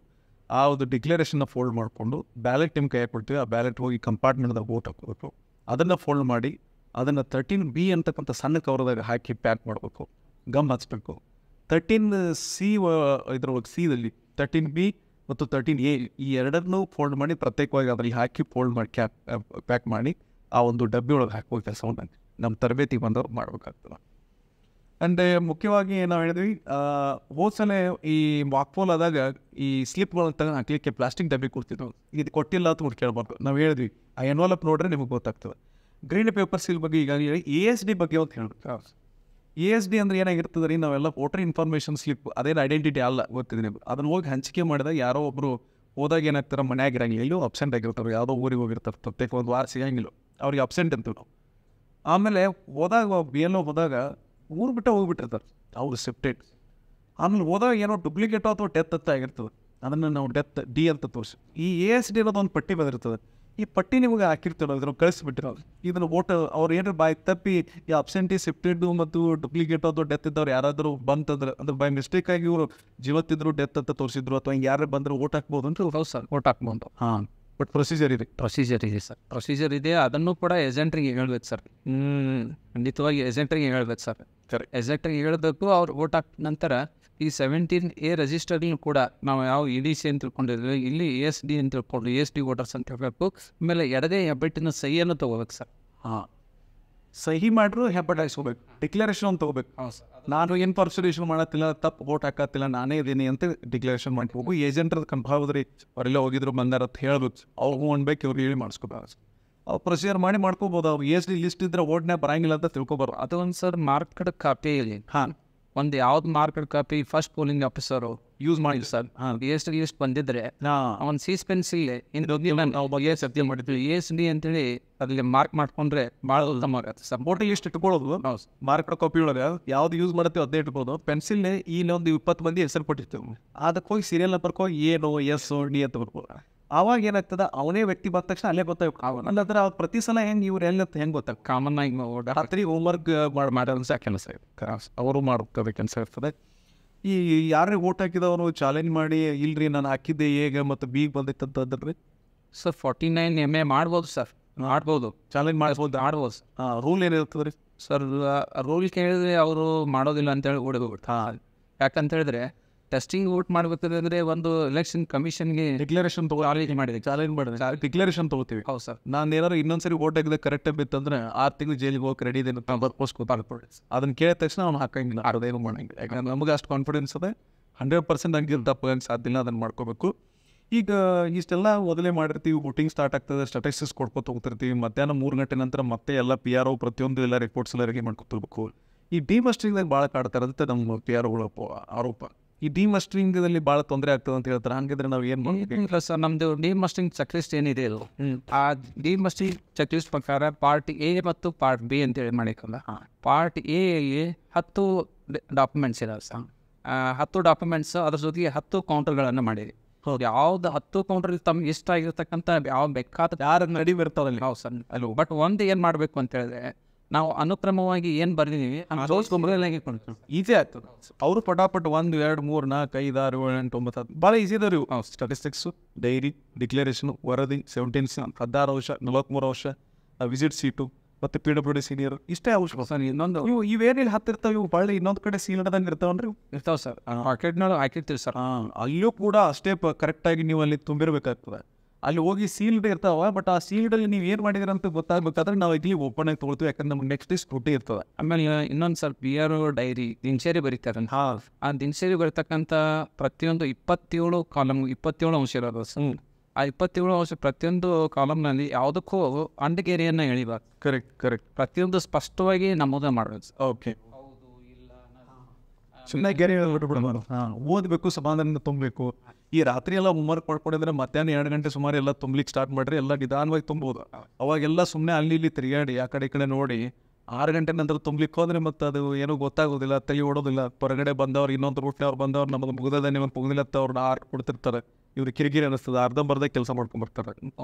ಆ ಒಂದು ಡಿಕ್ಲರೇಷನ್ನ ಫೋಲ್ಡ್ ಮಾಡಿಕೊಂಡು ಬ್ಯಾಲೆಟ್ ನಿಮ್ಮ ಕೈಯಾಗಿ ಕೊಡ್ತೀವಿ. ಆ ಬ್ಯಾಲೆಟ್ ಹೋಗಿ ಕಂಪಾರ್ಟ್ಮೆಂಟ್ದಾಗ ವೋಟ್ ಹಾಕೋಬೇಕು. ಅದನ್ನು ಫೋಲ್ಡ್ ಮಾಡಿ ಅದನ್ನು 13B ಅಂತಕ್ಕಂಥ ಸಣ್ಣ ಕವರ್ದಾಗ ಹಾಕಿ ಪ್ಯಾಕ್ ಮಾಡಬೇಕು, ಗಮ್ ಹಚ್ಚಬೇಕು. 13C ಇದರೊಳಗೆ ಸಿದಲ್ಲಿ 13B ಮತ್ತು 13A ಈ ಎರಡನ್ನೂ ಫೋಲ್ಡ್ ಮಾಡಿ ಪ್ರತ್ಯೇಕವಾಗಿ ಅದರಲ್ಲಿ ಹಾಕಿ ಫೋಲ್ಡ್ ಮಾಡಿ ಪ್ಯಾಕ್ ಮಾಡಿ ಆ ಒಂದು ಡಬ್ಬಿ ಒಳಗೆ ಹಾಕುವ ಕೆಲಸವನ್ನು ನಮ್ಮ ತರಬೇತಿ ಬಂದವ್ರು ಮಾಡಬೇಕಾಗ್ತದೆ. ಆ್ಯಂಡ್ ಮುಖ್ಯವಾಗಿ ನಾವು ಹೇಳಿದ್ವಿ ಹೋದ್ಸಲ ಈ ವಾಕ್ಪೋಲ್ ಆದಾಗ ಈ ಸ್ಲಿಪ್ಗಳನ್ನ ತಗೊಂಡು ಹಾಕ್ಲಿಕ್ಕೆ ಪ್ಲಾಸ್ಟಿಕ್ ಡಬ್ಬಿ ಕೊಡ್ತಿದ್ವು. ಇದು ಕೊಟ್ಟಿಲ್ಲ ಅಂತ ನೋಡಿ ಕೇಳ್ಬಾರ್ದು. ನಾವು ಹೇಳಿದ್ವಿ ಆ ಎನ್ವಲಪ್ ನೋಡ್ರೆ ನಿಮಗೆ ಗೊತ್ತಾಗ್ತದೆ. ಗ್ರೀನ್ ಪೇಪರ್ ಸೀಲ್ ಬಗ್ಗೆ ಈಗಾಗಲೇ ASD ಬಗ್ಗೆ ಅಂತ ಹೇಳ್ಬೇಕು. ASD ಅಂದರೆ ಏನಾಗಿರ್ತದೆ ರೀ, ನಾವೆಲ್ಲ ವೋಟರ್ ಇನ್ಫಾರ್ಮೇಷನ್ ಸ್ಲಿಪ್ ಅದೇನು ಐಡೆಂಟಿಟಿ ಅಲ್ಲ ಗೊತ್ತಿದೆ ನಿಮ್ಗೆ. ಅದನ್ನು ಹೋಗಿ ಹಂಚಿಕೆ ಮಾಡಿದಾಗ ಯಾರೋ ಒಬ್ಬರು ಹೋದಾಗ ಏನಾಗ್ತಾರೆ ಮನೆಯಾಗಿರಂಗಿಲ್ಲ, ಎಲ್ಲೋ ಅಬ್ಸೆಂಟ್ ಆಗಿರ್ತಾರೆ, ಯಾವುದೋ ಊರಿಗೆ ಹೋಗಿರ್ತಾರೆ, ಪ್ರತ್ಯೇಕ ಒಂದು ವಾರ ಸಿಗಂಗಿಲ್ಲ ಅವ್ರಿಗೆ ಅಬ್ಸೆಂಟ್ ಅಂತೀವಿ ನಾವು. ಆಮೇಲೆ ಹೋದಾಗ BLO ಹೋದಾಗ ಊರು ಬಿಟ್ಟು ಹೋಗ್ಬಿಟ್ಟಿರ್ತಾರೆ ಅವ್ರು ಸೆಪ್ಟೇಟ್. ಆಮೇಲೆ ಹೋದಾಗ ಏನೋ ಡುಪ್ಲಿಕೇಟ್ ಅಥವಾ ಡೆತ್ ಅಂತ ಆಗಿರ್ತದೆ, ಅದನ್ನು ನಾವು ಡೆತ್ D ಅಂತ ತೋರಿಸಿ ಈ ASD ಅನ್ನೋದು ಒಂದು ಪಟ್ಟಿ ಬಂದಿರ್ತದೆ. ಈ ಪಟ್ಟಿ ನಿಮಗೆ ಹಾಕಿರ್ತೀರೋ ಇದನ್ನು ಕಳಿಸ್ಬಿಟ್ಟಿರೋದು. ಇದನ್ನು ವೋಟ್ ಅವ್ರು ಏನಾರು ಬಾಯ್ ತಪ್ಪಿ ಈ ಅಬ್ಸೆಂಟಿ ಸೆಪ್ಟೆಡು ಮತ್ತು ಡುಪ್ಲಿಕೇಟ್ ಅಥವಾ ಡೆತ್ ಇದ್ದವ್ರು ಯಾರಾದರೂ ಬಂತಂದ್ರೆ ಅಂದ್ರೆ ಬೈ ಮಿಸ್ಟೇಕಾಗಿ ಇವರು ಜೀವತ್ತಿದ್ರು ಡೆತ್ ಅಂತ ತೋರಿಸಿದ್ರು ಅಥವಾ ಹಿಂಗೆ ಯಾರು ಬಂದರೆ ವೋಟ್ ಹಾಕ್ಬೋದು ಅಂತ. ಹೌದು ಸರ್, ವೋಟ್ ಹಾಕ್ಬೋದು. ಬಟ್ ಪ್ರೊಸೀಜರ್ ಇದೆ ಸರ್, ಪ್ರೊಸೀಜರ್ ಇದೆ. ಅದನ್ನು ಕೂಡ ಏಜೆಂಟ್ರಿಗೆ ಹೇಳ್ಬೇಕು ಸರ್. ಖಂಡಿತವಾಗಿ ಏಜೆಂಟ್ರಿಗೆ ಹೇಳ್ಬೇಕು ಸರ್. ಏಜೆಂಟ್ರಿಗೆ ಹೇಳಬೇಕು. ಅವ್ರು ವೋಟ್ ಹಾಕಿ ನಂತರ ಈ 17A ರಿಜಿಸ್ಟರ್ಗಳು ಕೂಡ ನಾವು ಯಾವ EDC ಅಂತ ತಿಳ್ಕೊಂಡಿದ್ವಿ, ಇಲ್ಲಿ ASD ಅಂತ ತಿಳ್ಕೊಂಡು ASD ವೋಟರ್ಸ್ ಅಂತ ಹೇಳಬೇಕು. ಆಮೇಲೆ ಎಡಗೈ ಹೆಬ್ಬೆಟ್ಟಿನ ಸಹಿಯನ್ನು ತೊಗೋಬೇಕು ಸರ್. ಸಹಿ ಮಾಡ್ರು ಹೆಬ್ಬಟಾಯಿಸ್ಕೋಬೇಕು, ಡಿಕ್ಲರೇಷನ್ ಅಂತ ತಗೋಬೇಕು. ನಾನು ಏನು ಪರ್ಸುಲೇಷನ್ ಮಾಡತ್ತಿಲ್ಲ, ತಪ್ಪು ವೋಟ್ ಹಾಕತ್ತಿಲ್ಲ, ನಾನೇ ಇದ್ದೀನಿ ಅಂತ ಡಿಕ್ಲರೇಷನ್ ಮಾಡ್ಕೋಬೇಕು. ಏಜೆಂಟ್ರದ್ದು ಕಂಪಾವದ್ರಿ ಅವರೆಲ್ಲ ಹೋಗಿದ್ರು ಬಂದಾರ ಅಂತ ಹೇಳ್ಬೇಕು, ಅವ್ರಿಗೂ ಅನ್ಬೇಕು, ಇವ್ರು ಹೇಳಿ ಮಾಡಿಸ್ಕೋಬೇಕು. ಅವ್ರು ಪ್ರೊಸೀಜರ್ ಮಾಡ್ಕೋಬೋದು. ಅವ್ರು ಎಷ್ಟು ಲಿಸ್ಟ್ ಇದ್ರೆ ಓಟ್ನ್ಯಾಗ ಬರಂಗಿಲ್ಲ ಅಂತ ತಿಳ್ಕೊಬಾರ್ದು. ಅದು ಒಂದು ಸರ್ ಮಾರ್ಕೆಟ್ ಕಾಪಿ ಹಾಂ, ಒಂದು ಯಾವ್ದು market copy first polling officer use ಮಾಡಿ ಸರ್. ಎಷ್ಟು ಲಿಸ್ಟ್ ಬಂದಿದ್ರೆ ಹಾಂ, ಅವ್ನು ಸೀಸ್ಪೆನ್ಸಿಗೆ ನಾವು ಸತ್ಯ ಮಾಡಿದ್ವಿ ESD ಅಂತೇಳಿ ಅದ್ರಲ್ಲಿ ಮಾರ್ಕ್ ಮಾಡ್ಕೊಂಡ್ರೆ ಭಾಳ ಉತ್ತಮ ಆಗತ್ತೆ ಸರ್. ವೋಟಿಂಗ್ ಲಿಸ್ಟ್ ಇಟ್ಕೊಳ್ಳೋದು ಮಾರ್ಕೆಟ್ ಕಾಪಿ ಒಳಗೆ ಯಾವ್ದು ಯೂಸ್ ಮಾಡ್ತೀವಿ ಅದೇ ಇಟ್ಕೊಳ್ಳೋದು. ಪೆನ್ಸಿಲ್ ಇಲ್ಲೊಂದು 20 ಮಂದಿ ಹೆಸರು ಕೊಟ್ಟಿರ್ತೀವಿ, ಅದಕ್ಕೆ ಹೋಗಿ ಸೀರಿಯಲ್ ನಂಬರ್ಗೆ ಹೋಗಿ ಏನು SD ಅಂತ ಬರ್ಬೋದು. ಆವಾಗ ಏನಾಗ್ತದೆ, ಅವನೇ ವ್ಯಕ್ತಿ ಬಂದ ತಕ್ಷಣ ಅಲ್ಲೇ ಗೊತ್ತಾಗ. ಅಲ್ಲಂದ್ರೆ ಅವ್ರು ಪ್ರತಿ ಸಲ ಹೆಂಗೆ ಇವ್ರು ಹೆಂಗೆ ಗೊತ್ತಾಗ. ಕಾಮನ್ ಆಗಿ ರಾತ್ರಿ ಹೋಮ್ವರ್ಕ್ ಮಾಡೋದು ಕೆಲಸ ಅವರು ಮಾಡ್ಕೋಬೇಕು ಕೆಲಸ ಇರ್ತದೆ. ಈ ಯಾರೇ ಓಟ್ ಹಾಕಿದವರು ಚಾಲೆಂಜ್ ಮಾಡಿ ಇಲ್ರಿ ನಾನು ಹಾಕಿದ್ದೆ ಹೇಗೆ ಮತ್ತು ಬೀಗ್ ಬಂದಿತ್ತಂತಂದ್ರೆ ಸರ್ 49 MA ಮಾಡ್ಬೋದು ಸರ್, ಮಾಡ್ಬೋದು, ಚಾಲೆಂಜ್ ಮಾಡ್ಬೋದು. ಮಾಡ್ಬೋದು ಸರ್. ರೂಲ್ ಏನಿರ್ತದೆ ರೀ ಸರ್? ರೂಲ್ ಕೇಳಿದ್ರೆ ಅವರು ಮಾಡೋದಿಲ್ಲ ಅಂತೇಳಿ ಓಡೋಗ್ಬಿಟ್ಟು. ಯಾಕಂತ ಹೇಳಿದ್ರೆ ಟೆಸ್ಟಿಂಗ್ ವೋಟ್ ಮಾಡ್ಬೇಕಂದ್ರೆ ಒಂದು ಎಲೆಕ್ಷನ್ ಕಮಿಷನ್ಗೆ ಡಿಕ್ಲರೇಷನ್ ಚಾಲೆಂಜ್ ಮಾಡಿದೆ, ಚಾಲೆಂಜ್ ಮಾಡಿದೆ, ಡಿಕ್ಲರೇಷನ್ ತೊಗೋತೀವಿ. ಹೌದು ಸರ್. ನಾನು ಏನಾದ್ರು ಇನ್ನೊಂದ್ಸರಿ ಓಟ್ ಹಾಕಿದ್ರೆ ಕರೆಕ್ಟ್ ಬಿತ್ತಂದ್ರೆ 6 ತಿಂಗಳು ಜೈಲಿಗೆ ಹೋಗಿ ರೆಡಿ ಇದೆ ಅದನ್ನ ಕೇಳಿದ ತಕ್ಷಣ ಅವ್ನು ಹಾಕಂಗಿಲ್ಲ, ಅದೇನು ಮಾಡಂಗಿಲ್ಲ. ಯಾಕಂದ್ರೆ ನಮಗೆ ಅಷ್ಟು ಕಾನ್ಫಿಡೆನ್ಸ್ ಅದೇ 100% ಹಂಗೆ ತಪ್ಪಂಗೆ ಸಾಧ್ಯ ಇಲ್ಲ, ಅದನ್ನು ಮಾಡ್ಕೋಬೇಕು. ಈಗ ಇಷ್ಟೆಲ್ಲ ಮೊದಲೇ ಮಾಡಿರ್ತೀವಿ, ವೋಟಿಂಗ್ ಸ್ಟಾರ್ಟ್ ಆಗ್ತದೆ, ಸ್ಟಾಟಿಸ್ಟಿಕ್ಸ್ ಕೊಡ್ಕೊತ ಹೋಗ್ತಿರ್ತೀವಿ. ಮಧ್ಯಾಹ್ನ 3 ಗಂಟೆ ನಂತರ ಮತ್ತೆ ಎಲ್ಲ PRO ಪ್ರತಿಯೊಂದು ಎಲ್ಲ ರಿಪೋರ್ಟ್ಸ್ ಎಲ್ಲ ರೆಡಿ ಮಾಡ್ಕೊತಿರ್ಬೇಕು. ಈ ಡಿಮಸ್ಟ್ರಿಂಗ್ದಾಗ ಭಾಳ ಕಾಡ್ತಾರೆ ಅಂತ ನಮ್ಮ PROಗಳ ಆರೋಪ. ಈ ಡಿಮಸ್ಟ್ರಿಂಗದಲ್ಲಿ ಭಾಳ ತೊಂದರೆ ಆಗ್ತದೆ ಅಂತ ಹೇಳ್ತಾರೆ. ಹಂಗಿದ್ರೆ ನಾವು ಏನು ಇಲ್ಲ ಸರ್, ನಮ್ಮದು ಡಿಮಸ್ಟಿಂಗ್ ಚೆಕ್ ಲಿಸ್ಟ್ ಏನಿದೆ ಇದು, ಆ ಡಿಮಸ್ಟಿಂಗ್ ಚೆಕ್ ಲಿಸ್ಟ್ ಪ್ರಕಾರ ಪಾರ್ಟ್ A ಮತ್ತು ಪಾರ್ಟ್ B ಅಂತೇಳಿ ಮಾಡಿಕಲ್ಲ. ಪಾರ್ಟ್ A ಯಲ್ಲಿ 10 ಡಾಕ್ಯುಮೆಂಟ್ಸ್ ಇದಾವೆ ಸರ್. 10 ಡಾಕ್ಯುಮೆಂಟ್ಸ್, ಅದ್ರ ಜೊತೆಗೆ 10 ಕೌಂಟರ್ಗಳನ್ನು ಮಾಡಿರಿ. ಯಾವ್ದು 10 ಕೌಂಟರ್ ತಮ್ಗೆ ಇಷ್ಟ ಆಗಿರ್ತಕ್ಕಂಥ ಯಾವ ಬೇಕಾದ ಯಾರು ನಡಿವೆ ಇರ್ತಾವಲ್ಲಿ. ಹೌದು ಸರ್. ಅಲ್ಲೂ ಬಟ್ ಒಂದು ಏನು ಮಾಡಬೇಕು ಅಂತ ಹೇಳಿದ್ರೆ, ನಾವು ಅನುಕ್ರಮವಾಗಿ ಏನು ಬರ್ದಿದ್ದೀವಿ ಈಸಿ ಆಗ್ತದೆ. ಅವರು ಪಟಾಪಟ್ 1 2 3 4 5 6 7 8 9 10 ಭಾಳ ಈಸಿ ಇದಾವೆ ಇವು. ಸ್ಟಾಟಿಸ್ಟಿಕ್ಸು, ಡೈರಿ, ಡಿಕ್ಲರೇಷನು, ವರದಿ, 17 16 ವರ್ಷ 43 ವರ್ಷ, ವಿಸಿಟ್ ಸೀಟು ಮತ್ತು PWD ಸೀನಿಯರ್, ಇಷ್ಟೇ ಅವಶ್ಯಕ ಸರ್. ಇನ್ನೊಂದು ಇವೇನಿಲ್ಲ 10 ಇರ್ತಾವೆ, ಇವು ಭಾಳ ಇನ್ನೊಂದು ಕಡೆ ಸೀಲ್ಡ್ದಂಗೆ ಇರ್ತಾವನ್ರಿ, ಇರ್ತಾವೆ ಸರ್. ಪಾಕೆಟ್ನಾಗ ಹಾಕಿರ್ತೀವಿ ಸರ್. ಅಲ್ಲೂ ಕೂಡ ಅಷ್ಟೇ ಕರೆಕ್ಟಾಗಿ ನೀವು ಅಲ್ಲಿ ತುಂಬಿರಬೇಕಾಗ್ತದೆ. ಅಲ್ಲಿ ಹೋಗಿ ಸೀಲ್ಡ್ ಇರ್ತಾವ, ಬಟ್ ಆ ಸೀಲ್ಡಲ್ಲಿ ನೀವು ಏನು ಮಾಡಿದಿರ ಅಂತ ಗೊತ್ತಾಗಬೇಕಾದ್ರೆ ನಾವು ಇಲ್ಲಿ ಓಪನ್ ಆಗಿ ತೊಗೊಳ್ತೀವಿ, ಯಾಕಂದ್ರೆ ನಮ್ಗೆ ನೆಕ್ಸ್ಟ್ ಸ್ಕೂಟಿ ಇರ್ತದೆ. ಆಮೇಲೆ ಇನ್ನೊಂದು ಸರ್, PRO ಡೈರಿ ದಿನಚರಿ ಬರೀತಾರೆ. ಆ ದಿನಚರಿ ಬರೀತಕ್ಕಂಥ ಪ್ರತಿಯೊಂದು 27 ಕಾಲಮ್ 27 ಅಂಶ ಇರೋದು ಸರ್. ಆ 27 ಅಂಶ ಪ್ರತಿಯೊಂದು ಕಾಲಮ್ನಲ್ಲಿ ಯಾವುದಕ್ಕೂ ಅಂಡಗೇರಿಯನ್ನು ಎಳಿಬಾರ್ದು. ಕರೆಕ್ಟ್. ಪ್ರತಿಯೊಂದು ಸ್ಪಷ್ಟವಾಗಿ ನಮೂದು ಮಾಡಬೇಕು ಸರ್. ಓಕೆ, ಸುಮ್ಮನೆ ಗೆರೆ ಬಿಟ್ಬಿಡೋದು. ಓದಬೇಕು, ಸಮಾಧಾನದಿಂದ ತುಂಬಬೇಕು. ಈ ರಾತ್ರಿ ಎಲ್ಲ ಹೋಮ್ವರ್ಕ್ ಮಾಡ್ಕೊಂಡಿದ್ರೆ ಮಧ್ಯಾಹ್ನ 2 ಗಂಟೆ ಸುಮಾರು ಎಲ್ಲ ತುಂಬಲಿಕ್ಕೆ ಸ್ಟಾರ್ಟ್ ಮಾಡಿದ್ರೆ ಎಲ್ಲ ನಿಧಾನವಾಗಿ ತುಂಬೋದು. ಅವಾಗೆಲ್ಲ ಸುಮ್ಮನೆ ಅಲ್ಲಿ ಇಲ್ಲಿ ತಿರುಗಾಡಿ ಆ ಕಡೆ ಈ ಕಡೆ ನೋಡಿ 6 ಗಂಟೆ ನಂತರ ತುಂಬಲಿಕ್ಕೆ ಹೋದ್ರೆ ಮತ್ತೆ ಅದು ಏನೂ ಗೊತ್ತಾಗೋದಿಲ್ಲ, ತಲೆ ಓಡೋದಿಲ್ಲ. ಹೊರಗಡೆ ಬಂದವ್ರು, ಇನ್ನೊಂದು ರೂಟ್ನವ್ರು ಬಂದವ್ರು ನಮಗೆ ಮುಗಿದ ನಿಮಗೆ ಮುಗಿದಿಲ್ಲತ್ತ ಅವ್ರನ್ನ ಆರ್ಟ್ ಕೊಡ್ತಿರ್ತಾರೆ. ಇವ್ರು ಕಿರಿಕಿರಿ ಅನ್ನಿಸ್ತದೆ, ಅರ್ಧಂಬರ್ಧ ಕೆಲಸ ಮಾಡ್ಕೊಂಡ್ಬರ್ತಾರೆ.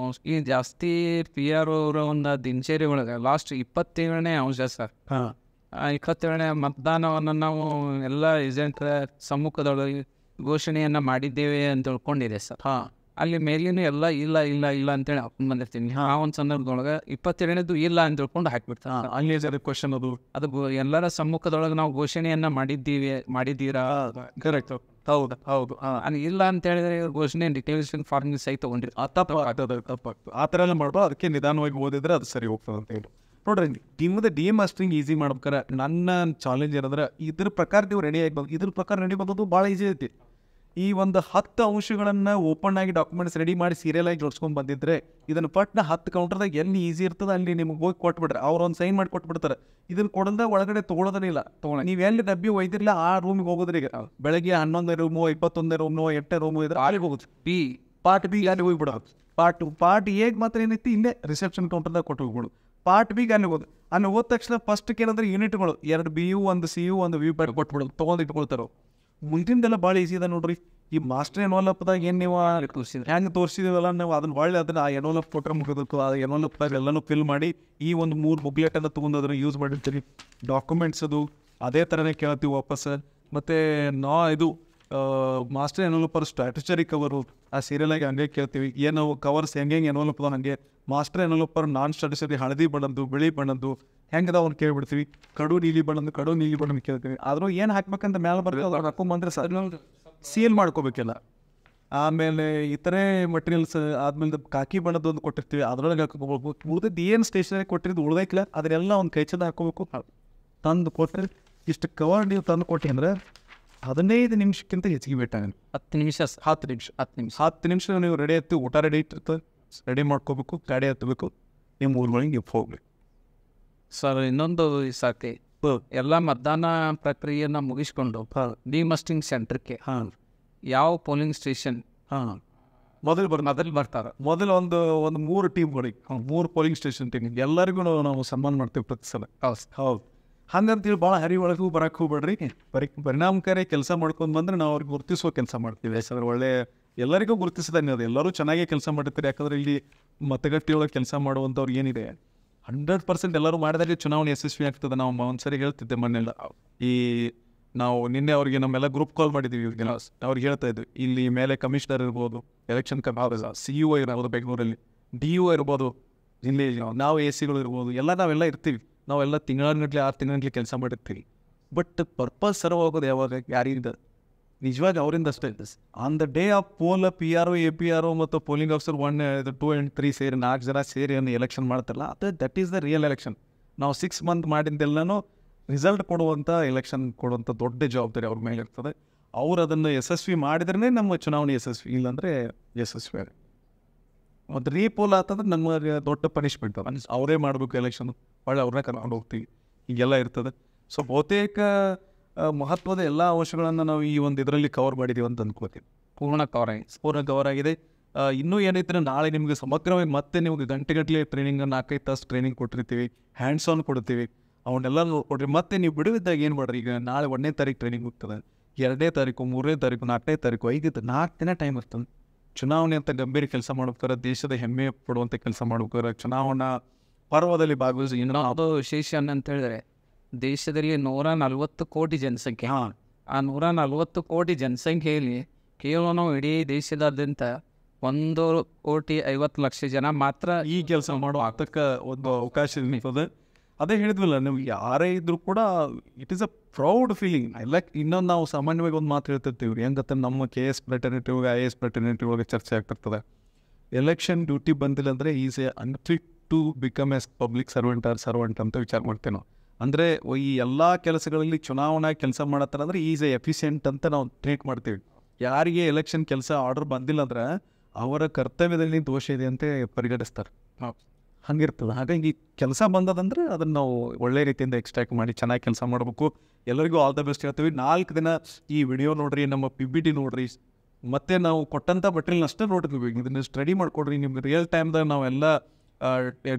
ಈ ಜಾಸ್ತಿ PRO ಅವರ ಒಂದು ದಿನಚರಿ ಒಳಗೆ ಲಾಸ್ಟ್ 27ನೇ ಅಂಶ ಸರ್. 27ನೇ ಮತದಾನವನ್ನು ನಾವು ಎಲ್ಲ ಏಜೆಂಟ್ರ ಸಮ್ಮುಖದೊಳಗೆ ಘೋಷಣೆಯನ್ನು ಮಾಡಿದ್ದೇವೆ ಅಂತ ತಿಳ್ಕೊಂಡಿದೆ ಸರ್. ಅಲ್ಲಿ ಮೇಲಿನೂ ಎಲ್ಲ ಇಲ್ಲ ಅಂತೇಳಿ ಹಾಕೊಂಡು ಬಂದಿರ್ತೀನಿ. ಆ ಒಂದು ಸಂದರ್ಭದೊಳಗೆ 27ನೇದು ಇಲ್ಲ ಅಂತ ತಿಳ್ಕೊಂಡು ಹಾಕಿಬಿಡ್ತಾರೆ. ಅಲ್ಲಿ ಕ್ವಶನ್ ಅದು ಎಲ್ಲರ ಸಮ್ಮುಖದೊಳಗೆ ನಾವು ಘೋಷಣೆಯನ್ನು ಮಾಡಿದ್ದೀರಾ? ಕರೆಕ್ಟ್, ಹೌದು. ಅದು ಇಲ್ಲ ಅಂತ ಹೇಳಿದ್ರೆ ಘೋಷಣೆ ಡಿಕ್ಲರೇಷನ್ ಫಾರ್ಮ್ ಸಹಿ ತೊಗೊಂಡಿರಿ, ತಪ್ಪಾಗ್ತದೆ. ಆ ಥರ ಎಲ್ಲ ಮಾಡ್ಬಾರ್ದು. ಅದಕ್ಕೆ ನಿಧಾನವಾಗಿ ಓದಿದ್ರೆ ಅದು ಸರಿ ಹೋಗ್ತದೆ ಅಂತ ಹೇಳಿ ನೋಡ್ರಿ. ನಿಮ್ಮದು ಡಿಮಾಸ್ಟ್ರಿಂಗ್ ಈಸಿ ಮಾಡ್ಬೇಕಾರೆ ನನ್ನ ಚಾಲೆಂಜ್ ಏನಂದ್ರೆ, ಇದ್ರ ಪ್ರಕಾರ ನೀವು ರೆಡಿ ಆಗ್ಬೋದು. ಇದ್ರ ಪ್ರಕಾರ ರೆಡಿ ಬಂದದ್ದು ಭಾಳ ಈಸಿ ಐತಿ. ಈ ಒಂದು 10 ಅಂಶಗಳನ್ನು ಓಪನ್ ಆಗಿ ಡಾಕ್ಯುಮೆಂಟ್ಸ್ ರೆಡಿ ಮಾಡಿ ಸೀರಿಯಲ್ ಆಗಿ ಜೋಡಿಸ್ಕೊಂಡು ಬಂದಿದ್ರೆ, ಇದನ್ನು ಪಟ್ನ 10 ಕೌಂಟರ್ದಾಗ ಎಲ್ಲಿ ಈಸಿ ಇರ್ತದೆ ಅಲ್ಲಿ ನಿಮ್ಗೆ ಹೋಗಿ ಕೊಟ್ಬಿಡ್ರೆ ಅವ್ರು ಒಂದು ಸೈನ್ ಮಾಡಿ ಕೊಟ್ಬಿಡ್ತಾರೆ. ಇದನ್ನು ಕೊಡಂದ ಒಳಗಡೆ ತೊಗೊಳೋದಿಲ್ಲ. ನೀವು ಎಲ್ಲಿ ಡಬ್ಬಿ ಒಯ್ದಿರಲಿಲ್ಲ ಆ ರೂಮಿಗೆ ಹೋಗೋದ್ರಿ. ಈಗ ಬೆಳಗ್ಗೆ 11ನೇ ರೂಮು, 21ನೇ ರೂಮು, 8ನೇ ರೂಮು ಇದ್ರೆ ಅಲ್ಲಿ ಹೋಗುತ್ತೆ. ಪಾರ್ಟ್ B ಅಲ್ಲಿ ಹೋಗ್ಬಿಡೋದು. ಪಾರ್ಟ್ Aಗೆ ಮಾತ್ರ ಏನೈತಿ, ಇಲ್ಲೇ ರಿಸೆಪ್ಷನ್ ಕೌಂಟರ್ದಾಗ ಕೊಟ್ಟು ಹೋಗ್ಬಿಡು. ಪಾರ್ಟ್ Bಗೆ ಅಲ್ಲಿ ಹೋಗೋದು. ಅಲ್ಲಿ ಹೋದ ತಕ್ಷಣ ಫಸ್ಟ್ಗೆ ಏನಂದ್ರೆ ಯೂನಿಟ್ಗಳು 2 BU 1 CU 1 ವ್ಯೂ ಪ್ಯಾಡ್ ಕೊಟ್ಬಿಡೋದು, ತೊಗೊಂಡು ಇಟ್ಕೊಳ್ತಾರೋ. ಮುಂದಿನದೆಲ್ಲ ಭಾಳ ಈಸಿ ಇದೆ ನೋಡ್ರಿ. ಈ ಮಾಸ್ಟರ್ ಎನ್ವಲಪ್ದಾಗ ಏನು ನೀವು ಹೆಂಗೆ ತೋರಿಸಿದೀವಲ್ಲ, ನಾವು ಅದನ್ನ ಒಳ್ಳೆ ಅದನ್ನು ಆ ಎನ್ವಲಪ್ ಕೊಟ್ಟರೆ ಮುಗಿದಕ್ಕೆ ಆ ಎನ್ವಲಪ್ದಾಗ ಎಲ್ಲನೂ ಫಿಲ್ ಮಾಡಿ ಈ ಒಂದು 3 ಬುಕ್ಲೆಟನ್ನು ತೊಗೊಂಡು ಅದನ್ನು ಯೂಸ್ ಮಾಡಿರ್ತೀವಿ. ಡಾಕ್ಯುಮೆಂಟ್ಸ್ ಅದು ಅದೇ ಥರನೇ ಕೇಳ್ತೀವಿ ವಾಪಸ್. ಮತ್ತು ಇದು ಮಾಸ್ಟರ್ ಎನ್ವಲಪರ್ ಸ್ಟ್ರಾಟಜರಿ ಕವರು ಆ ಸೀರಿಯಲಾಗಿ ಹಂಗೆ ಕೇಳ್ತೀವಿ. ಏನು ಕವರ್ಸ್ ಹೆಂಗೆ ಎನ್ವಲಪ್ದ ಹಾಗೆ ಮಾಸ್ಟರ್ ಎನ್ವಲಪರ್ ನಾನ್ ಸ್ಟ್ರಾಟಜರಿ ಹಳದಿ ಬಣ್ಣದ್ದು, ಬಿಳಿ ಬಣ್ಣದ್ದು ಹೆಂಗದ ಅವ್ನು ಕೇಳ್ಬಿಡ್ತೀವಿ. ಕಡು ನೀಲಿ ಬಣ್ಣದ್ದು ಕೇಳ್ತೀವಿ. ಆದರೂ ಏನು ಹಾಕ್ಬೇಕಂತ ಮೇಲೆ ಬರ್ತದೆ ಹಾಕೊಂಬಂದ್ರೆ ಸರ್ ಸೀಲ್ ಮಾಡ್ಕೋಬೇಕಿಲ್ಲ. ಆಮೇಲೆ ಇತರೆ ಮಟೀರಿಯಲ್ಸ್ ಆದ್ಮೇಲೆ ಕಾಕಿ ಬಣ್ಣದ ಒಂದು ಕೊಟ್ಟಿರ್ತೀವಿ, ಅದ್ರೊಳಗೆ ಹಾಕೋಬೇಕು. ಉಳ್ದದ್ದು ಏನು ಸ್ಟೇಷನರಿ ಕೊಟ್ಟಿರೋದು ಉಳ್ದೈಕ್ಲ ಅದನ್ನೆಲ್ಲ ಒಂದು ಕೈಚದ ಹಾಕೋಬೇಕು. ತಂದು ಕೊಟ್ಟರೆ ಇಷ್ಟು ಕವರ್ ನೀವು ತಂದು ಕೊಟ್ಟಿ ಅಂದ್ರೆ 15 ನಿಮಿಷಕ್ಕಿಂತ ಹೆಚ್ಚಿಗೆ ಬೇಕಾಗಲ್ಲ. 10 ನಿಮಿಷ 10 ನಿಮಿಷ ನೀವು ರೆಡಿ ಆಯ್ತು, ಊಟ ರೆಡಿ ಇಟ್ಟಿರ್ತದೆ, ರೆಡಿ ಮಾಡ್ಕೋಬೇಕು, ಗಾಡಿ ಹತ್ತಬೇಕು, ನಿಮ್ಮ ಊರುಗಳಿಗೆ ನೀವು ಹೋಗ್ಬೇಕು. ಸರ್. ಇನ್ನೊಂದು ಸಾಕಿ, ಎಲ್ಲ ಮತದಾನ ಪ್ರಕ್ರಿಯೆಯನ್ನು ಮುಗಿಸ್ಕೊಂಡು ಡಿಮಸ್ಟಿಂಗ್ ಸೆಂಟ್ರಕ್ಕೆ ಯಾವ ಪೋಲಿಂಗ್ ಸ್ಟೇಷನ್ ಮೊದಲು ಬರ್ತಾರೆ? ಮೊದಲು ಒಂದು 3 ಟೀಮ್ಗಳಿಗೆ 3 ಪೋಲಿಂಗ್ ಸ್ಟೇಷನ್ ಟೀಮ್ ಎಲ್ಲರಿಗೂ ನಾವು ಸನ್ಮಾನ ಮಾಡ್ತೀವಿ ಪ್ರತಿ ಸಲ. ಹೌದು. ಹಂಗಂತೇಳಿ ಭಾಳ ಹರಿ ಒಳಗೂ ಬರಕ್ಕೆ ಹೋಗ್ಬೇಡ್ರಿ. ಪರಿಣಾಮಕಾರಿ ಕೆಲಸ ಮಾಡ್ಕೊಂಡು ಬಂದರೆ ನಾವು ಅವ್ರಿಗೆ ಗುರುತಿಸುವ ಕೆಲಸ ಮಾಡ್ತೀವಿ. ಯಾಕಂದ್ರೆ ಒಳ್ಳೆ ಎಲ್ಲರಿಗೂ ಗುರುತಿಸಿದಂಗೆ ಅದು ಎಲ್ಲರೂ ಚೆನ್ನಾಗೇ ಕೆಲಸ ಮಾಡಿರ್ತೀರಿ. ಯಾಕಂದ್ರೆ ಇಲ್ಲಿ ಮತಗಟ್ಟೆಯೊಳಗೆ ಕೆಲಸ ಮಾಡುವಂಥವ್ರು ಏನಿದೆ 100% ಎಲ್ಲರೂ ಮಾಡಿದಾಗ ಚುನಾವಣೆ ಯಶಸ್ವಿ ಆಗ್ತದೆ. ನಾವು ಒಂದ್ಸರಿ ಹೇಳ್ತಿದ್ದೆ ಮೊನ್ನೆಲ್ಲ, ಈ ನಾವು ನಿನ್ನೆ ಅವ್ರಿಗೆ ನಮ್ಮೆಲ್ಲ ಗ್ರೂಪ್ ಕಾಲ್ ಮಾಡಿದ್ದೀವಿ. ಇವ್ರಿಗೆ ಅವ್ರಿಗೆ ಹೇಳ್ತಾ ಇದ್ವಿ, ಇಲ್ಲಿ ಮೇಲೆ ಕಮಿಷನರ್ ಇರ್ಬೋದು, ಎಲೆಕ್ಷನ್ CEO ಇರ್ಬೋದು, ಬೆಂಗಳೂರಲ್ಲಿ DO ಇರ್ಬೋದು, ಇಲ್ಲಿ ನಾವು AC ಇರ್ಬೋದು, ನಾವೆಲ್ಲ ಇರ್ತೀವಿ. ನಾವೆಲ್ಲ ತಿಂಗಳಗಟ್ಟಲೆ 6 ತಿಂಗಳಗಟ್ಟಲೆ ಕೆಲಸ ಮಾಡಿರ್ತೀವಿ. ಬಟ್ ಪರ್ಪಸ್ ಸರ್ವ್ ಆಗೋದು ಯಾವಾಗ ಯಾರಿಂದ? ನಿಜವಾಗಿ ಅವರಿಂದ ಅಷ್ಟೇ. On the day of poll PRO APRO ಮತ್ತು ಪೋಲಿಂಗ್ ಆಫೀಸರ್ 1, 2 and 3 ಸೇರಿ 4 ಜನ ಸೇರಿ ಎಲೆಕ್ಷನ್ ಮಾಡ್ತಾರಲ್ಲ, that is the real election. ನಾವು 6 ಮಂತ್ ಮಾಡಿದ್ದೆಲ್ಲನೂ ರಿಸಲ್ಟ್ ಕೊಡುವಂಥ ಎಲೆಕ್ಷನ್ ಕೊಡುವಂಥ ದೊಡ್ಡ ಜವಾಬ್ದಾರಿ ಅವ್ರ ಮೇಲೆ ಇರ್ತದೆ. ಅವ್ರು ಅದನ್ನು ಯಶಸ್ವಿ ಮಾಡಿದ್ರೇ ನಮ್ಮ ಚುನಾವಣೆ ಯಶಸ್ವಿ, ಇಲ್ಲಾಂದರೆ ಯಶಸ್ವಿ ಆಗ. ಮತ್ತು ರೀಪೋಲ್ ಆಗ್ತಂದ್ರೆ ನಮಗೆ ದೊಡ್ಡ ಪನಿಷ್ಮೆಂಟ್ ಅದು. ಅವರೇ ಮಾಡಬೇಕು ಎಲೆಕ್ಷನ್, ಒಳ್ಳೆ ಅವ್ರನ್ನೇ ಕರ್ಕೊಂಡು ಹೋಗ್ತೀವಿ, ಹೀಗೆಲ್ಲ ಇರ್ತದೆ. ಸೊ ಬಹುತೇಕ ಮಹತ್ವದ ಎಲ್ಲ ಅಂಶಗಳನ್ನು ನಾವು ಈ ಒಂದು ಇದರಲ್ಲಿ ಕವರ್ ಮಾಡಿದ್ದೀವಿ ಅಂತ ಅಂದ್ಕೋತೀವಿ. ಪೂರ್ಣ ಕವರ್ ಆಗಿದೆ. ಇನ್ನೂ ಏನೈತೆ, ನಾಳೆ ನಿಮಗೆ ಸಮಗ್ರವಾಗಿ ಮತ್ತೆ ನಿಮಗೆ ಗಂಟೆಗಟ್ಟಲೆ ಟ್ರೈನಿಂಗ್ 4-5 ತಾಸು ಟ್ರೈನಿಂಗ್ ಕೊಟ್ಟಿರ್ತೀವಿ, ಹ್ಯಾಂಡ್ಸ್ ಆನ್ ಕೊಡ್ತೀವಿ. ಅವನ್ನೆಲ್ಲ ನೋಡ್ಕೊಡ್ರಿ. ಮತ್ತೆ ನೀವು ಬಿಡುವಿದ್ದಾಗ ಏನು ಮಾಡ್ರಿ, ಈಗ ನಾಳೆ 1ನೇ ತಾರೀಕು ಟ್ರೈನಿಂಗ್ ಹೋಗ್ತದೆ, 2ನೇ ತಾರೀಕು, 3ನೇ ತಾರೀಕು, 4ನೇ ತಾರೀಕು, 4 ದಿನ ಟೈಮ್ ಇರ್ತದೆ. ಚುನಾವಣೆ ಅಂತ ಗಂಭೀರ ಕೆಲಸ ಮಾಡ್ಬೇಕಾರೆ, ದೇಶದ ಹೆಮ್ಮೆ ಪಡುವಂಥ ಕೆಲಸ ಮಾಡ್ಬೇಕಾರೆ, ಚುನಾವಣಾ ಪರ್ವದಲ್ಲಿ ಭಾಗವಹಿಸಿ. ಇನ್ನೊಂದು ವಿಶೇಷ ಅಂತ ಹೇಳಿದ್ರೆ, ದೇಶದಲ್ಲಿ 140 ಕೋಟಿ ಜನಸಂಖ್ಯೆ. ಆ 140 ಕೋಟಿ ಜನಸಂಖ್ಯೆಯಲ್ಲಿ ಕೇವಲ ನಾವು ಇಡೀ ದೇಶದಾದ್ಯಂತ 1,50,00,000 ಜನ ಮಾತ್ರ ಈ ಕೆಲಸ ಮಾಡೋ ಆಗ್ತಕ್ಕ ಒಂದು ಅವಕಾಶ ಇರ್ತದೆ. ಅದೇ ಹೇಳಿದ್ವಲ್ಲ, ನೀವು ಯಾರೇ ಇದ್ರೂ ಕೂಡ it is a proud feeling. ಇನ್ನೊಂದು ನಾವು ಸಾಮಾನ್ಯವಾಗಿ ಒಂದು ಮಾತು ಹೇಳ್ತಿರ್ತೀವಿ, ಹೆಂಗತ್ತ ನಮ್ಮ KS ಫ್ರೆಟರ್ನಿಟಿ ಒಳಗೆ IAS ಫ್ರೆಟರ್ನಿಟಿ ಒಳಗೆ ಚರ್ಚೆ ಆಗ್ತಿರ್ತದೆ. ಎಲೆಕ್ಷನ್ ಡ್ಯೂಟಿ ಬಂದಿಲ್ಲ ಅಂದರೆ is a unfit to become as public servant ಅಂತ ವಿಚಾರ ಮಾಡ್ತೇವೆ ನಾವು. ಅಂದರೆ ಈ ಎಲ್ಲ ಕೆಲಸಗಳಲ್ಲಿ ಚುನಾವಣಾ ಕೆಲಸ ಮಾಡತ್ತಾರ ಅಂದರೆ ಈಸ್ ಎ ಎಫಿಷಿಯೆಂಟ್ ಅಂತ ನಾವು ಟ್ರೀಟ್ ಮಾಡ್ತೀವಿ. ಯಾರಿಗೆ ಎಲೆಕ್ಷನ್ ಕೆಲಸ ಆರ್ಡರ್ ಬಂದಿಲ್ಲ ಅಂದ್ರೆ ಅವರ ಕರ್ತವ್ಯದಲ್ಲಿ ದೋಷ ಇದೆ ಅಂತ ಪರಿಗಣಿಸ್ತಾರೆ. ಹಂಗಿರ್ತದೆ. ಹಾಗಾಗಿ ಕೆಲಸ ಬಂದದಂದ್ರೆ ಅದನ್ನು ನಾವು ಒಳ್ಳೆ ರೀತಿಯಿಂದ ಎಕ್ಸ್ಟ್ರಾಕ್ಟ್ ಮಾಡಿ ಚೆನ್ನಾಗಿ ಕೆಲಸ ಮಾಡಬೇಕು. ಎಲ್ಲರಿಗೂ ಆಲ್ ದ ಬೆಸ್ಟ್ ಹೇಳ್ತೀವಿ. 4 ದಿನ ಈ ವಿಡಿಯೋ ನೋಡ್ರಿ, ನಮ್ಮ PPT ನೋಡ್ರಿ, ಮತ್ತು ನಾವು ಕೊಟ್ಟಂಥ ಮಟೀರಿಯಲ್ನ ಅಷ್ಟೇ ನೋಡ್ತೀವಿ. ಇದನ್ನು ಸ್ಟಡಿ ಮಾಡಿಕೊಡ್ರಿ. ನಿಮ್ಗೆ ರಿಯಲ್ ಟೈಮ್ದಾಗ ನಾವೆಲ್ಲ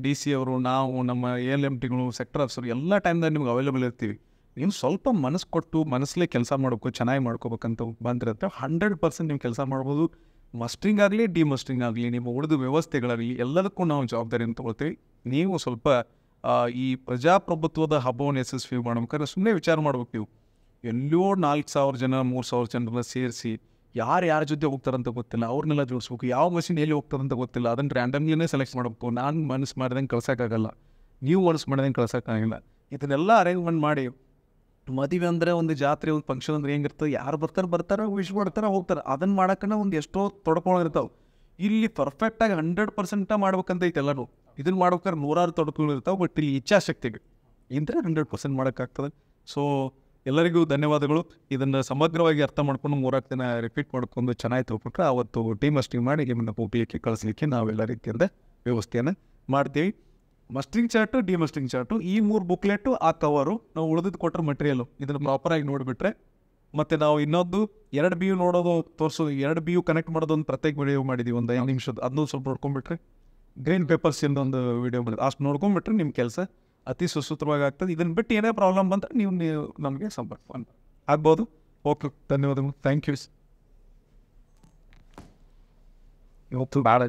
DC ಅವರು, ನಾವು, ನಮ್ಮ ALMTಗಳು, ಸೆಕ್ಟರ್ ಆಫೀಸರು ಎಲ್ಲ ಟೈಮ್ದಾಗ ನಿಮ್ಗೆ ಅವೈಲೇಬಲ್ ಇರ್ತೀವಿ. ನೀವು ಸ್ವಲ್ಪ ಮನಸ್ಸು ಕೊಟ್ಟು ಮನಸ್ಸಲ್ಲೇ ಕೆಲಸ ಮಾಡಬೇಕು, ಚೆನ್ನಾಗಿ ಮಾಡ್ಕೋಬೇಕಂತ ಬಂದಿರುತ್ತೆ. 100% ನೀವು ಕೆಲಸ ಮಾಡ್ಬೋದು. ಮಸ್ಟ್ರಿಂಗ್ ಆಗಲಿ, ಡಿಮಸ್ಟ್ರಿಂಗ್ ಆಗಲಿ, ನಿಮ್ಮ ಉಳಿದ ವ್ಯವಸ್ಥೆಗಳಾಗಲಿ ಎಲ್ಲದಕ್ಕೂ ನಾವು ಜವಾಬ್ದಾರಿಯನ್ನು ತೊಗೊಳ್ತೀವಿ. ನೀವು ಸ್ವಲ್ಪ ಈ ಪ್ರಜಾಪ್ರಭುತ್ವದ ಹಬ್ಬವನ್ನು ಯಶಸ್ವಿ ಮಾಡ್ಬೇಕಾದ್ರೆ ಸುಮ್ಮನೆ ವಿಚಾರ ಮಾಡ್ಬೇಕು. ನೀವು ಎಲ್ಲೋ 4,000 ಜನ 3,000 ಜನರನ್ನ ಸೇರಿಸಿ ಯಾರ ಜೊತೆ ಹೋಗ್ತಾರಂತ ಗೊತ್ತಿಲ್ಲ, ಅವ್ರನ್ನೆಲ್ಲ ಜೋಡಿಸ್ಬೇಕು. ಯಾವ ಮಷಿನ್ ಎಲ್ಲಿ ಹೋಗ್ತಾರಂತ ಗೊತ್ತಿಲ್ಲ, ಅದನ್ನು ರ್ಯಾಂಡಮ್ಲಿನೇ ಸೆಲೆಕ್ಟ್ ಮಾಡಬೇಕು. ನಾನು ಮನಸ್ಸು ಮಾಡಿದಂಗೆ ಕಳ್ಸೋಕ್ಕಾಗಲ್ಲ, ನೀವು ಮನಸ್ಸು ಮಾಡಿದಂಗೆ ಕಳ್ಸೋಕ್ಕಾಗಿಲ್ಲ. ಇದನ್ನೆಲ್ಲ ಅರೇಂಜ್ಮೆಂಟ್ ಮಾಡಿ, ಮದುವೆ ಅಂದರೆ ಒಂದು ಜಾತ್ರೆ, ಒಂದು ಫಂಕ್ಷನ್ ಅಂದ್ರೆ ಹೆಂಗಿರ್ತದೆ, ಯಾರು ಬರ್ತಾರೆ ವಿಶ್ ಮಾಡ್ತಾರೆ ಹೋಗ್ತಾರೆ. ಅದನ್ನು ಮಾಡೋಕ್ಕನ್ನ ಒಂದು ಎಷ್ಟೋ ತೊಡ್ಕೊಂಡಿರ್ತಾವೆ. ಇಲ್ಲಿ ಪರ್ಫೆಕ್ಟಾಗಿ 100% ಮಾಡ್ಬೇಕಂತ ಐತೆ ಎಲ್ಲರೂ. ಇದನ್ನು ಮಾಡ್ಬೇಕಾದ್ರೆ 100 ತೊಡಕುಗಳಿರ್ತಾವೆ. ಬಟ್ ಇಲ್ಲಿ ಇಚ್ಛಾಶಕ್ತಿ ಇಂದ್ರೆ 100% ಮಾಡೋಕ್ಕಾಗ್ತದೆ. ಸೊ ಎಲ್ಲರಿಗೂ ಧನ್ಯವಾದಗಳು. ಇದನ್ನು ಸಮಗ್ರವಾಗಿ ಅರ್ಥ ಮಾಡ್ಕೊಂಡು 3 ದಿನ ರಿಪೀಟ್ ಮಾಡ್ಕೊಂಡು ಚೆನ್ನಾಗಿ ತೊಗೊಬಿಟ್ರೆ ಅವತ್ತು ಡಿಮಸ್ಟ್ರಿಂಗ್ ಮಾಡಿ ನಿಮ್ಮನ್ನು ಹೋಗ್ಲಿಕ್ಕೆ ಕಳಿಸ್ಲಿಕ್ಕೆ ನಾವೆಲ್ಲ ರೀತಿಯಿಂದ ವ್ಯವಸ್ಥೆಯನ್ನು ಮಾಡ್ತೀವಿ. ಮಸ್ಟ್ರಿಂಗ್ ಚಾರ್ಟು, ಡಿಮಸ್ಟ್ರಿಂಗ್ ಚಾರ್ಟು, ಈ 3 ಬುಕ್ಲೆಟು, ಆ ಕವರು, ನಾವು ಉಳಿದಿದ್ದು ಕೊಟ್ಟರೆ ಮಟೀರಿಯಲು, ಇದನ್ನು ಪ್ರಾಪರಾಗಿ ನೋಡಿಬಿಟ್ರೆ. ಮತ್ತು ನಾವು ಇನ್ನೊಂದು 2 BU ನೋಡೋದು ತೋರಿಸೋದು, 2 BU ಕನೆಕ್ಟ್ ಮಾಡೋದು ಒಂದು ಪ್ರತ್ಯೇಕ ವಿಡಿಯೋ ಮಾಡಿದ್ದೀವಿ, ಒಂದು 5 ನಿಮಿಷದ. ಅದನ್ನೂ ಸ್ವಲ್ಪ ನೋಡ್ಕೊಂಡ್ಬಿಟ್ರೆ, ಗ್ರೀನ್ ಪೇಪರ್ಸ್ ಒಂದು ವಿಡಿಯೋ ಮಾಡಿದ್ವಿ, ಅಷ್ಟು ನೋಡ್ಕೊಂಡ್ಬಿಟ್ರೆ ನಿಮ್ಮ ಕೆಲಸ ಅತಿ ಸುಸೂತ್ರವಾಗಿ ಆಗ್ತದೆ. ಇದನ್ನು ಬಿಟ್ಟು ಏನೇ ಪ್ರಾಬ್ಲಮ್ ಬಂದರೆ ನೀವು ನಮಗೆ ಸಂಪರ್ಕ ಆಗ್ಬೋದು. ಓಕೆ, ಧನ್ಯವಾದಗಳು. Thank you. ಇವತ್ತು ಭಾಳ